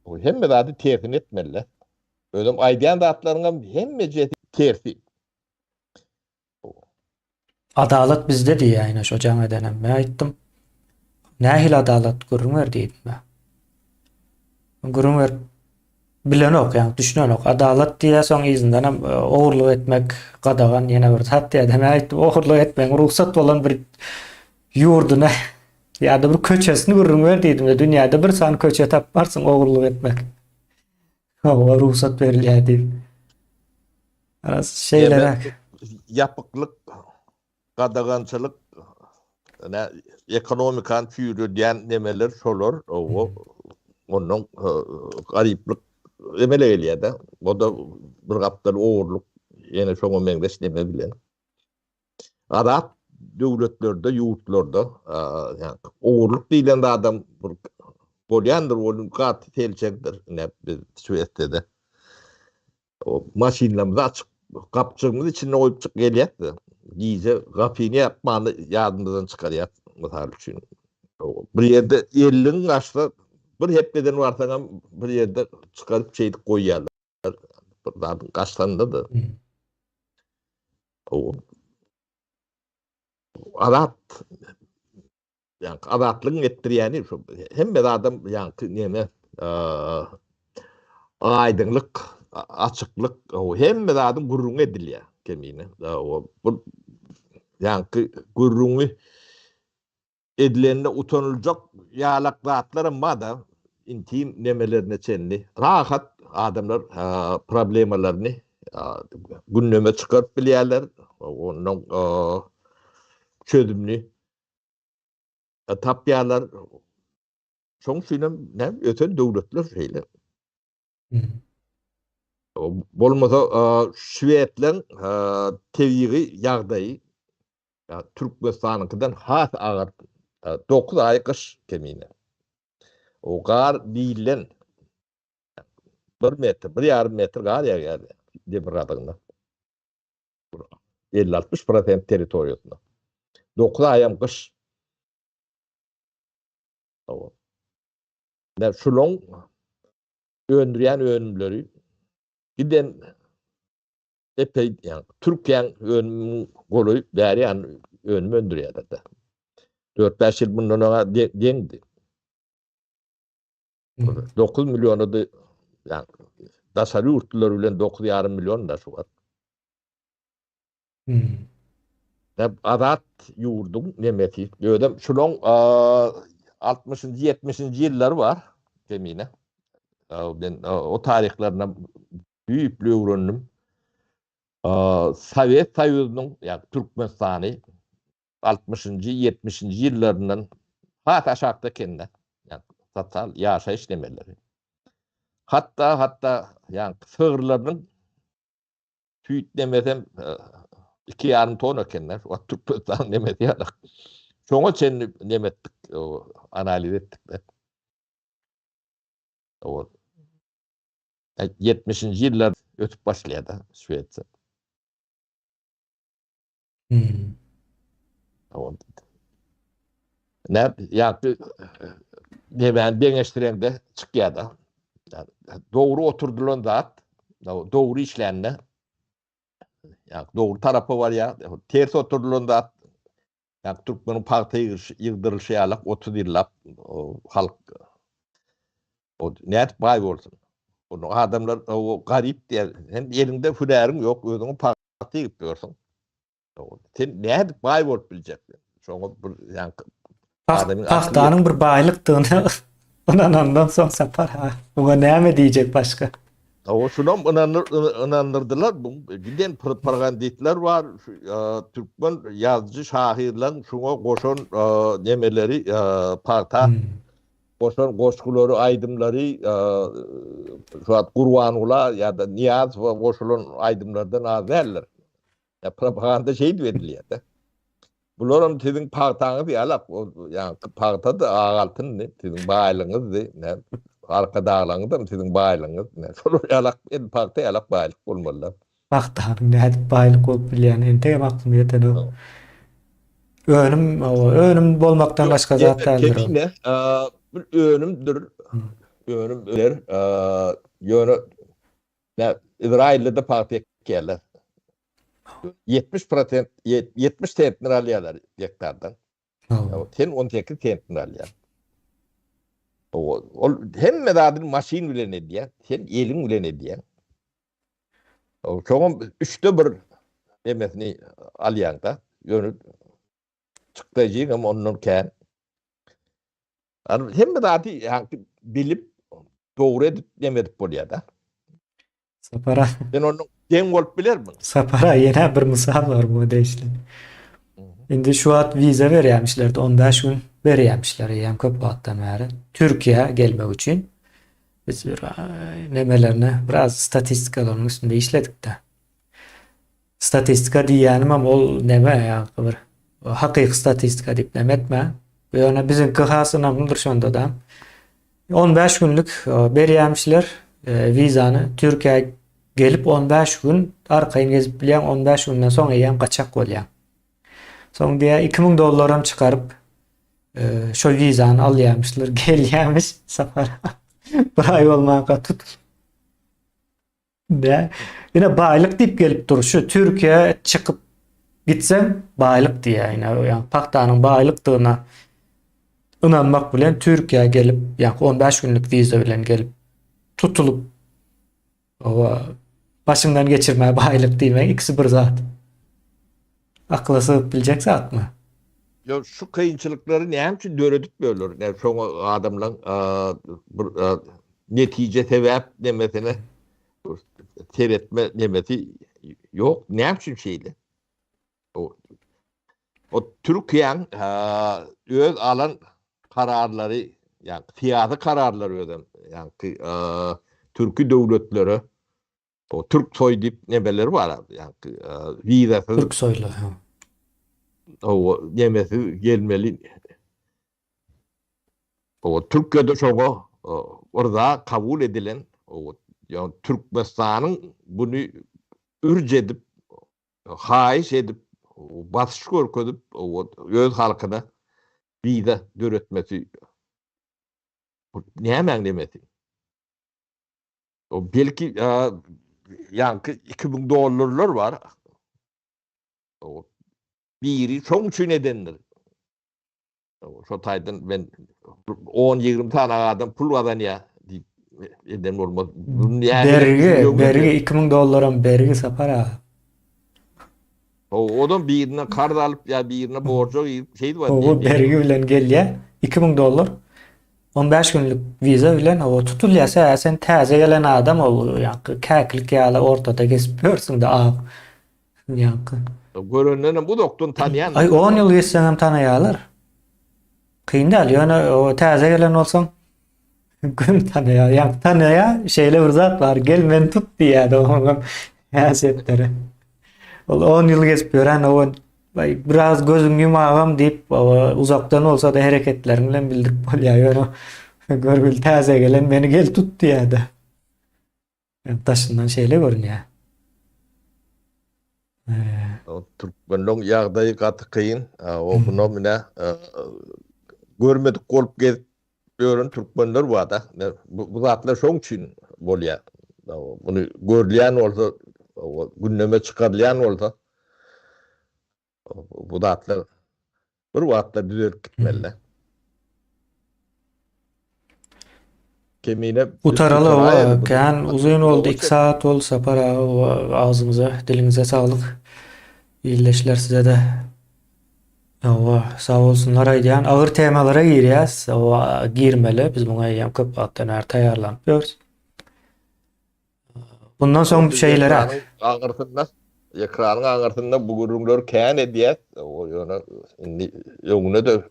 O hemme zady terfin etmeli. Özüm aýdýan zatlaryňam hemme jeti terfi. Adalet bizde diýär ýa-ni şo jaň edenem. Men aýtdym. Nähil adalet gurrunwer diýdim ben. Gurrunwer bilen ok, ýani düşünen ok. Adalet diýär soň izinden hem ogurluk etmek gadagan ýene bir zat diýär. Men aýtdym ogurluk etmek ruhsat bolan bir ýurduny ýa-da bir köçesini gurrunwer diýdim de dünýäde bir san köçe tapmarsyň ogurluk etmek. O ruhsat berilýär diýip. Aras şeyler Yapıklık, qadagançylyk, ekonomikan çüýrüdýän nemeler şolar, onun garyplyk emele gelýär-de. O da bir gapdan ogurluk, ýene şoňa meňdeş neme bilen. Arap döwletlerde, ýurtlarda, ýani ogurluk diýlen adam bir bolýandyr, onun gaty telçekdir. Biz Suwesde o maşinlarymyzy açyp kapçığımız içine koyup çık gelýär. Gize gapyny yapmany ýadymyzdan çykarýar. Mysal üçin bir ýerde 50 gaçda bir hepdeden barsaňam bir ýerde çykaryp çeýdip goýýarlar. Bir gaçdandadyr. O adat ýani adatlygyň etdirýäni şu hemme adam ýani neme aýdynlyk, açıklık, o hemme zadyň gurrun edilýär kemine. O bu ýani gurruny edilende utanıljak ýalak zatlar amma da intim nemelerine çenli. Rahat adamlar problemalaryny günneme çykaryp bilýärler. Onuň çözümini tapýarlar. Şoň üçin näme öten döwletler şeýle. Bolmasa Şwedleň tebigi ýagdaýy Türkmenistanyňkydan has agar 9 ay kış kemine. O gar diýilen 1 metr, 1,5 metr gar ýagerdi. Debir adygynda. 50-60% territoriýasynda. 9 aýam kış. Şuloň öndürýän önümleri giden epey yani Türkiýeň önümi goloýup bäri önümi öndürýärdi. 4-5 ýyl bundan öňe deňdi. 9 milyonu yani daşary ýurtlar bilen 9,5 milyon da şu var. Azat ýurdum nemeti. Ödem şuloň 60-njy 70-nji ýyllar var kemine. Ben o tarihlerine büyük öwrendim. Sovet Soýuzynyň yani Türkmenistany 60-njy 70-nji ýyllaryndan hat aşakda kende. Yani sosyal ýaşaýyş demeleri. Hatta yani sığırlaryň tüýt demesem 2,5 ton ekenler. O Türkmenistan demedi ya. Şoňa çen nemetdik, analiz etdik de. O 70-nji ýyllar ötüp başlaýardy Şweýetçe. Ben deňeşdirende çykýardy. Dogry oturdulan zat, dogry işlenme. Yani doğru tarafı var ya, ters oturulan zat. Yani Türkmenin partiýa ýygdyrylşýarlyk 30 ýyllap halk net bay bolsun. Onu adamlar o garip diýer. Hem elinde hünäriň ýok, özüňi partiýa gitýärsiň. Sen net bay bolup biljeksin. Şoňa bir yani Pahtanyň bir baýlykdygyny ondan soň sapar ha. Buga näme diýjek başga? O şunam inandırdılar. Giden propagandistler var. Türkmen yazıcı şahirler şuna koşan nemeleri parta koşan koşkulları aydımları şu an Kurvanula ya da Niyaz ve koşulan aydımlardan az derler. Ya propaganda şey veriliyor da. Bunların sizin partanız yalap yani parta da ağaltın ne sizin bağlığınız ne arka dağlarınız da sizin bağlığınız ne sonra yalak en parta yalak bağlık olmalı. Pahtanyň nädip baýlyk bolup bilýän ente maklum ýeten o. Önüm bolmaktan başga zat däldir. Kemine bir önümdür. Önümler ýöne İsrail'de partiýa gelýär. 70% 70 sentner alýarlar hektardan. Sen 18 sentner alýar. O hemme dadyn maşin bilen edýär, sen eliň bilen edýär. O çoğum 3'te 1 demesini alýar da, ýöne çykdyjyň ama ondan kän. Hemme dady bilip dogry edip demedip bolýar da. Sapara. Ben onu deň bolup bilermin. Sapara ýene bir mysal bar bu deýişli. Indi şu at viza berýärmişler, 15 gün berýärmişler ýa-da köp wagtdan bäri. Türkiýe gelmek üçin biz bir nemelerine biraz statistikaların üstünde işledik de. Statistika diýänim ama ol neme ýa-da bir hakyky statistika diýip nemetme. Ýöne bizim kıhasına mıdır şonda da 15 günlük berýärmişler vizany Türkiýe gelip 15 gün arkaýyn gezip bilýän 15 günden soň ýa gaçak bolýan. Soň diýe 2000 dollaram çykaryp şol vizany alýarmışlar, gelýärmiş sapara. Bir ay bolmaňa tut. De ýene baýlyk diýip gelip dur. Şu Türkiýe çykyp gitsem baýlyk diýär. Ýani pahtanyň baýlykdygyna inanmak bilen Türkiýe gelip ýa 15 günlük viza bilen gelip tutulup o başından geçirmeye baýlyk diýmek ikisi bir zat. Akla sığıp biljek zat mı? Ya şu kıyınçılıkları näme üçin döredip bölür? Yani şoňa adamlar netice sebäp demesine seyretme demesi yok. Näme üçin şeydi? O Türkiýeň öz alan kararları yani siyasi kararları ödem yani Türkü döwletleri o Türk soy diýip nemeleri var yani viza Türk soylu. o demesi gelmeli o Türkiye'de şoňa orada kabul edilen o yani Türkmenistan'ın bunu ürc edip haýyş edip batyş görkezip öz halkyna bize döretmesi näme demeti? O belki yankı $2000 var. O biri çok üçün edenler. Şu taýdan ben 10-20 tane adam pul kazanýar diýip eden bolmaz. Bunun Bergi $2000 bergi sapara. Odan birine kard alıp ya birine borcu şey var. O bergi bilen gelýär $2000. 15 günlük viza bilen o tutulýasa sen täze gelen adam ol ýa-ni käklik ýaly ortada gesip ýörsüň da ýa-ni. Görünen bu doktorun tanıyan. Ay 10 ýyl geçseň hem tanaýarlar. Kıyın däl ýöne o täze gelen bolsaň gün tanıya, ýa tanıya şeýle bir zat bar, gel men tut diýär oňa häsiýetleri. Ol 10 ýyl geçip ýören o biraz gözüm yumagam diýip uzakdan olsa da hereketlerini bilen bildirip bolýar. Görgül täze gelen meni gel tut diýärdi. Taşyndan şeýle görünýär. Türkmenlöň ýagdaýy gaty kıyın. O bunu mine görmedik bolup gezip ýören türkmenler barda. Bu zatlar şoň üçin bolýar. Bunu görýän bolsa, gündeme çykarylýan bolsa bu zatlar bir wagtda düzelip gitmeliler. Kemine Utaralı o kan uzun oldu 2 saat olsa para ağzımıza dilinize sağlık. İyileşler size de. O sağ olsunlar aýdýan ağır temalara girýäs. O girmeli. Biz buňa ýam köp wagtdan bäri taýýarlanyp ýörüs. Bundan soň şeylere ekranyň aňyrtynda bu gürüňler kän edýär. O ýöne indi ýöňüne de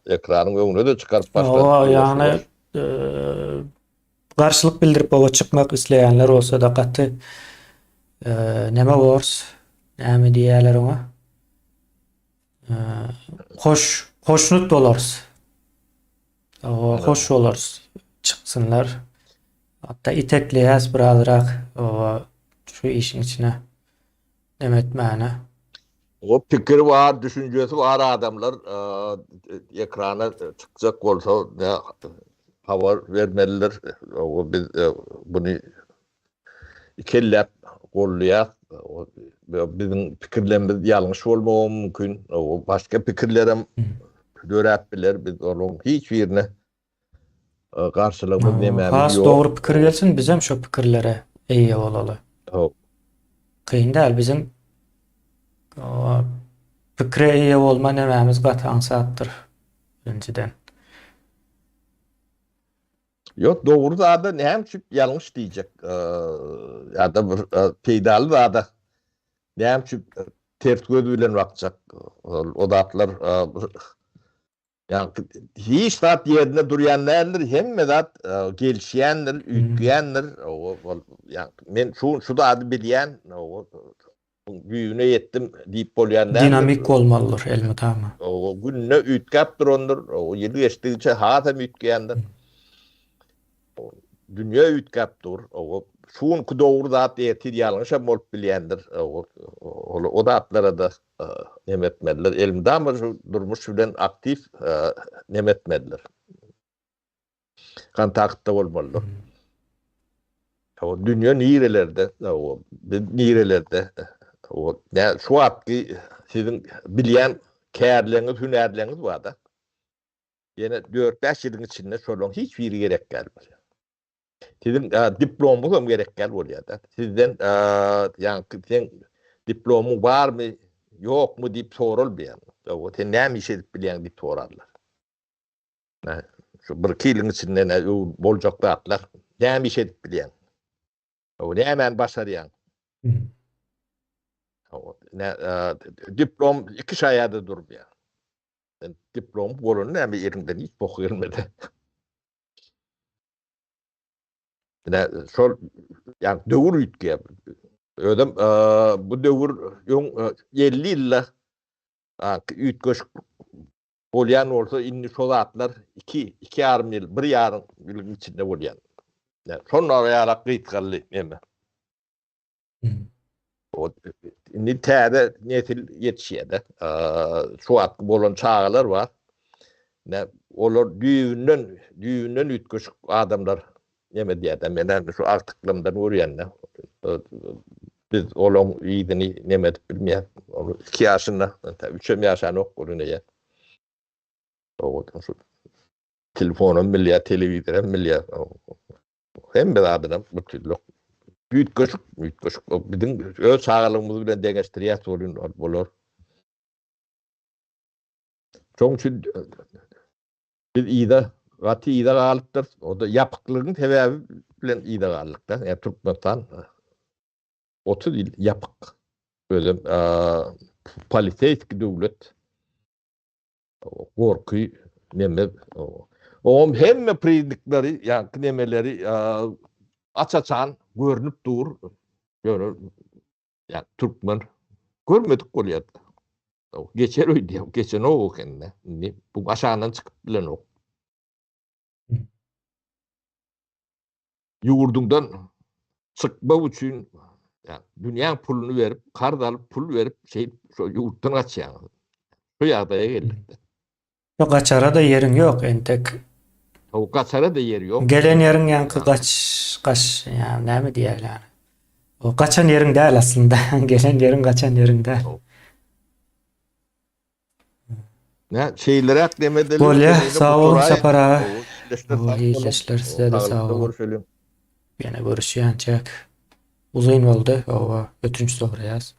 ekranyň öňüne de çykaryp başladyk. O ýani garşylyk bildirip owa çykmak isleýänler bolsa da gaty näme bors, näme diýerler oňa? Hoşnut bolars. O hoş bolars. Çyksynlar. Hatta itekleýäs birazrak o şu işin içine demetmäne. O pikir var, düşüncesi var adamlar ekrana çıkacak bolsa ne habar vermeliler. O biz bunu ikellep gollýar. Bizim pikirlerimiz ýalňyş bolmagy mümkin. O başga pikirlerem döräp biler. Biz onun hiç birine karşılığımız näme has dogry pikir gelsin bizem şu pikirlere eýe bolaly. Kıyın däl bizim pikire eýe bolma nämämiz gatan satdyr önceden. Yok doğru da hem yanlış diyecek ya da bir peydalı da hem ters göz bilen bakacak o datlar yani hiç saat yerinde durýanlar hemme zat gelişýänler, ütgeýänler yani men şu da adı bilýän büyüğüne yettim diýip bolýanlar Dinamik bolmalydyr elmi tama. O günne ütkap duranlar o ýyl geçdigiçe hatam ütgeýänler. Dünya ütkapdyr. Şuň dogry zat ýetir ýalňyş bolup bilýändir. O zatlara da nemetmediler. Elimde ama durmuş bilen aktif nemetmediler. Kontaktda bolmalydyr. O dünya nirelerde, nirelerde şu wagtky sizin bilýän kärleňiz, hünärleňiz bar da. Ýene 4-5 ýylyň içinde şolaň hiç biri gerek gelmez. Sizin diplomunuz gerek gel bolýar da. Sizden ýa-ni diplomu barmy, ýokmy diýip sorulmaýan. O sen näme iş edip bilýän diýip sorarlar. Şu 1-2 ýylyň içinde boljak zatlar näme iş edip bilýän. O näme başarýan. Diplom 2 şaýada durmaýar. Diplom bolan näme ýerinden hiç bok gelmedi. Şol yani döwür ütge. Ödem bu döwür 50 ýylla ütgeş bolýan bolsa inni şol atlar 2,5 ýyl, 1,5 ýylyň içinde bolýan. Yani sonra ýarak gytgally emme. O inni täze nesil ýetişýärde. Şu at bolan çağalar var. Ne olar düýünden ütgeşik adamlar neme diýär, menen şu artyklarymdan görýänler. Biz olan ýygyny neme dip bilmeýär. Onu 2 ýaşynda, 3 ýaşany okudunýar. O şu telefonum milli, televizorum milli. Hem bir adam bu türlü. Ütgeşik. O bizim öz sağlygymyz bilen deňeşdirýär bolar. Çoň üçin biz gaty ýyda galypdyr. O da ýapyklygyň sebäbi bilen ýyda galykda. Yani Türkmenistan 30 ýyl ýapyk. Özüm polisiýski döwlet. Gorky neme o hemme prezidentleri ýa nemeleri açaçan görünüp dur. Yani Türkmen görmedik bolýar. Geçer öýdi, geçen o kenne. Bu aşağıdan çıkıp bilen o. Yurdundan çıkma üçün yani dünýä pulunu verip, kard alıp pul verip şu yurtdan kaçýan. Şu ýagdaýa geldik. Yok, kaçara da yerin yok entek. O kaçara da yeri yok. Gelen yerin yankı kaç yani näme diýär yani. O kaçan yerin däl aslında. Gelen yerin kaçan yerin däl. Ne şeylere akdem edelim. Bolýa, sağ olun Sapar ağa. İyi işler size de sağ olun. Görüşelim. Ýene görüşýänçek. Uzun boldy. Owa ötünç soňra ýaz.